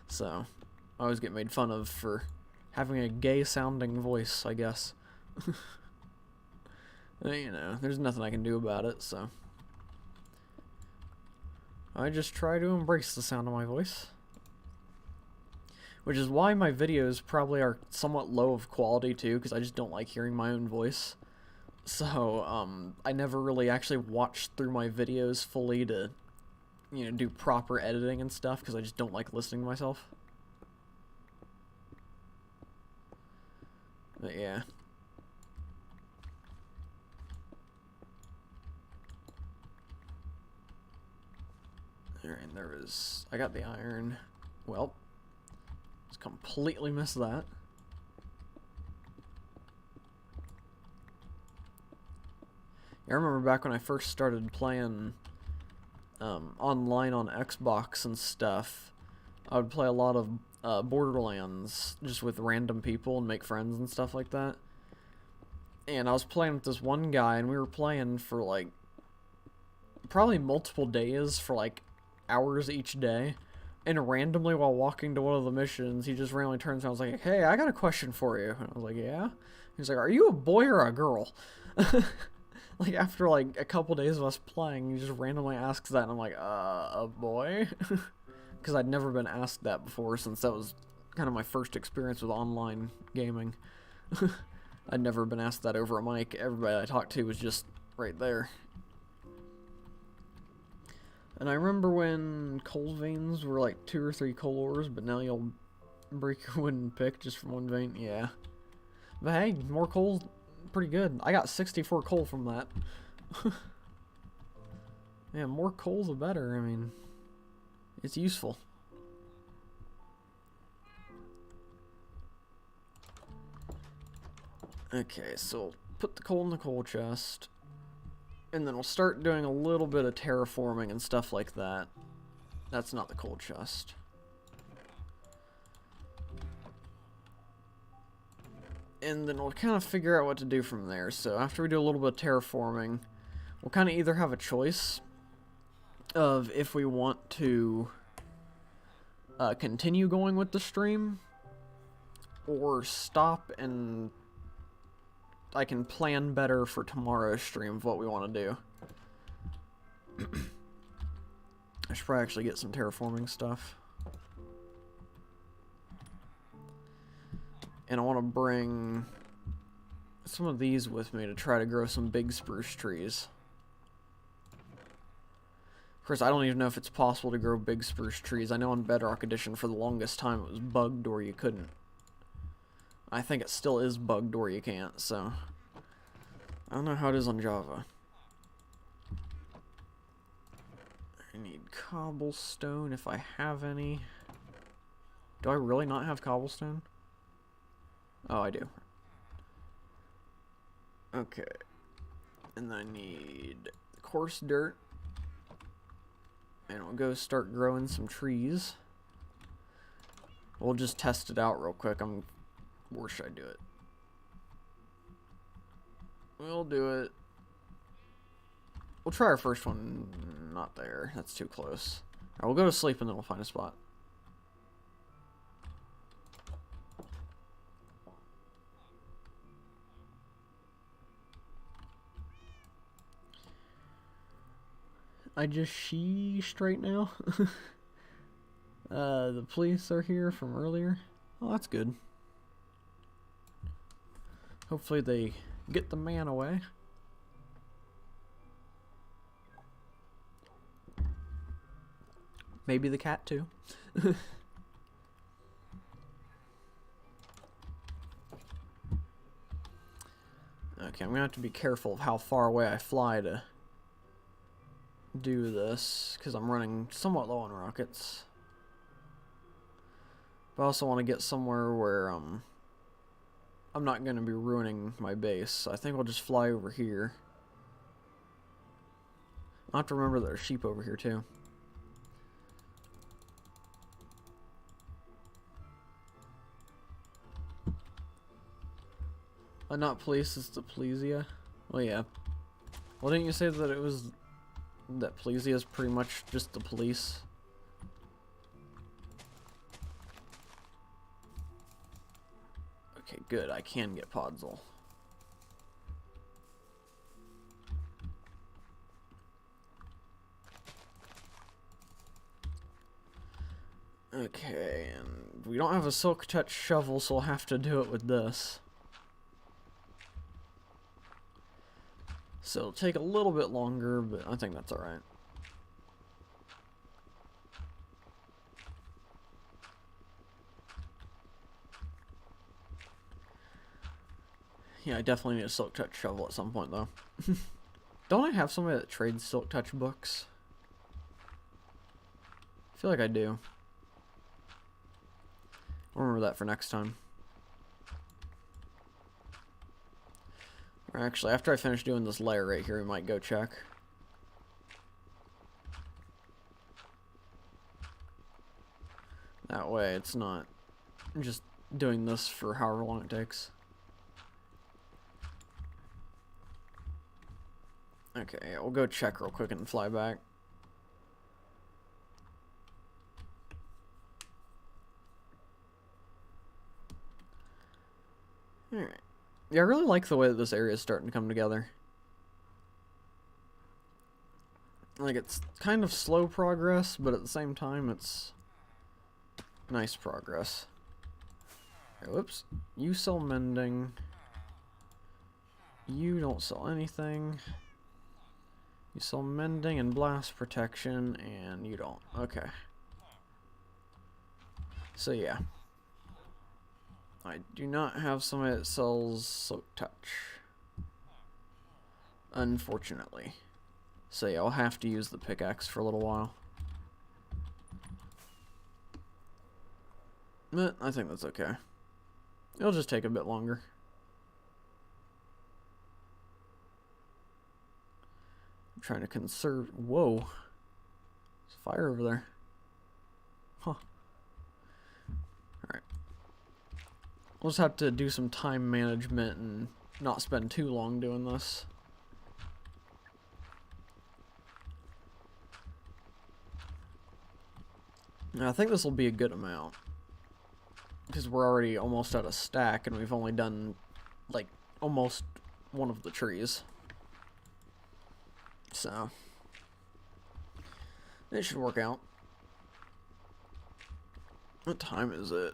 So, I always get made fun of for having a gay-sounding voice, I guess. You know, there's nothing I can do about it, so I just try to embrace the sound of my voice. Which is why my videos probably are somewhat low of quality too, because I just don't like hearing my own voice. So, I never really actually watched through my videos fully to, you know, do proper editing and stuff, because I just don't like listening to myself. But yeah. Alright, there is... I got the iron. Well, just completely missed that. I remember back when I first started playing online on Xbox and stuff, I would play a lot of Borderlands just with random people and make friends and stuff like that. And I was playing with this one guy, and we were playing for like probably multiple days for like hours each day, and randomly while walking to one of the missions, he just randomly turns around and was like, "Hey, I got a question for you." And I was like, "Yeah?" He's like, "Are you a boy or a girl?" Like after like a couple days of us playing, he just randomly asks that, and I'm like, a boy?" Because I'd never been asked that before, since that was kind of my first experience with online gaming. I'd never been asked that over a mic. Everybody I talked to was just right there. And I remember when coal veins were like 2 or 3 coal ores, but now you'll break your wooden pick just from one vein. Yeah. But hey, more coal's pretty good. I got 64 coal from that. Yeah, more coal the better. I mean, it's useful. Okay, so put the coal in the coal chest. And then we'll start doing a little bit of terraforming and stuff like that. That's not the coal chest. And then we'll kind of figure out what to do from there. So after we do a little bit of terraforming, we'll kind of either have a choice of if we want to continue going with the stream, or stop and I can plan better for tomorrow's stream of what we want to do. I should probably actually get some terraforming stuff. And I want to bring some of these with me to try to grow some big spruce trees. Of course, I don't even know if it's possible to grow big spruce trees. I know on Bedrock Edition for the longest time it was bugged or you couldn't. I think it still is bugged or you can't, so I don't know how it is on Java. I need cobblestone if I have any. Do I really not have cobblestone? Oh, I do. Okay. And I need coarse dirt. And I'll go start growing some trees. We'll just test it out real quick. Where should I do it? We'll do it. We'll try our first one. Not there. That's too close. Alright, we'll go to sleep and then we'll find a spot. I just sheeshed right now. The police are here from earlier. Oh, that's good. Hopefully they get the man away. Maybe the cat too. Okay, I'm gonna have to be careful of how far away I fly to do this, because I'm running somewhat low on rockets. But I also want to get somewhere where I'm not going to be ruining my base. I think we'll just fly over here. I'll have to remember there's sheep over here too. Not police, it's the Plesia. Well, yeah. Well, didn't you say that it was... that Plesia is pretty much just the police? Okay, good. I can get Podzol. Okay, and we don't have a Silk Touch shovel, so we'll have to do it with this. So it'll take a little bit longer, but I think that's alright. Yeah, I definitely need a Silk Touch shovel at some point, though. Don't I have somebody that trades Silk Touch books? I feel like I do. I'll remember that for next time. Or actually, after I finish doing this layer right here, we might go check. That way, it's not just doing this for however long it takes. Okay, yeah, we'll go check real quick and fly back. Alright. Yeah, I really like the way that this area is starting to come together. Like, it's kind of slow progress, but at the same time, it's nice progress. Okay, whoops. You sell mending. You don't sell anything. You sell mending and blast protection, and you don't. Okay. So, yeah. I do not have somebody that sells Silk Touch. Unfortunately. So, yeah, I'll have to use the pickaxe for a little while. But I think that's okay. It'll just take a bit longer. I'm trying to conserve... Whoa. There's fire over there. Huh. Alright. We'll just have to do some time management and not spend too long doing this. Now, I think this will be a good amount. Because we're already almost at a stack and we've only done, like, almost one of the trees. So, It should work out. What time is it?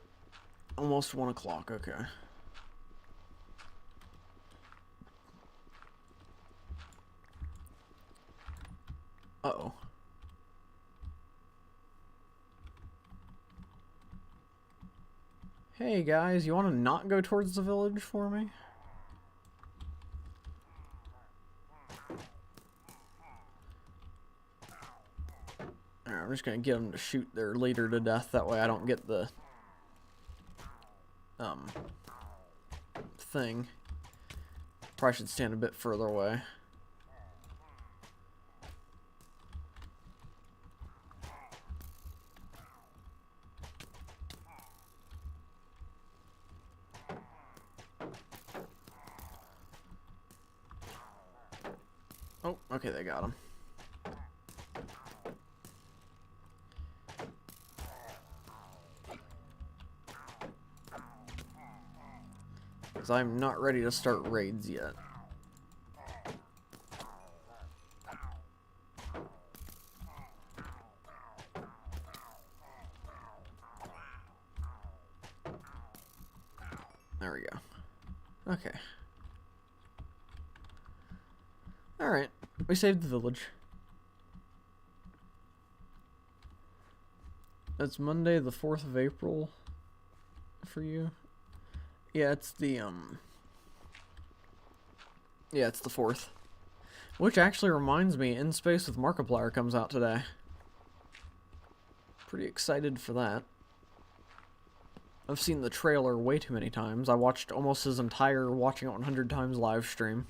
Almost 1 o'clock, okay. Uh-oh. Hey guys, you want to not go towards the village for me? Alright, I'm just gonna get them to shoot their leader to death, that way I don't get the thing. Probably should stand a bit further away. Oh, okay, they got him. Because I'm not ready to start raids yet. There we go. Okay. Alright, we saved the village. That's Monday the 4th of April for you. Yeah, it's the, yeah, it's the 4th. Which actually reminds me, In Space with Markiplier comes out today. Pretty excited for that. I've seen the trailer way too many times. I watched almost his entire Watching It 100 Times live stream.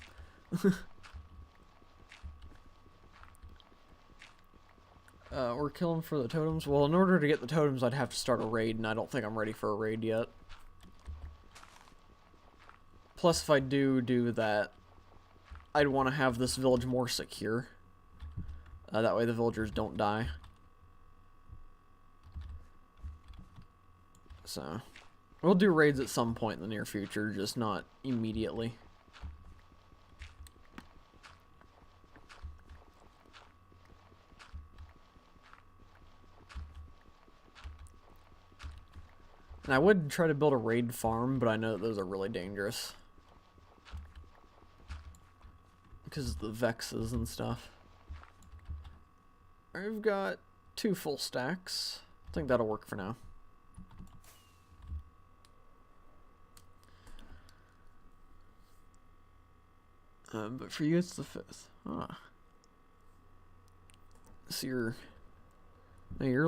We're killing for the totems. Well, in order to get the totems, I'd have to start a raid, and I don't think I'm ready for a raid yet. Plus, if I do that, I'd want to have this village more secure. That way the villagers don't die. So, we'll do raids at some point in the near future, just not immediately. And I would try to build a raid farm, but I know that those are really dangerous. Because of the vexes and stuff. I've got 2 full stacks. I think that'll work for now. But for you, it's the 5th. Ah. So you're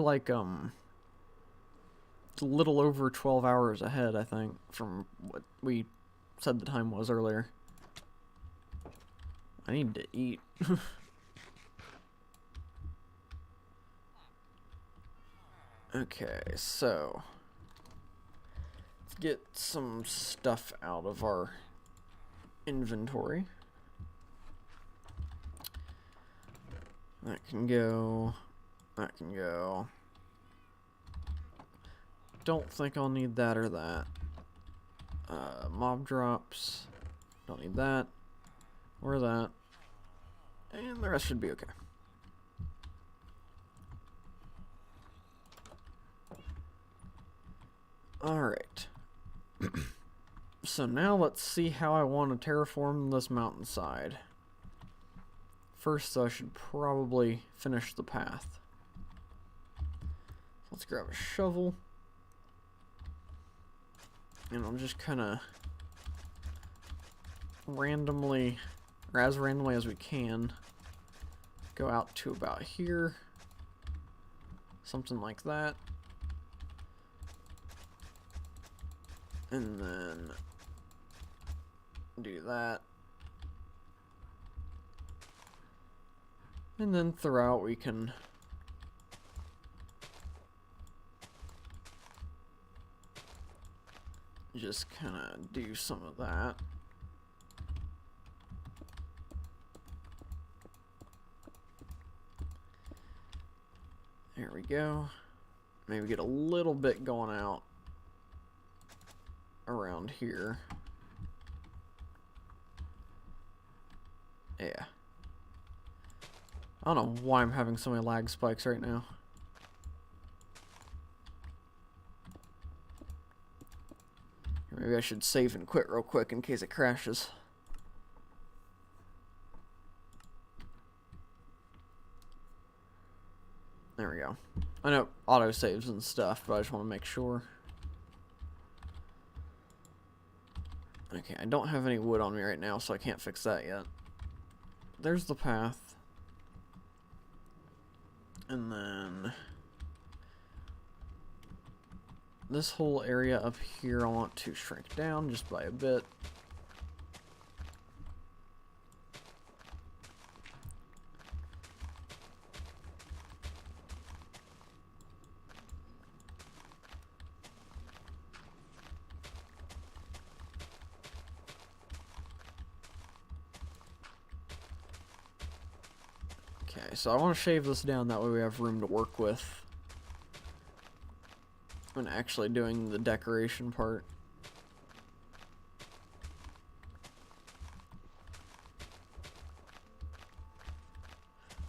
like, it's a little over 12 hours ahead, I think, from what we said the time was earlier. I need to eat. Okay, so let's get some stuff out of our inventory. That can go. That can go. Don't think I'll need that or that. Mob drops. Don't need that. Or that. And the rest should be okay. Alright. So now let's see how I want to terraform this mountainside. First, I should probably finish the path. Let's grab a shovel. And I'll just kind of randomly, or as randomly as we can, go out to about here. Something like that. And then do that. And then throughout we can just kind of do some of that. There we go. Maybe get a little bit going out around here. Yeah. I don't know why I'm having so many lag spikes right now. Maybe I should save and quit real quick in case it crashes. There we go. I know auto saves and stuff, but I just want to make sure. Okay, I don't have any wood on me right now, so I can't fix that yet. There's the path. And then this whole area up here I want to shrink down just by a bit. Okay, so I want to shave this down, that way we have room to work with when actually doing the decoration part.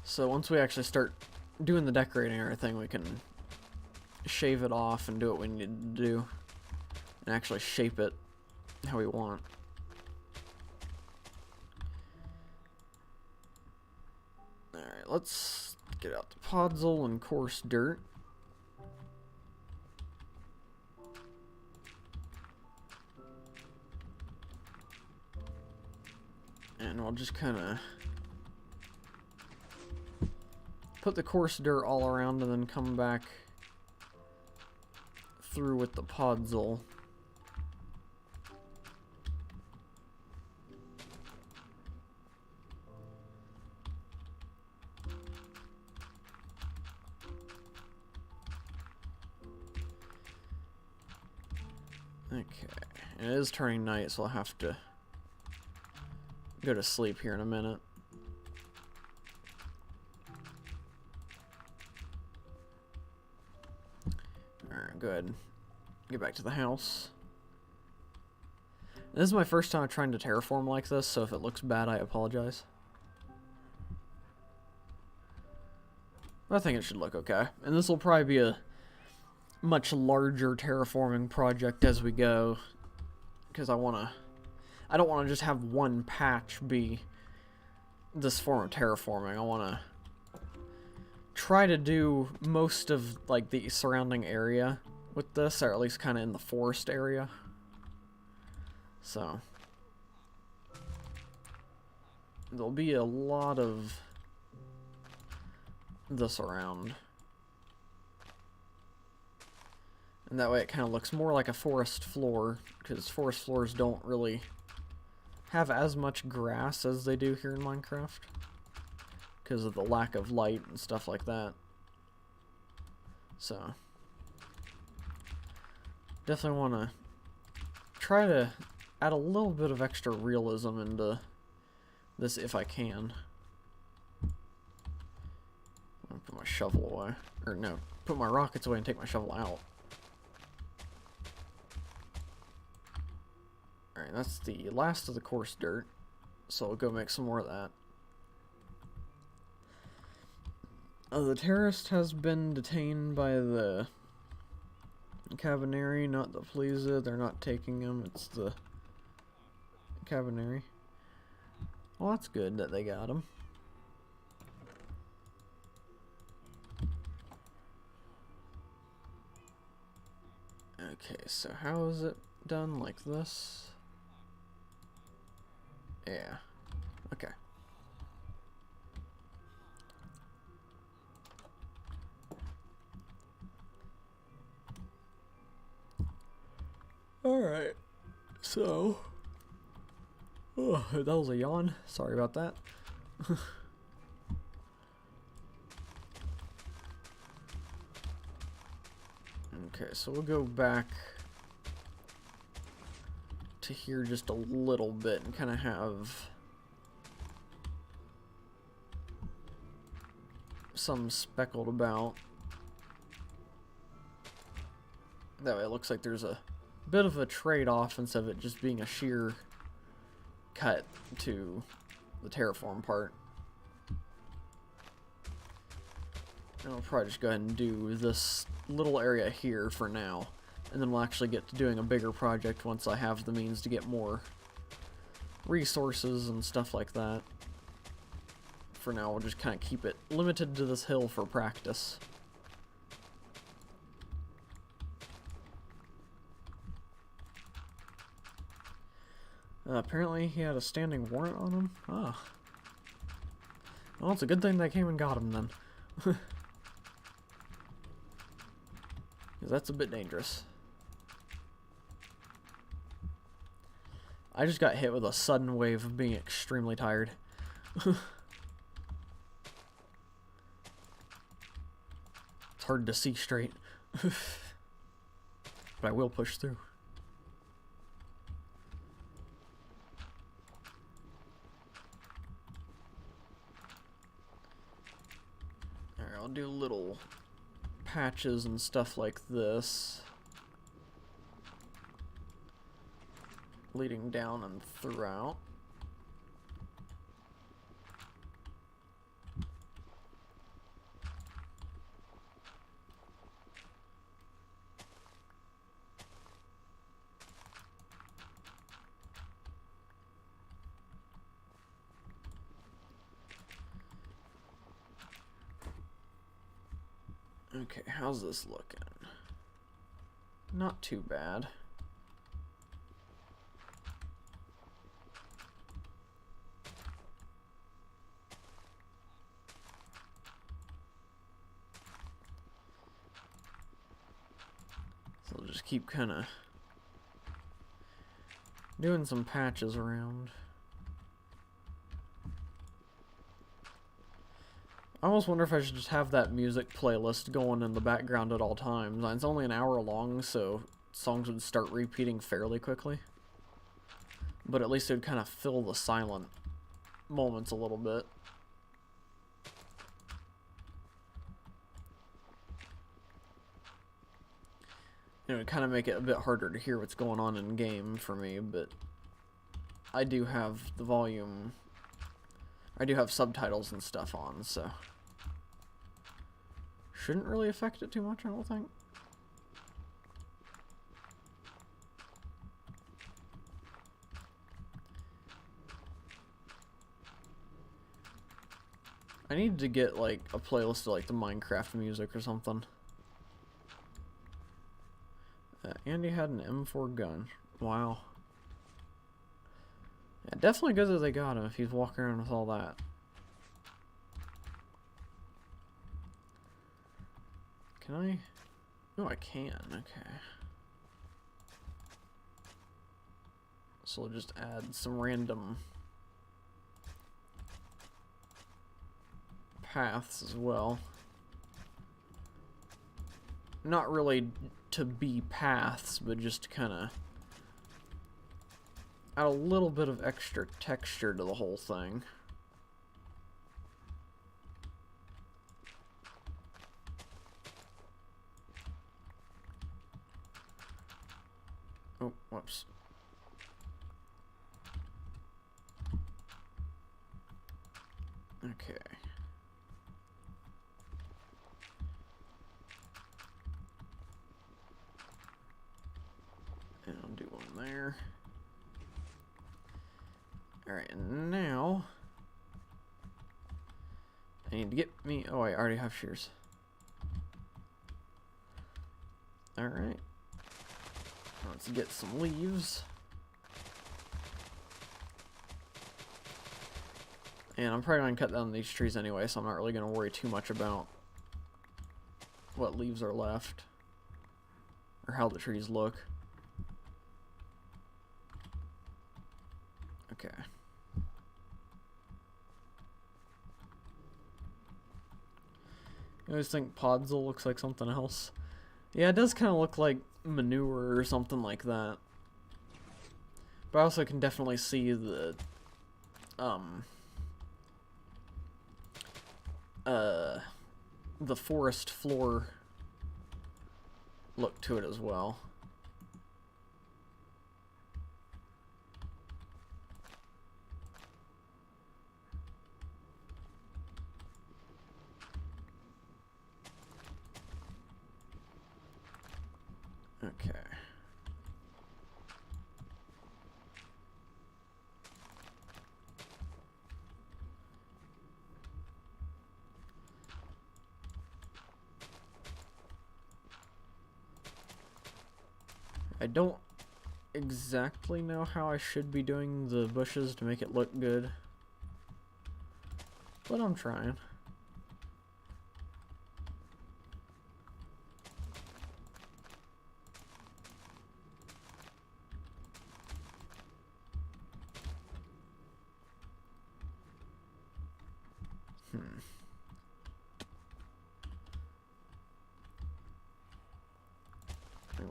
So once we actually start doing the decorating and everything, we can shave it off and do what we need to do and actually shape it how we want. Alright, let's get out the podzol and coarse dirt. And we'll just kind of put the coarse dirt all around and then come back through with the podzol. Okay, and it is turning night, so I'll have to go to sleep here in a minute. Alright, good. Get back to the house. This is my first time trying to terraform like this, so if it looks bad, I apologize. But I think it should look okay. And this will probably be a much larger terraforming project as we go, because I don't want to just have one patch be this form of terraforming. I want to try to do most of like the surrounding area with this, or at least kind of in the forest area. So there'll be a lot of this around. And that way it kind of looks more like a forest floor, because forest floors don't really have as much grass as they do here in Minecraft, because of the lack of light and stuff like that. So definitely want to try to add a little bit of extra realism into this if I can. I'll put my shovel away. Or no, put my rockets away and take my shovel out. Alright, that's the last of the coarse dirt, so I'll go make some more of that. The terrorist has been detained by the Cabaneri, not the Fleeza. They're not taking him, it's the Cabaneri. Well, that's good that they got him. Okay, so how is it done? Like this? Yeah. Okay. Alright. So. Oh, that was a yawn. Sorry about that. Okay, so we'll go back to here just a little bit and kind of have some speckled about. That way it looks like there's a bit of a trade-off instead of it just being a sheer cut to the terraform part. I'll probably just go ahead and do this little area here for now. And then we'll actually get to doing a bigger project once I have the means to get more resources and stuff like that. For now, we'll just kind of keep it limited to this hill for practice. Apparently he had a standing warrant on him. Ah. Well, it's a good thing they came and got him then. Because that's a bit dangerous. I just got hit with a sudden wave of being extremely tired. It's hard to see straight. But I will push through. Alright, I'll do little patches and stuff like this, leading down and throughout. Okay, how's this looking? Not too bad. So I'll just keep kind of doing some patches around. I almost wonder if I should just have that music playlist going in the background at all times. It's only an hour long, so songs would start repeating fairly quickly. But at least it would kind of fill the silent moments a little bit. It would kind of make it a bit harder to hear what's going on in game for me, but I do have the volume. I do have subtitles and stuff on, so shouldn't really affect it too much, I don't think. I need to get like a playlist of like the Minecraft music or something. Andy had an M4 gun. Wow. Yeah, definitely good that they got him if he's walking around with all that. Can I? No, I can. Okay. So we'll just add some random paths as well. Not really to be paths, but just to kind of add a little bit of extra texture to the whole thing. Oh, whoops. Okay. And I'll do one there. Alright, and now I need to get me... Oh, I already have shears. Alright. Let's get some leaves. And I'm probably going to cut down these trees anyway, so I'm not really going to worry too much about what leaves are left. Or how the trees look. Okay. I always think Podzol looks like something else. Yeah, it does kind of look like manure or something like that. But I also can definitely see the forest floor look to it as well. Okay. I don't exactly know how I should be doing the bushes to make it look good, but I'm trying.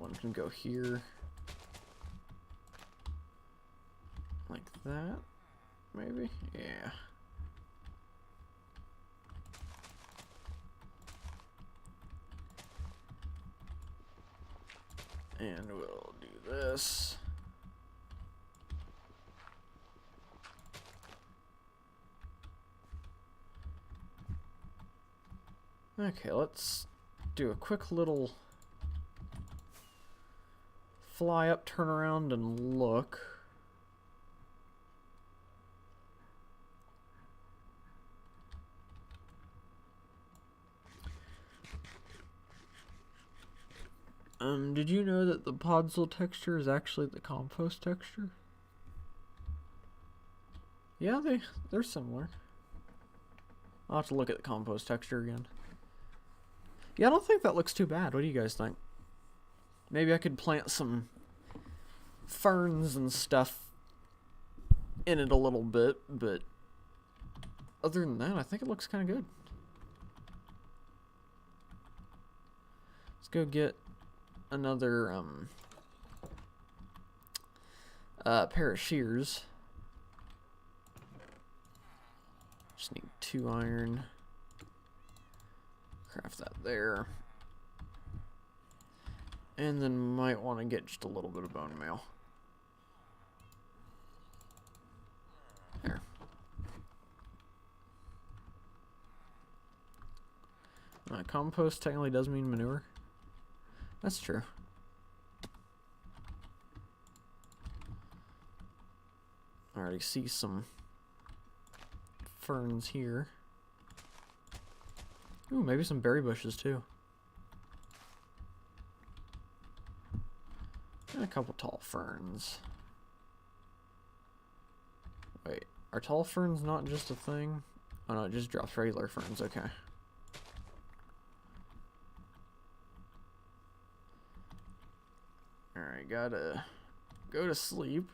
One can go here. Like that, maybe? Yeah. And we'll do this. Okay, let's do a quick little fly up, turn around, and look. Did you know that the Podzol texture is actually the compost texture? Yeah, they're similar. I'll have to look at the compost texture again. Yeah, I don't think that looks too bad. What do you guys think? Maybe I could plant some ferns and stuff in it a little bit, but other than that, I think it looks kind of good. Let's go get another pair of shears. Just need 2 iron. Craft that there. And then might want to get just a little bit of bone meal. There. Compost technically does mean manure. That's true. I already see some ferns here. Ooh, maybe some berry bushes too. And a couple tall ferns. Wait, are tall ferns not just a thing? Oh no, it just drops regular ferns, okay. Alright, gotta go to sleep.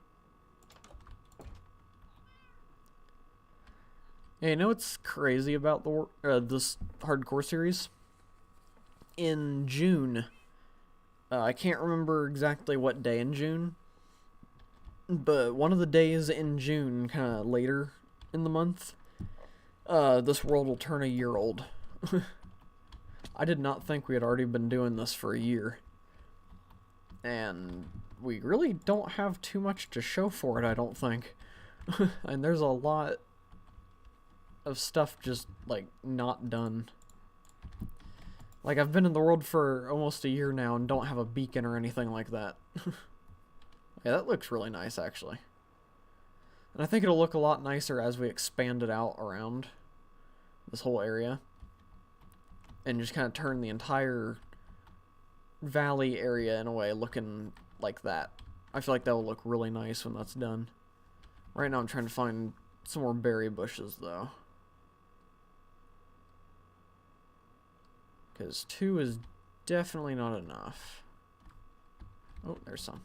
Hey, you know what's crazy about the this hardcore series? In June, I can't remember exactly what day in June, but one of the days in June, kind of later in the month, this world will turn a year old. I did not think we had already been doing this for a year. And we really don't have too much to show for it, I don't think. And there's a lot of stuff just, like, not done. Like, I've been in the world for almost a year now and don't have a beacon or anything like that. Yeah, that looks really nice, actually. And I think it'll look a lot nicer as we expand it out around this whole area. And just kind of turn the entire valley area, in a way, looking like that. I feel like that will look really nice when that's done. Right now I'm trying to find some more berry bushes, though. Because 2 is definitely not enough. Oh, there's some.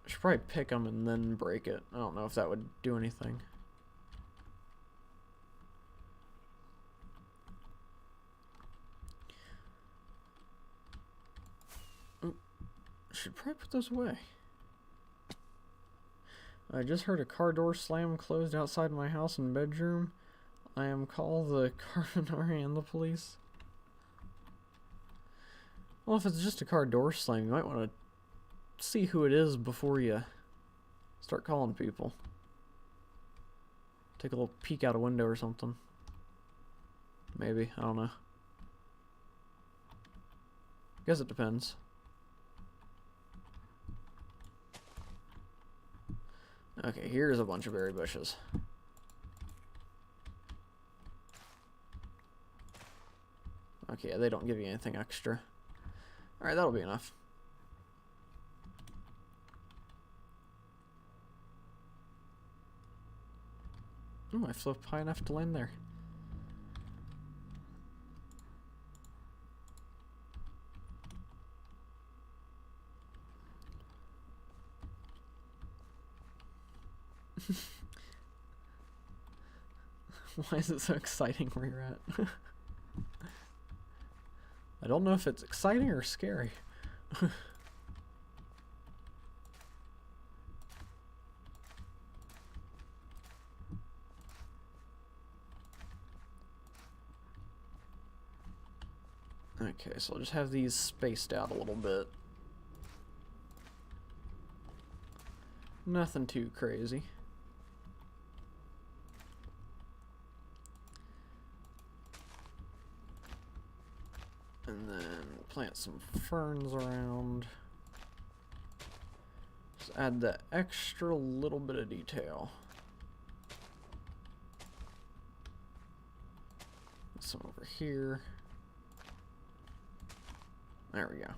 I should probably pick them and then break it. I don't know if that would do anything. Oh, should probably put those away. I just heard a car door slam closed outside my house and bedroom. I am call the Carbonari and the police. Well, if it's just a car door slam, you might want to see who it is before you start calling people. Take a little peek out a window or something. Maybe. I don't know. Guess it depends. Okay, here's a bunch of berry bushes. Okay, they don't give you anything extra. Alright, that'll be enough. Ooh, I flew up high enough to land there. Why is it so exciting where you're at? I don't know if it's exciting or scary. Okay, so I'll just have these spaced out a little bit. Nothing too crazy. And then plant some ferns around. Just add that extra little bit of detail. Some over here. There we go.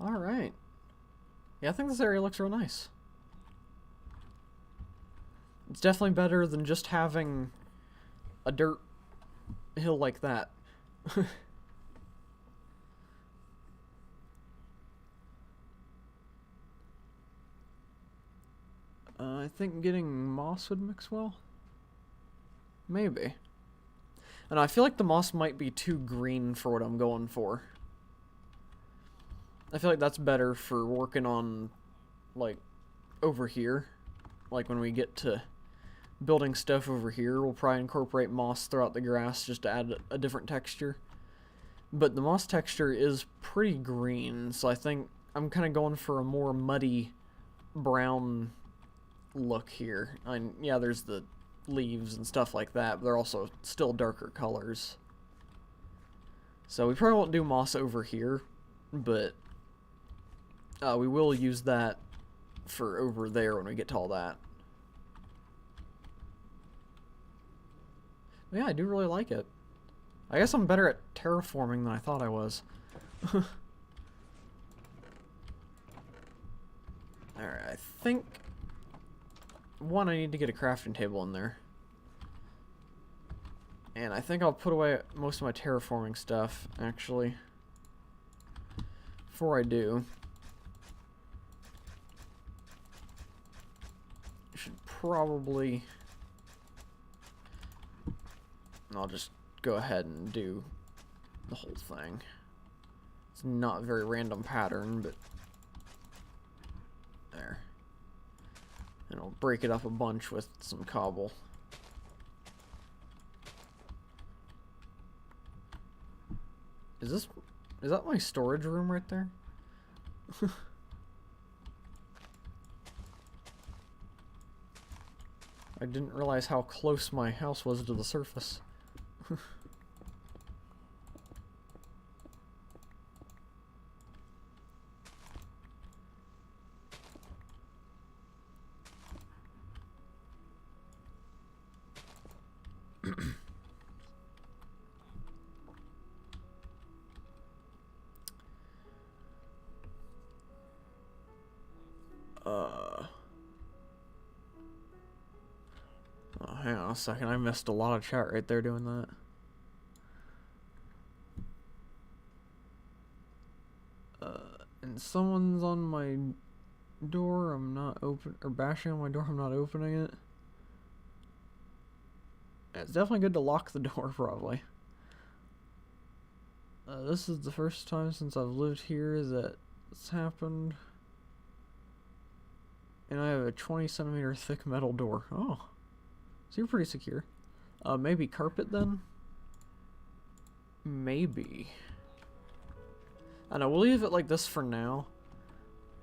Alright. Yeah, I think this area looks real nice. It's definitely better than just having a dirt hill like that. I think getting moss would mix well. Maybe. And I feel like the moss might be too green for what I'm going for. I feel like that's better for working on, like, over here. Like, when we get to building stuff over here, we'll probably incorporate moss throughout the grass just to add a different texture. But the moss texture is pretty green, so I think I'm kind of going for a more muddy brown look here. And yeah, there's the leaves and stuff like that, but they're also still darker colors. So we probably won't do moss over here, but we will use that for over there when we get to all that. But yeah, I do really like it. I guess I'm better at terraforming than I thought I was. Alright, I think one, I need to get a crafting table in there. And I think I'll put away most of my terraforming stuff, actually. Before I do, I should probably... I'll just go ahead and do the whole thing. It's not a very random pattern, but... There. And I'll break it up a bunch with some cobble. Is that my storage room right there? I didn't realize how close my house was to the surface. Oh, hang on a second. I missed a lot of chat right there doing that. And someone's on my door. I'm not open, or bashing on my door. I'm not opening it. It's definitely good to lock the door, probably. This is the first time since I've lived here that it's happened. And I have a 20 centimeter thick metal door. Oh. So you're pretty secure. Maybe carpet then? Maybe. I know, we'll leave it like this for now.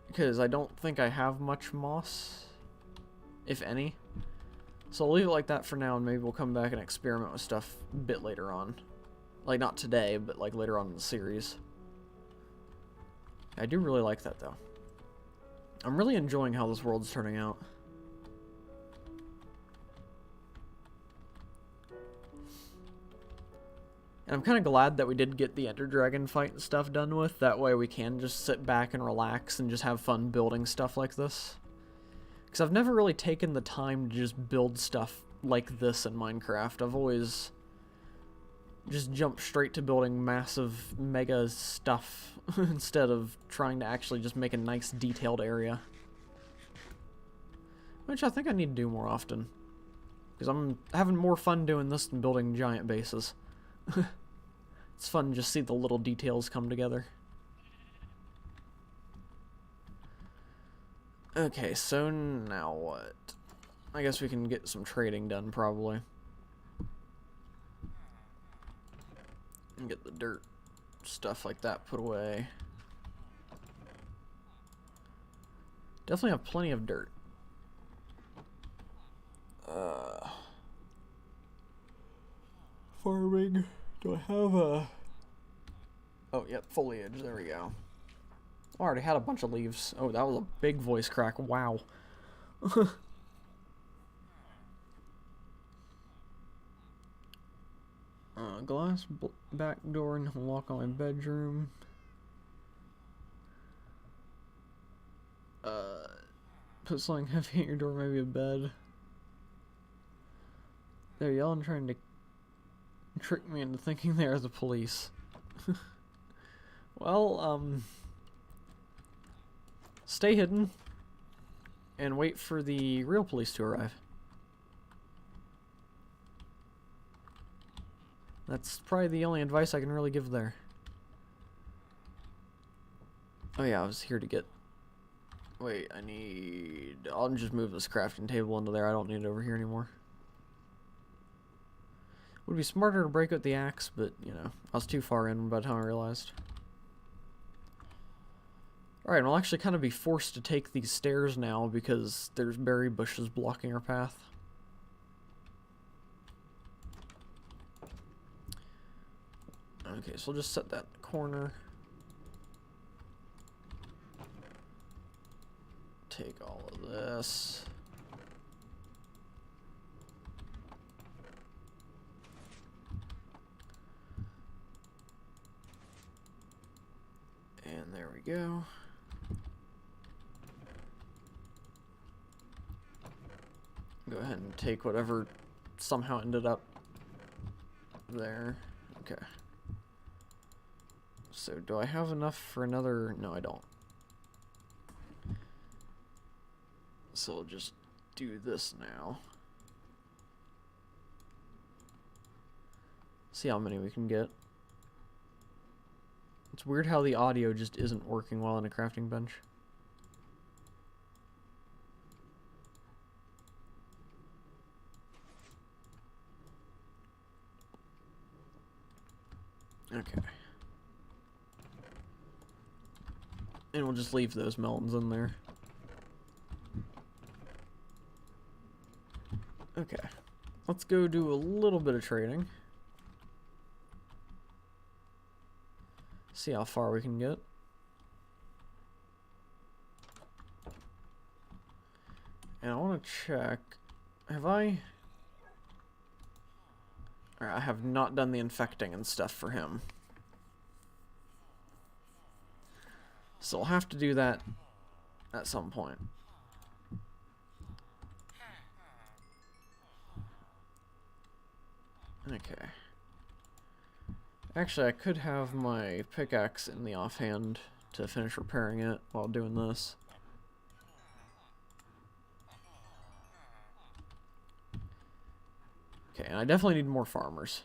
Because I don't think I have much moss. If any. So I'll leave it like that for now, and maybe we'll come back and experiment with stuff a bit later on. Like, not today, but like later on in the series. I do really like that, though. I'm really enjoying how this world's turning out. And I'm kind of glad that we did get the Ender Dragon fight and stuff done with. That way we can just sit back and relax and just have fun building stuff like this. Because I've never really taken the time to just build stuff like this in Minecraft. I've always just jumped straight to building massive mega stuff instead of trying to actually just make a nice detailed area. Which I think I need to do more often. Because I'm having more fun doing this than building giant bases. It's fun to just see the little details come together. Okay, so now what? I guess we can get some trading done, probably. And get the dirt, stuff like that put away. Definitely have plenty of dirt. Farming. Do I have a... Oh, yep, foliage. There we go. I already had a bunch of leaves. Oh, that was a big voice crack. Wow. Glass back door and lock on my bedroom. Put something heavy at your door, maybe a bed. They're yelling, trying to trick me into thinking they are the police. Well, stay hidden and wait for the real police to arrive. That's probably the only advice I can really give there. Oh yeah, I was here to get... Wait, I need... I'll just move this crafting table into there. I don't need it over here anymore. Would be smarter to break out the axe, but, you know, I was too far in by the time I realized. Alright, I'll actually kind of be forced to take these stairs now because there's berry bushes blocking our path. Okay, so we'll just set that in the corner. Take all of this. And there we go. Go ahead and take whatever somehow ended up there. Okay. So, do I have enough for another? No, I don't. So, I'll just do this now. See how many we can get. It's weird how the audio just isn't working well on a crafting bench. Okay. And we'll just leave those melons in there. Okay. Let's go do a little bit of trading. See how far we can get. And I want to check. Have I... Alright, I have not done the infecting and stuff for him. So I'll have to do that at some point. Okay. Actually, I could have my pickaxe in the offhand to finish repairing it while doing this. Okay, and I definitely need more farmers.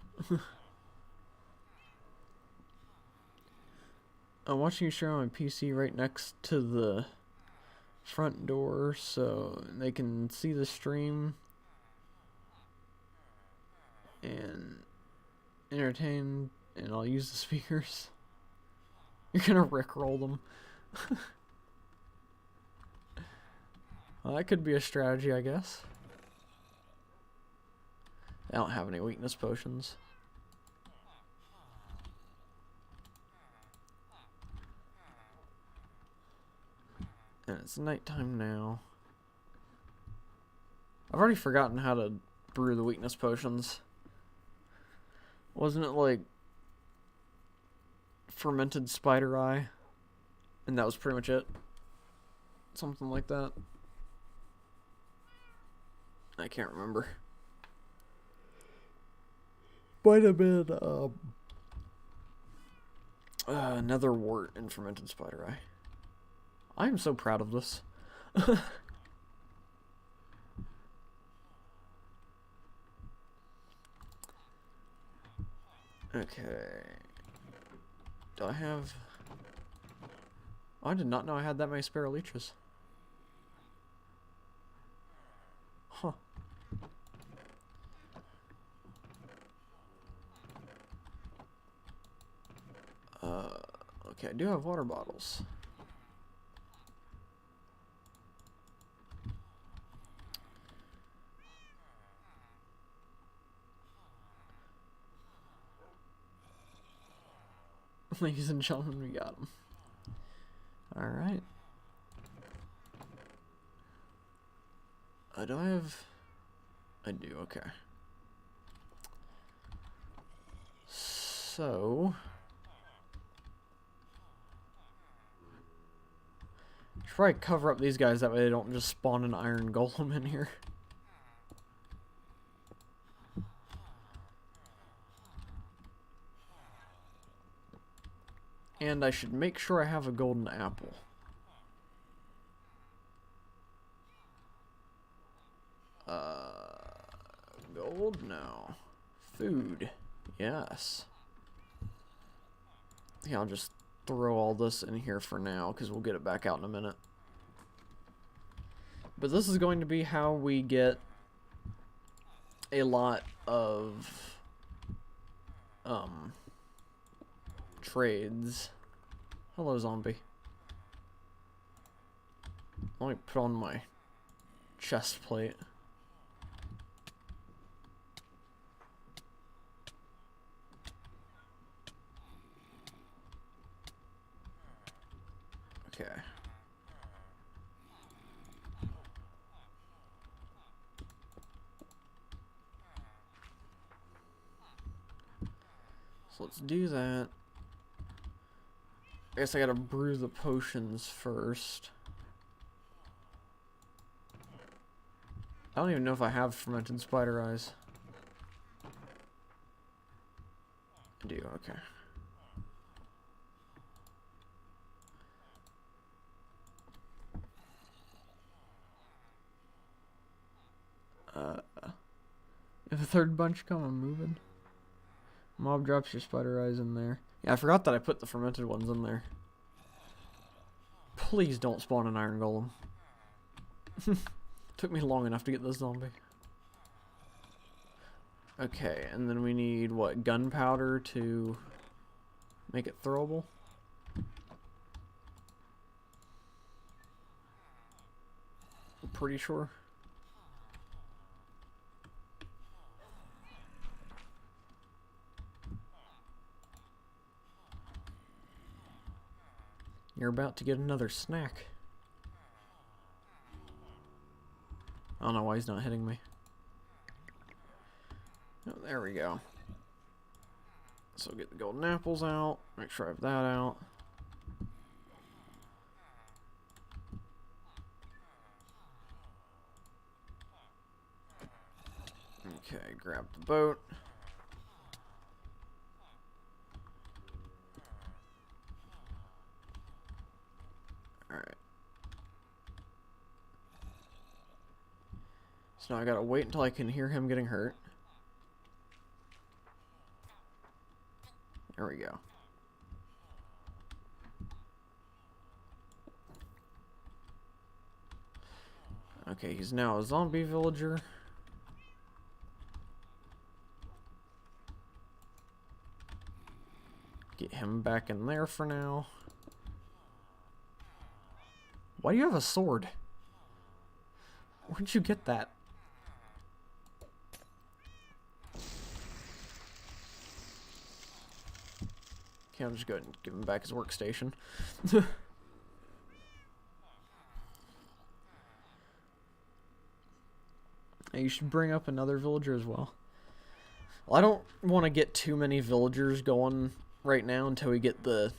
I'm watching you share on my PC right next to the front door so they can see the stream and entertain, and I'll use the speakers. You're gonna rickroll them. Well, that could be a strategy, I guess. I don't have any weakness potions. And it's nighttime now. I've already forgotten how to brew the weakness potions. Wasn't it like fermented spider eye? And that was pretty much it? Something like that. I can't remember. Might have been nether wart and fermented spider eye. I am so proud of this. Okay. Do I have... Oh, I did not know I had that many spare leeches. Huh. Okay, I do have water bottles. Ladies and gentlemen, we got them. Alright. Do I have... I do, okay. So... I should probably cover up these guys, that way they don't just spawn an iron golem in here. And I should make sure I have a golden apple. Gold? No. Food. Yes. Yeah, I'll just throw all this in here for now, because we'll get it back out in a minute. But this is going to be how we get a lot of trades. Hello, zombie. Let me put on my chest plate. Okay. So let's do that. I guess I gotta brew the potions first. I don't even know if I have fermented spider eyes. I do, okay. If a third bunch come, I'm moving. Mob drops your spider eyes in there. Yeah, I forgot that I put the fermented ones in there. Please don't spawn an iron golem. Took me long enough to get this zombie. Okay, and then we need, what, gunpowder to make it throwable? I'm pretty sure. You're about to get another snack. I don't know why he's not hitting me. Oh, there we go. So get the golden apples out. Make sure I have that out. Okay, grab the boat. Alright. So now I gotta wait until I can hear him getting hurt. There we go. Okay, he's now a zombie villager. Get him back in there for now. Why do you have a sword? Where'd you get that? Okay, I'll just go ahead and give him back his workstation. You should bring up another villager as well. Well, I don't want to get too many villagers going right now until we get the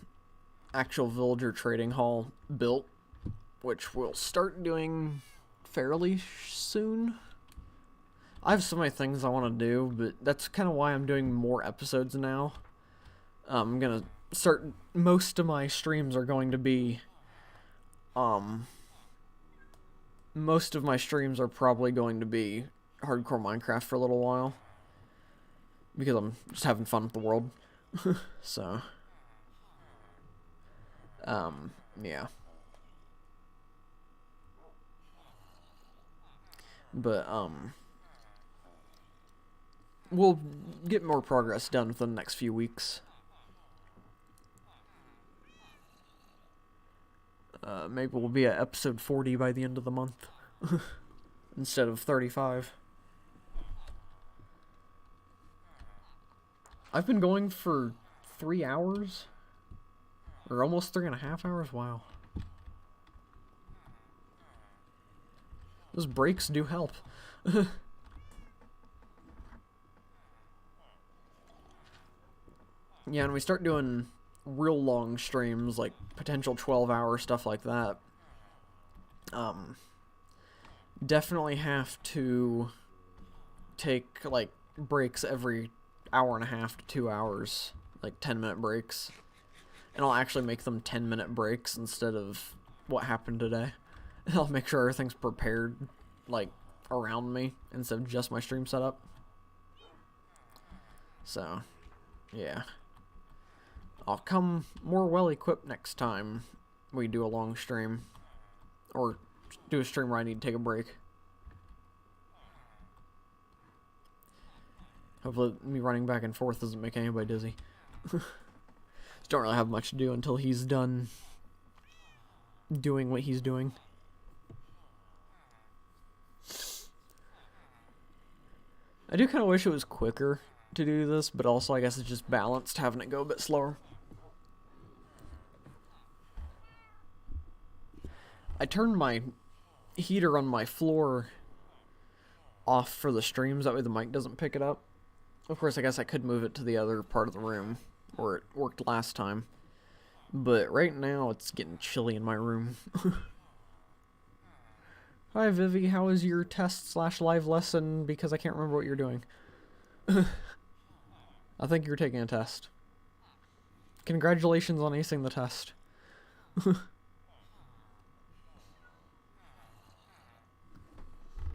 actual villager trading hall built, which we'll start doing fairly soon. I have so many things I want to do, but that's kind of why I'm doing more episodes now. I'm gonna start, most of my streams are going to be, most of my streams are probably going to be hardcore Minecraft for a little while, because I'm just having fun with the world. So, yeah. But, we'll get more progress done within the next few weeks. Maybe we'll be at episode 40 by the end of the month. Instead of 35. I've been going for 3 hours. Or almost 3.5 hours. Wow. Those breaks do help. Yeah, and we start doing real long streams, like potential 12-hour stuff like that. Definitely have to take, like, breaks every hour and a half to 2 hours, like 10-minute breaks. And I'll actually make them 10-minute breaks instead of what happened today. I'll make sure everything's prepared, like, around me instead of just my stream setup. So, yeah. I'll come more well-equipped next time we do a long stream. Or do a stream where I need to take a break. Hopefully me running back and forth doesn't make anybody dizzy. Just don't really have much to do until he's done doing what he's doing. I do kind of wish it was quicker to do this, but also I guess it's just balanced having it go a bit slower. I turned my heater on my floor off for the streams, that way the mic doesn't pick it up. Of course, I guess I could move it to the other part of the room where it worked last time. But right now, it's getting chilly in my room. Hi, Vivi. How was your test/live lesson? Because I can't remember what you're doing. I think you're taking a test. Congratulations on acing the test.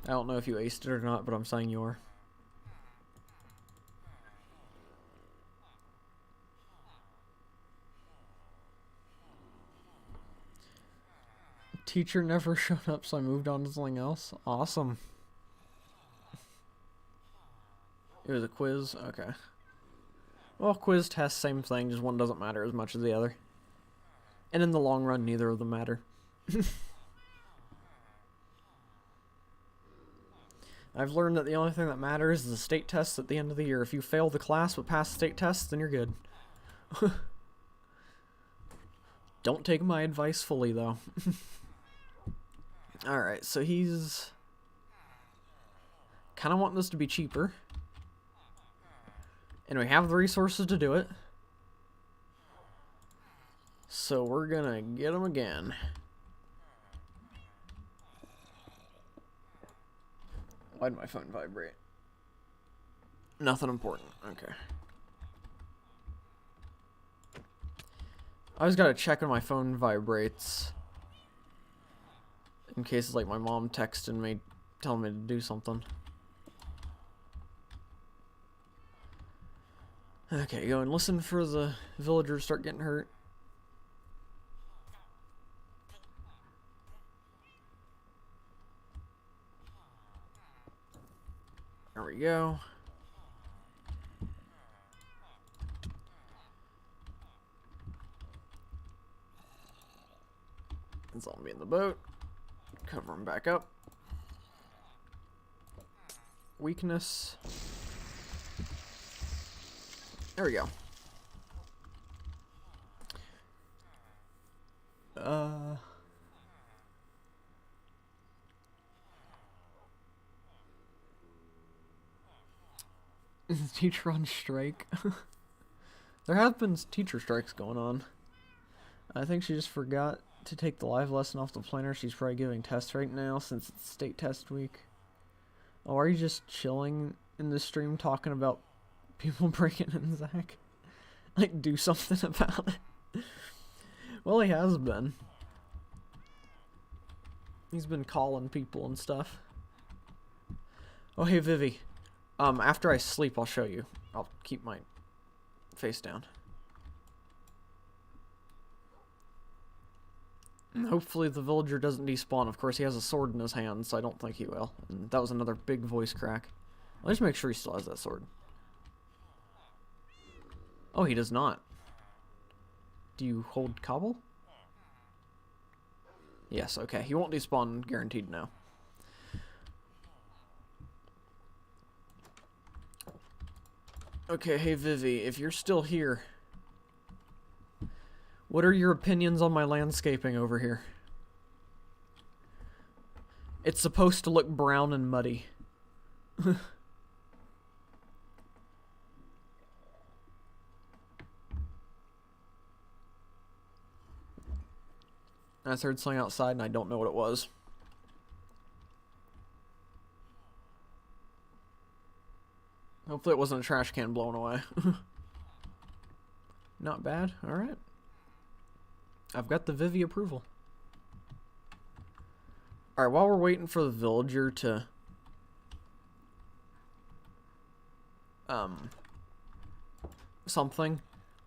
I don't know if you aced it or not, but I'm saying you are. Teacher never showed up, so I moved on to something else. Awesome. It was a quiz? Okay. Well, quiz, test, same thing, just one doesn't matter as much as the other. And in the long run, neither of them matter. I've learned that the only thing that matters is the state tests at the end of the year. If you fail the class but pass the state tests, then you're good. Don't take my advice fully, though. Alright, so he's kind of wanting this to be cheaper. And we have the resources to do it. So we're gonna get him again. Why'd my phone vibrate? Nothing important. Okay. I always gotta check when my phone vibrates. In case it's like my mom texting me, telling me to do something. Okay, go and listen for the villagers start getting hurt. There we go. Zombie in the boat. Cover him back up. Weakness. There we go. Uh... Is the teacher on strike? There have been teacher strikes going on. I think she just forgot to take the live lesson off the planner. She's probably giving tests right now since it's state test week. Oh, are you just chilling in the stream talking about people breaking in, Zach? Like, do something about it. Well, he has been. He's been calling people and stuff. Oh, hey, Vivi. After I sleep, I'll show you. I'll keep my face down. And hopefully the villager doesn't despawn. Of course, he has a sword in his hand, so I don't think he will. And that was another big voice crack. Let's just make sure he still has that sword. Oh, he does not. Do you hold cobble? Yes, okay. He won't despawn, guaranteed now. Okay, hey Vivi, if you're still here, what are your opinions on my landscaping over here? It's supposed to look brown and muddy. I heard something outside and I don't know what it was. Hopefully it wasn't a trash can blown away. Not bad. Alright. I've got the Vivi approval. Alright, while we're waiting for the villager to... something.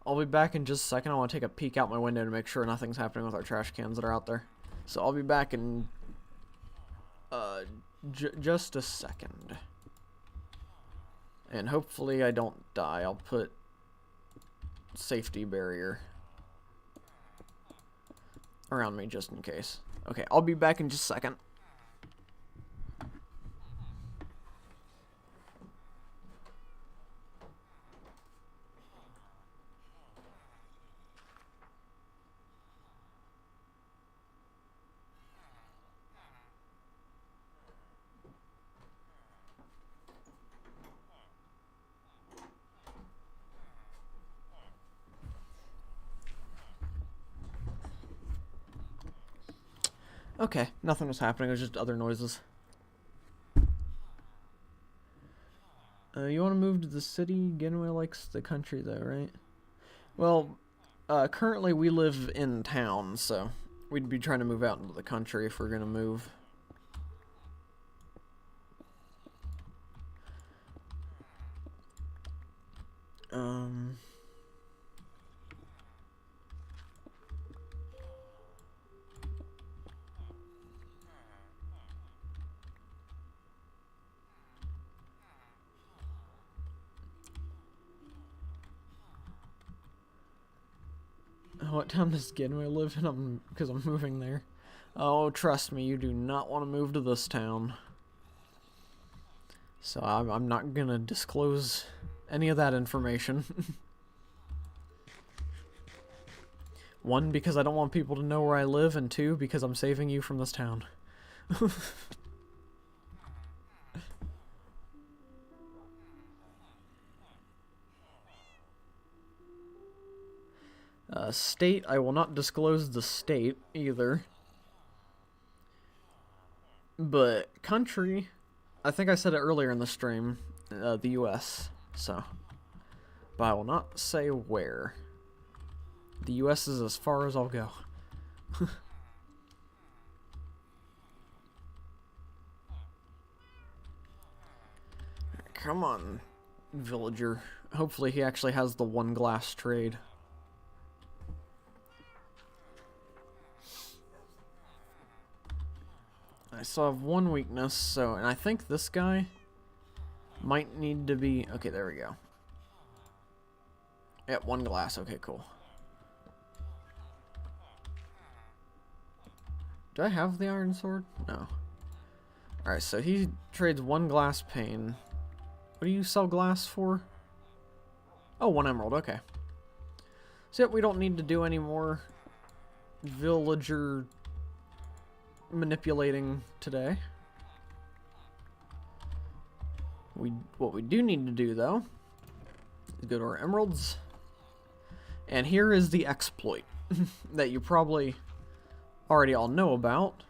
I'll be back in just a second. I want to take a peek out my window to make sure nothing's happening with our trash cans that are out there. So I'll be back in... just a second. And hopefully I don't die. I'll put safety barrier around me just in case. Okay, I'll be back in just a second. Okay, nothing was happening, it was just other noises. You want to move to the city? Genway likes the country though, right? Well, currently we live in town, so we'd be trying to move out into the country if we're gonna move. What town does Genway live in? Because I'm moving there. Oh, trust me, you do not want to move to this town. So I'm not gonna disclose any of that information. One, because I don't want people to know where I live, and two, because I'm saving you from this town. State, I will not disclose the state either. But country, I think I said it earlier in the stream, the US, so. But I will not say where. The US is as far as I'll go. Come on, villager. Hopefully he actually has the one glass trade. I still have one weakness, so, and I think this guy might need to be, okay, there we go. Yep, one glass, okay, cool. Do I have the iron sword? No. Alright, so he trades one glass pane. What do you sell glass for? Oh, one emerald, okay. So yep, we don't need to do any more villager manipulating today. What we do need to do, though, is go to our emeralds. And here is the exploit that you probably already all know about.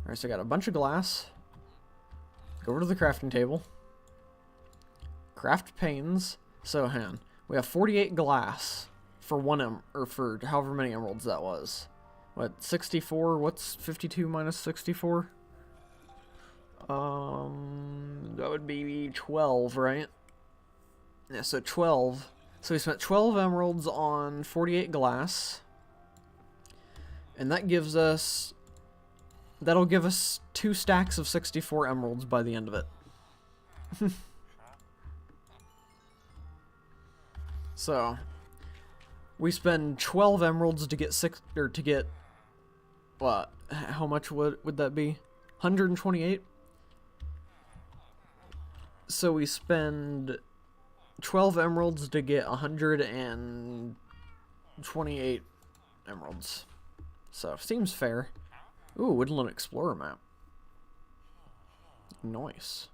Alright, so I got a bunch of glass. Go over to the crafting table. Craft panes. So, hang on. We have 48 glass for or for however many emeralds that was. What, 64? What's 52 minus 64? That would be 12, right? Yeah, so 12. So we spent 12 emeralds on 48 glass. And that gives us... That'll give us 2 stacks of 64 emeralds by the end of it. So, we spend 12 emeralds to get what? How much would that be? 128? So we spend 12 emeralds to get 128 emeralds. So, seems fair. Ooh, Woodland Explorer map. Nice.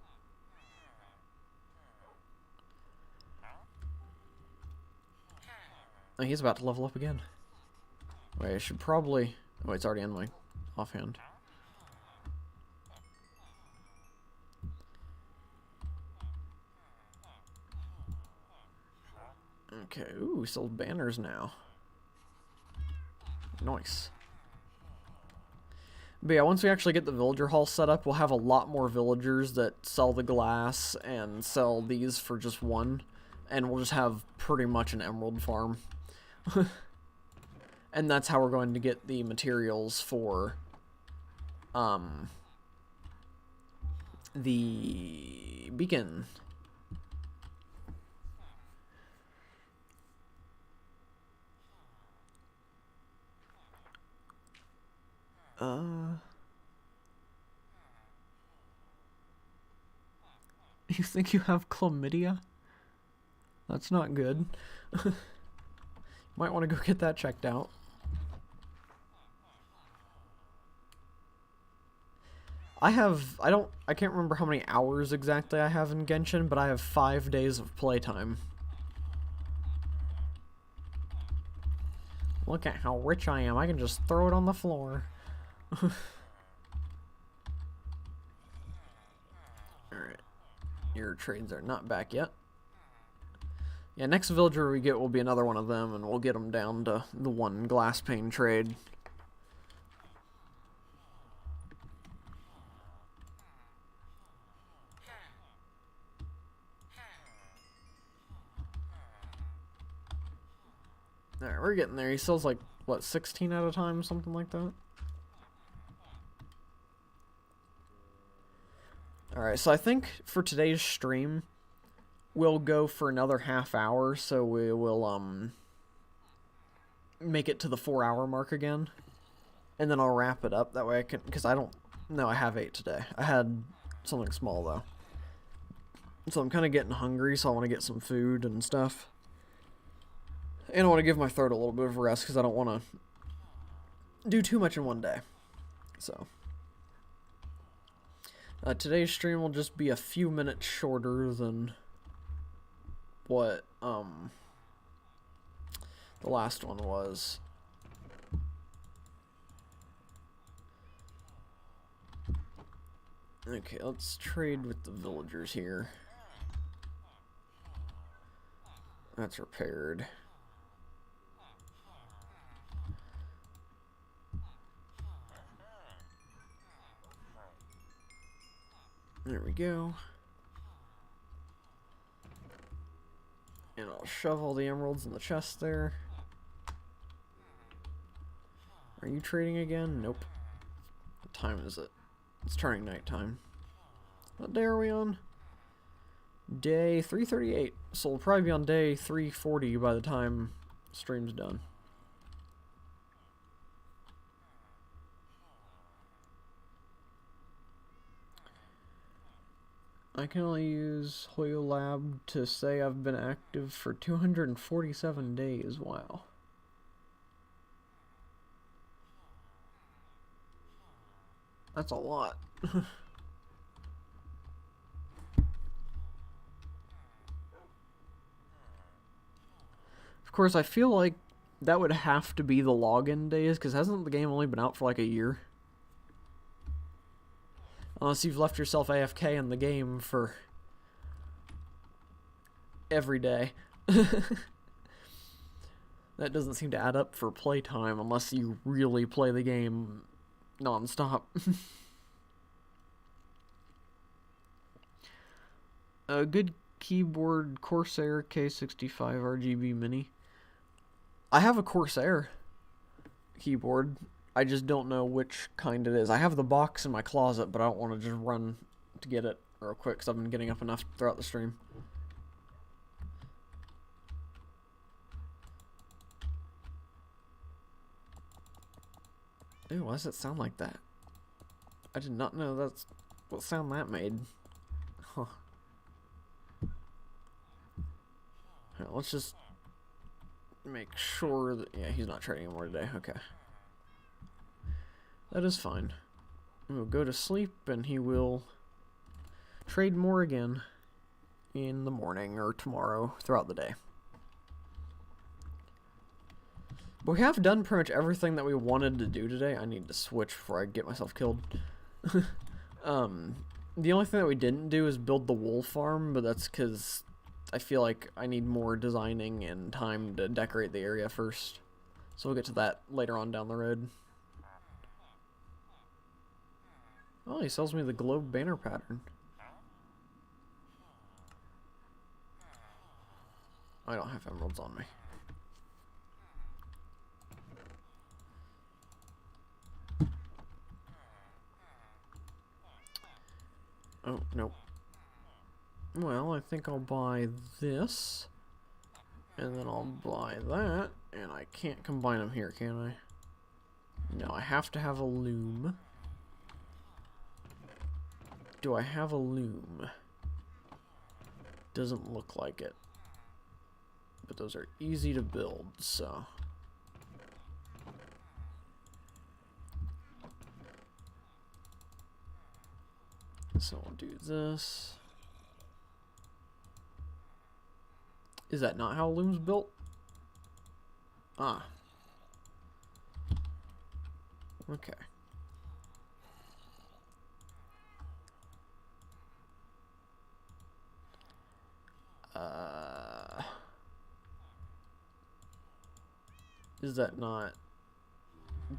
Oh, he's about to level up again. Wait, I should probably... Oh, it's already in my offhand. Okay, ooh, we sold banners now. Nice. But yeah, once we actually get the villager hall set up, we'll have a lot more villagers that sell the glass and sell these for just 1. And we'll just have pretty much an emerald farm. And that's how we're going to get the materials for the beacon. You think you have chlamydia? That's not good. Might want to go get that checked out. I can't remember how many hours exactly I have in Genshin, but I have 5 days of playtime. Look at how rich I am. I can just throw it on the floor. Alright. Your trades are not back yet. Yeah, next villager we get will be another one of them, and we'll get them down to the 1 glass pane trade. Alright, we're getting there. He sells like, what, 16 at a time? Something like that? Alright, so I think for today's stream, we'll go for another half hour, so we will, make it to the 4-hour mark again. And then I'll wrap it up. That way I can, because I don't, no, I have 8 today. I had something small, though. So I'm kind of getting hungry, so I want to get some food and stuff. And I want to give my throat a little bit of a rest, because I don't want to do too much in one day. So, today's stream will just be a few minutes shorter than what, the last one was. Okay, let's trade with the villagers here. That's repaired. There we go. And I'll shove all the emeralds in the chest there. Are you trading again? Nope. What time is it? It's turning nighttime. What day are we on? Day 338. So we'll probably be on day 340 by the time stream's done. I can only use Hoyo Lab to say I've been active for 247 days. Wow. That's a lot. Of course, I feel like that would have to be the login days, because hasn't the game only been out for like a year? Unless you've left yourself AFK in the game for every day. That doesn't seem to add up for playtime unless you really play the game non-stop. A good keyboard, Corsair K65 RGB Mini. I have a Corsair keyboard. I just don't know which kind it is. I have the box in my closet, but I don't want to just run to get it real quick because I've been getting up enough throughout the stream. Ew, why does it sound like that? I did not know that's what sound that made. Huh. Right, let's just make sure that... Yeah, he's not trading anymore today. Okay. That is fine. We'll go to sleep and he will trade more again in the morning or tomorrow throughout the day. But we have done pretty much everything that we wanted to do today. I need to switch before I get myself killed. The only thing that we didn't do is build the wool farm, but that's because I feel like I need more designing and time to decorate the area first. So we'll get to that later on down the road. Oh, he sells me the globe banner pattern. I don't have emeralds on me. Oh, nope. Well, I think I'll buy this. And then I'll buy that. And I can't combine them here, can I? No, I have to have a loom. Do I have a loom? Doesn't look like it. But those are easy to build, so... So we'll do this. Is that not how loom's built? Ah. Okay. Is that not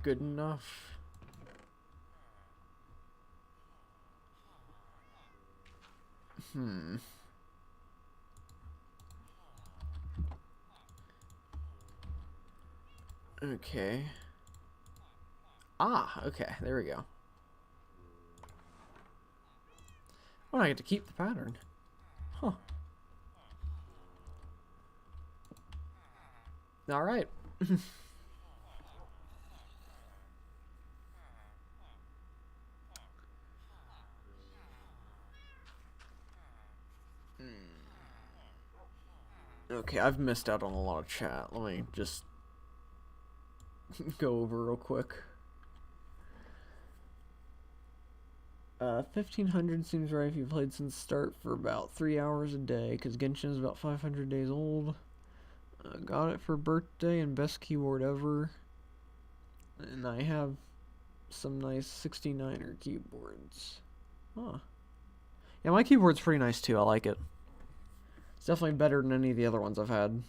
good enough? Okay. Ah, okay, there we go. Well, I get to keep the pattern. Huh. Alright. Okay, I've missed out on a lot of chat. Let me just go over real quick. 1500 seems right if you've played since start for about 3 hours a day, because Genshin is about 500 days old. Got it for birthday and best keyboard ever. And I have some nice 69er keyboards. Huh. Yeah, my keyboard's pretty nice too. I like it. It's definitely better than any of the other ones I've had.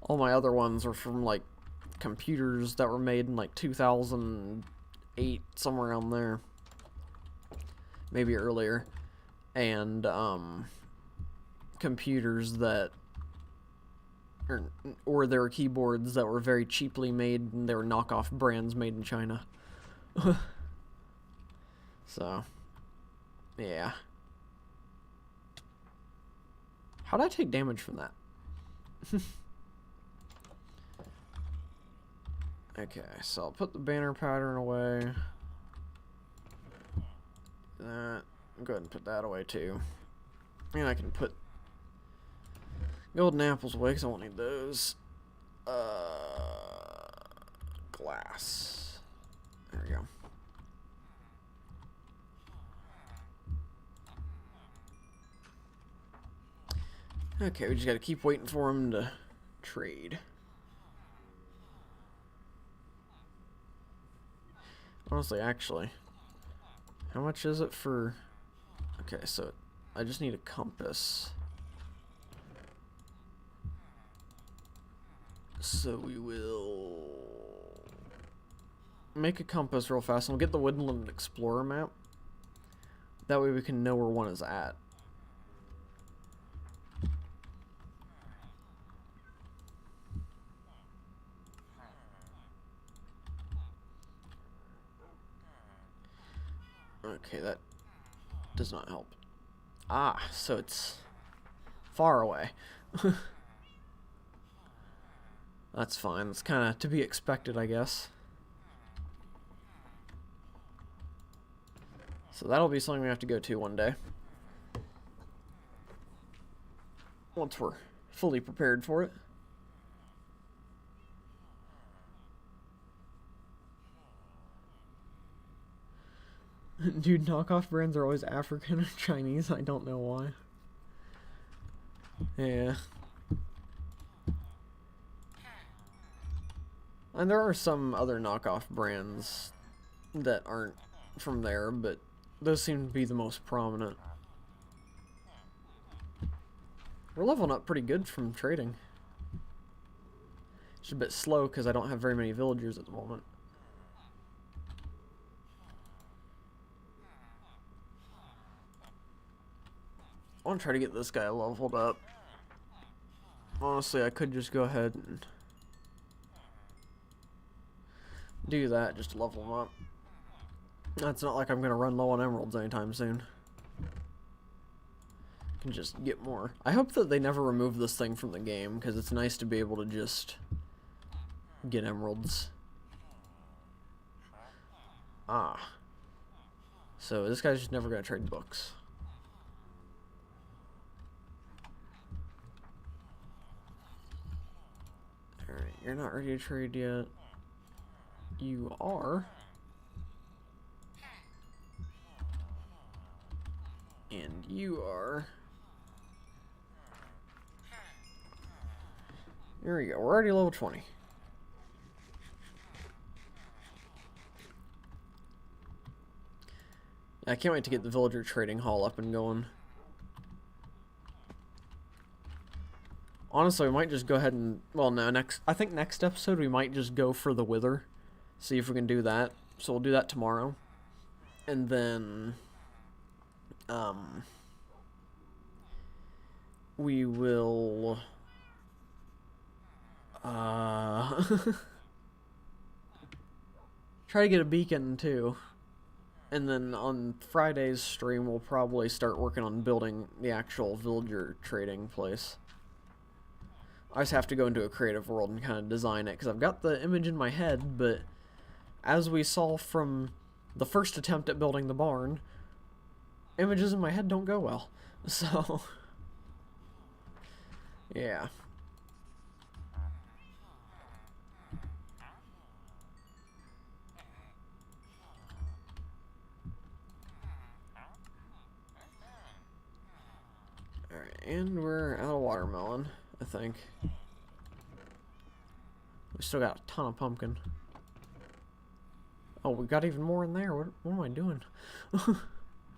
All my other ones are from, like, computers that were made in, like, 2008, somewhere around there. Maybe earlier. And, computers that... Or there were keyboards that were very cheaply made, and they were knockoff brands made in China. So, yeah. How'd I take damage from that? Okay, so I'll put the banner pattern away. that. Go ahead and put that away too. And I can put golden apples away because I won't need those. Glass. There we go. Okay, we just gotta keep waiting for him to trade. Honestly, actually, how much is it for... Okay, so I just need a compass. So we will make a compass real fast, and we'll get the Woodland Explorer map. That way we can know where one is at. Okay, that does not help. Ah, so it's far away. That's fine. That's kind of to be expected, I guess. So that'll be something we have to go to one day. Once we're fully prepared for it. Dude, knockoff brands are always African or Chinese. I don't know why. Yeah. And there are some other knockoff brands that aren't from there, but those seem to be the most prominent. We're leveling up pretty good from trading. It's a bit slow because I don't have very many villagers at the moment. I want to try to get this guy leveled up. Honestly, I could just go ahead and do that just to level him up. It's not like I'm going to run low on emeralds anytime soon. Can just get more. I hope that they never remove this thing from the game, because it's nice to be able to just get emeralds. Ah. So this guy's just never going to trade books. Alright, you're not ready to trade yet. You are. And you are. Here we go. We're already level 20. I can't wait to get the villager trading hall up and going. Honestly, we might just go ahead and... Well, no, I think next episode we might just go for the wither. See if we can do that. So we'll do that tomorrow. And then... we will... try to get a beacon, too. And then on Friday's stream, we'll probably start working on building the actual villager trading place. I just have to go into a creative world and kind of design it, because I've got the image in my head, but as we saw from the first attempt at building the barn, images in my head don't go well. So, yeah. Alright, and we're out of watermelon, I think. We still got a ton of pumpkin. Oh, we got even more in there. What am I doing?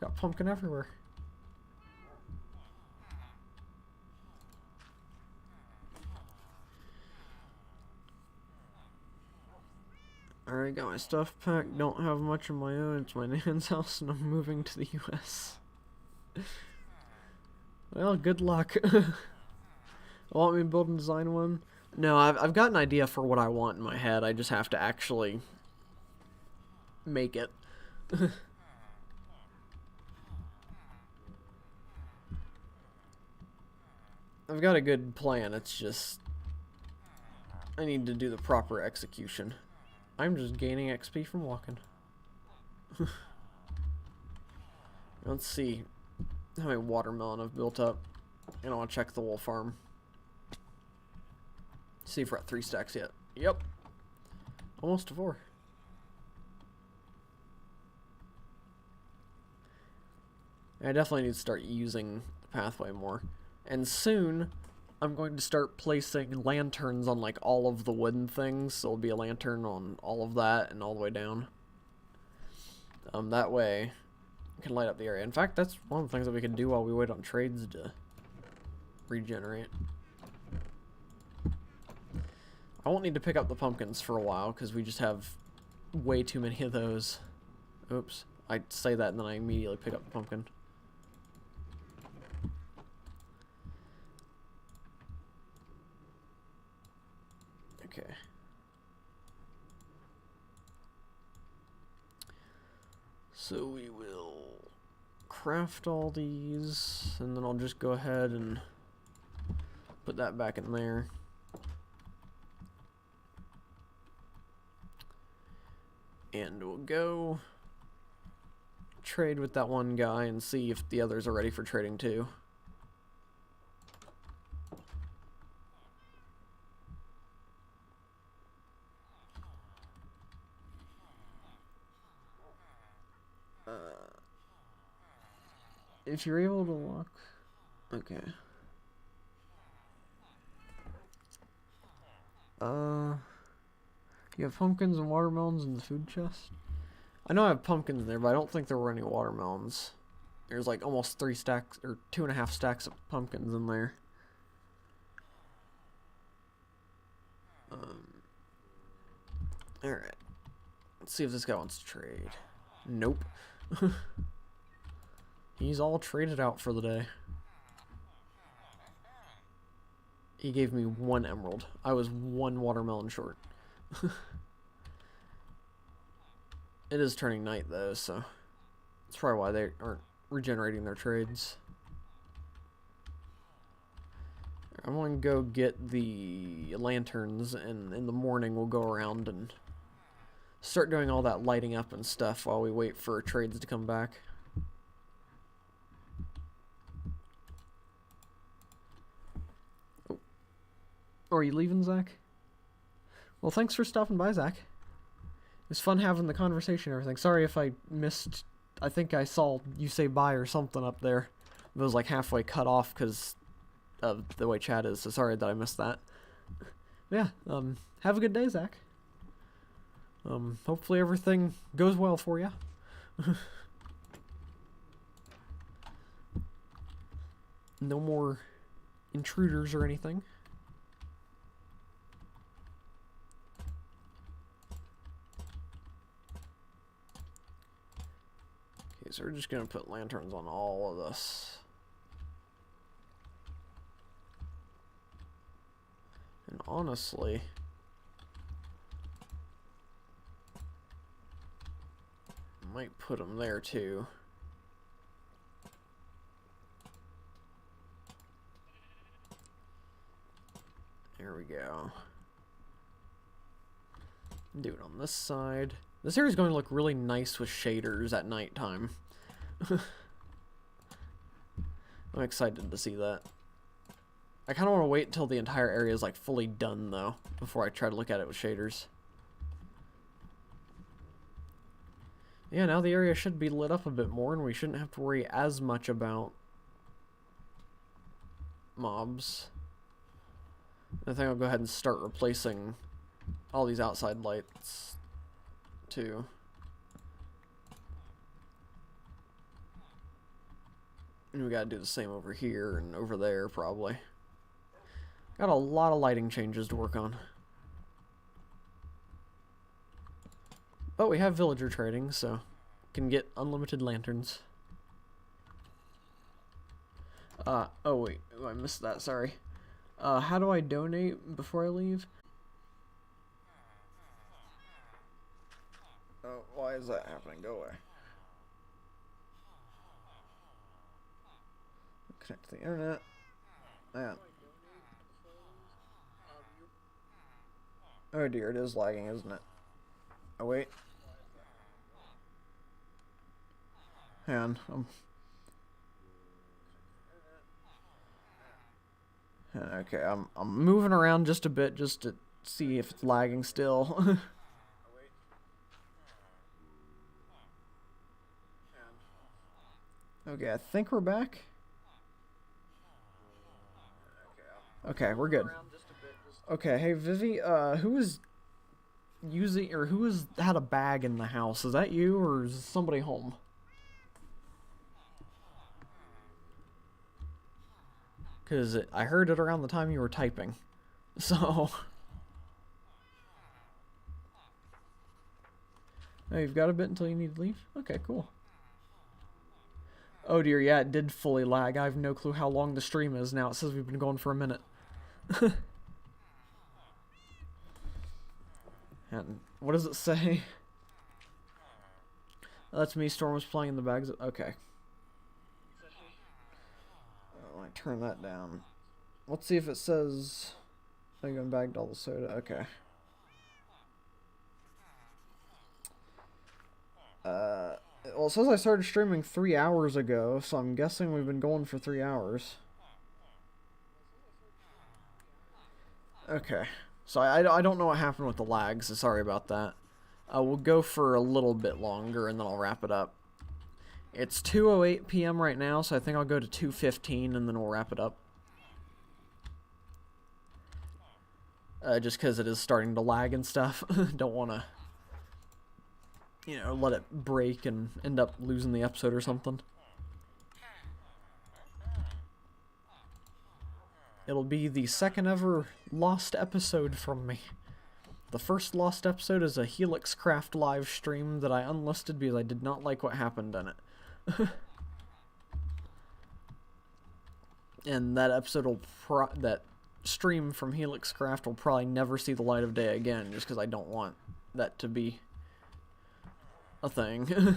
Got pumpkin everywhere. Alright, got my stuff packed. Don't have much of my own. It's my nan's house and I'm moving to the US. Well, good luck. Want me to build and design one? No, I've got an idea for what I want in my head. I just have to actually make it. I've got a good plan. It's just I need to do the proper execution. I'm just gaining XP from walking. Let's see how many watermelon I've built up. And I want to check the wool farm. See if we're at 3 stacks yet. Yep. Almost to 4. I definitely need to start using the pathway more. And soon, I'm going to start placing lanterns on like all of the wooden things. So there'll be a lantern on all of that and all the way down. That way, we can light up the area. In fact, that's one of the things that we can do while we wait on trades to regenerate. I won't need to pick up the pumpkins for a while because we just have way too many of those. Oops. I say that and then I immediately pick up the pumpkin. Okay. So we will craft all these, and then I'll just go ahead and put that back in there. And we'll go trade with that one guy and see if the others are ready for trading too. If you're able to walk... Okay. You have pumpkins and watermelons in the food chest? I know I have pumpkins in there, but I don't think there were any watermelons. There's like almost 3 stacks, or 2.5 stacks of pumpkins in there. Alright. Let's see if this guy wants to trade. Nope. He's all traded out for the day. He gave me 1 emerald. I was 1 watermelon short. It is turning night though, so that's probably why they aren't regenerating their trades. I'm going to go get the lanterns, and in the morning we'll go around and start doing all that lighting up and stuff while we wait for trades to come back. Oh, are you leaving, Zach? Well, thanks for stopping by, Zach. It was fun having the conversation and everything. Sorry if I missed... I think I saw you say bye or something up there. It was like halfway cut off because of the way chat is, so sorry that I missed that. Yeah, have a good day, Zach. Hopefully everything goes well for you. No more intruders or anything. Okay, so we're just gonna put lanterns on all of this. And honestly, I might put them there too. There we go. Do it on this side. This area is going to look really nice with shaders at nighttime. I'm excited to see that. I kind of want to wait until the entire area is like fully done though, before I try to look at it with shaders. Yeah, now the area should be lit up a bit more and we shouldn't have to worry as much about mobs. I think I'll go ahead and start replacing all these outside lights too. And we gotta do the same over here and over there probably. Got a lot of lighting changes to work on. But we have villager trading, so can get unlimited lanterns. Oh wait, I missed that, sorry. How do I donate before I leave? Oh, why is that happening? Go away. Connect to the internet. Man. Oh dear, it is lagging, isn't it? Oh wait. Hang on, I'm Okay, I'm moving around just a bit just to see if it's lagging still. Okay, I think we're back. Okay, we're good. Okay, hey Vivi, who is using or who has had a bag in the house? Is that you or is somebody home? Because I heard it around the time you were typing. So. Oh, you've got a bit until you need to leave? Okay, cool. Oh dear, yeah, it did fully lag. I have no clue how long the stream is now. It says we've been going for a minute. And what does it say? That's me. Storm was playing in the bags. Okay. Oh, I turn that down. Let's see if it says I even bagged all the soda. Okay. Well, it says I started streaming 3 hours ago, so I'm guessing we've been going for 3 hours. Okay. So I don't know what happened with the lag, so sorry about that. We'll go for a little bit longer, and then I'll wrap it up. It's 2:08 p.m. right now, so I think I'll go to 2:15, and then we'll wrap it up. Just because it is starting to lag and stuff. Don't want to, let it break and end up losing the episode or something. It'll be the second ever lost episode from me. The first lost episode is a Helix Craft live stream that I unlisted because I did not like what happened in it. And that episode that stream from Helix Craft will probably never see the light of day again, just because I don't want that to be a thing.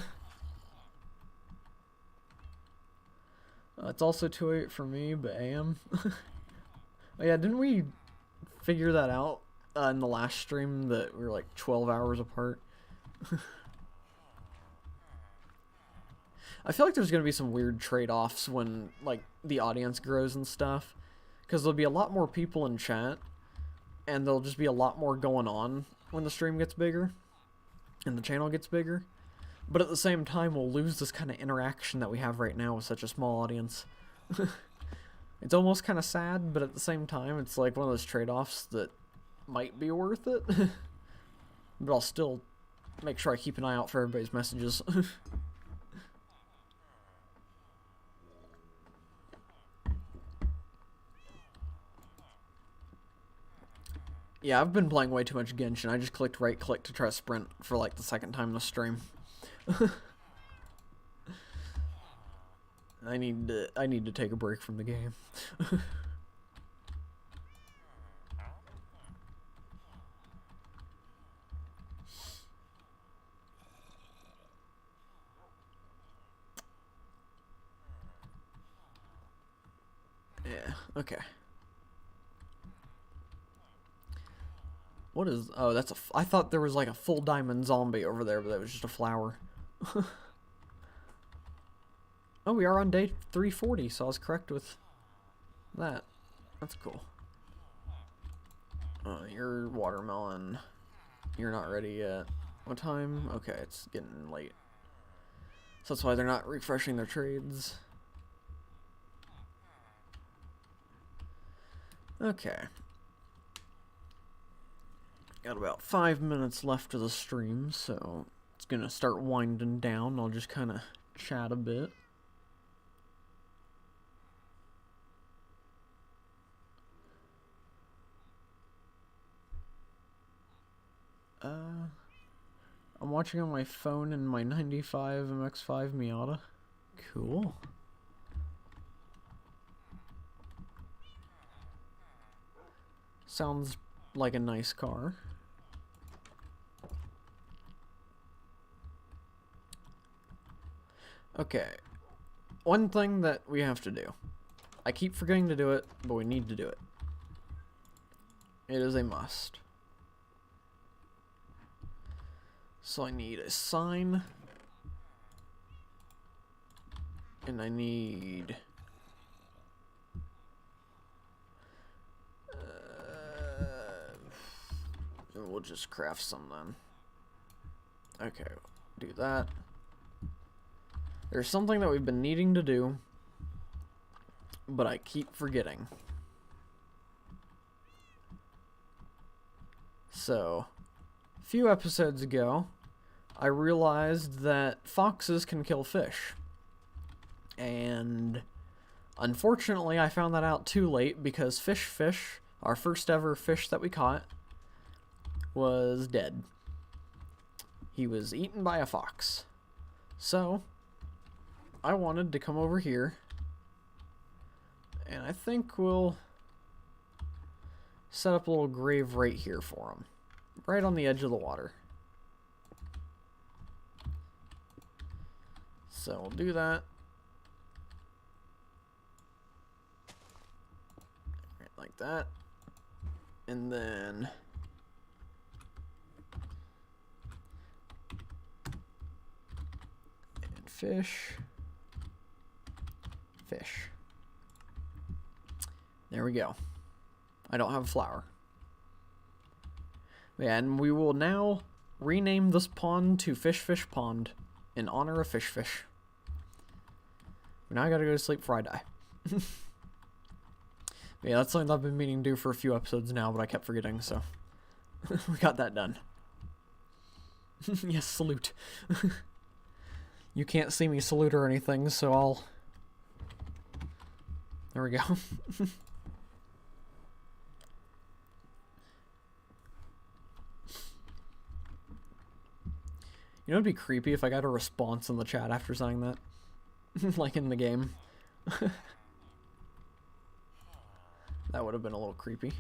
It's also 2:08 for me, but AM. Oh yeah, didn't we figure that out in the last stream that we were like 12 hours apart? I feel like there's going to be some weird trade-offs when like the audience grows and stuff, because there'll be a lot more people in chat and there'll just be a lot more going on when the stream gets bigger and the channel gets bigger. But at the same time, we'll lose this kind of interaction that we have right now with such a small audience. It's almost kind of sad, but at the same time, it's like one of those trade-offs that might be worth it. But I'll still make sure I keep an eye out for everybody's messages. Yeah, I've been playing way too much Genshin. I just clicked right click to try to sprint for like the second time this stream. I need to take a break from the game. Yeah, okay. What is... Oh, that's a... I thought there was like a full diamond zombie over there, but that was just a flower. Oh, we are on day 340, so I was correct with that. That's cool. You're watermelon. You're not ready yet. What time? Okay, it's getting late. So that's why they're not refreshing their trades. Okay. Got about 5 minutes left of the stream, so it's gonna start winding down. I'll just kind of chat a bit. I'm watching on my phone in my 95 MX5 Miata. Cool. Sounds like a nice car. Okay. One thing that we have to do. I keep forgetting to do it, but we need to do it. It is a must. So I need a sign. And I need we'll just craft some then. Okay, do that. There's something that we've been needing to do, but I keep forgetting. So, a few episodes ago, I realized that foxes can kill fish. And unfortunately, I found that out too late because Fish, our first ever fish that we caught, was dead. He was eaten by a fox. So, I wanted to come over here, and I think we'll set up a little grave right here for him. Right on the edge of the water. So we'll do that. Right, like that. And then fish. There we go. I don't have a flower. Yeah, and we will now rename this pond to Fish Pond in honor of Fish. Now I gotta go to sleep before I die. Yeah, that's something I've been meaning to do for a few episodes now, but I kept forgetting, so we got that done. Yes, salute. You can't see me salute or anything, so I'll... There we go. You know, it'd be creepy if I got a response in the chat after saying that. Like in the game. That would have been a little creepy.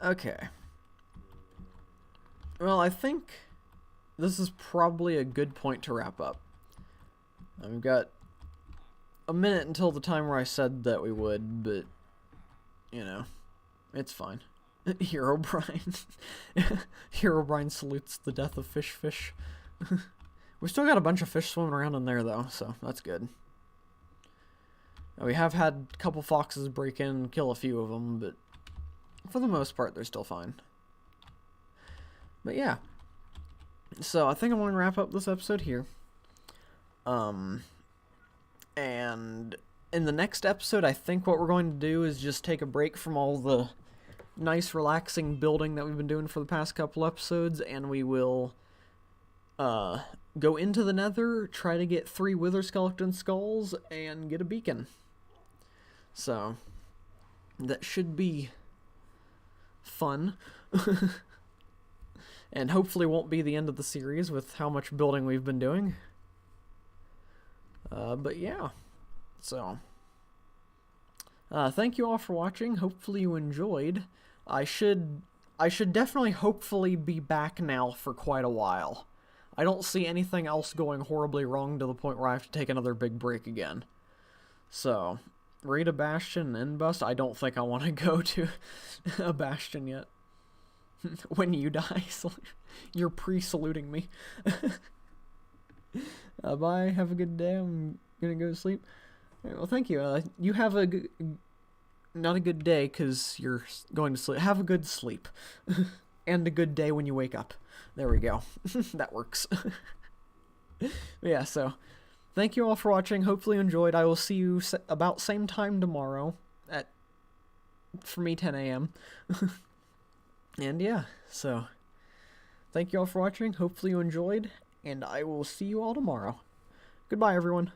Okay. Well, I think this is probably a good point to wrap up. We've got a minute until the time where I said that we would, but, you know, it's fine. Herobrine. Herobrine salutes the death of Fish. We still got a bunch of fish swimming around in there, though, so that's good. Now, we have had a couple foxes break in and kill a few of them, but for the most part, they're still fine. But yeah. So, I think I'm going to wrap up this episode here. And in the next episode, I think what we're going to do is just take a break from all the nice relaxing building that we've been doing for the past couple episodes, and we will go into the Nether, try to get 3 Wither Skeleton Skulls, and get a beacon. So that should be fun. And hopefully won't be the end of the series with how much building we've been doing. But yeah, so thank you all for watching. Hopefully you enjoyed. I should definitely hopefully be back now for quite a while. I don't see anything else going horribly wrong to the point where I have to take another big break again. So, raid a Bastion and Bust. I don't think I want to go to a Bastion yet. When you die, you're pre-saluting me. Bye, have a good day. I'm gonna go to sleep. Right, well, thank you. You have a good... Not a good day, because you're going to sleep. Have a good sleep. And a good day when you wake up. There we go. That works. Yeah, so... Thank you all for watching. Hopefully you enjoyed. I will see you about same time tomorrow. At... For me, 10 a.m. And yeah, so... Thank you all for watching. Hopefully you enjoyed. And I will see you all tomorrow. Goodbye, everyone.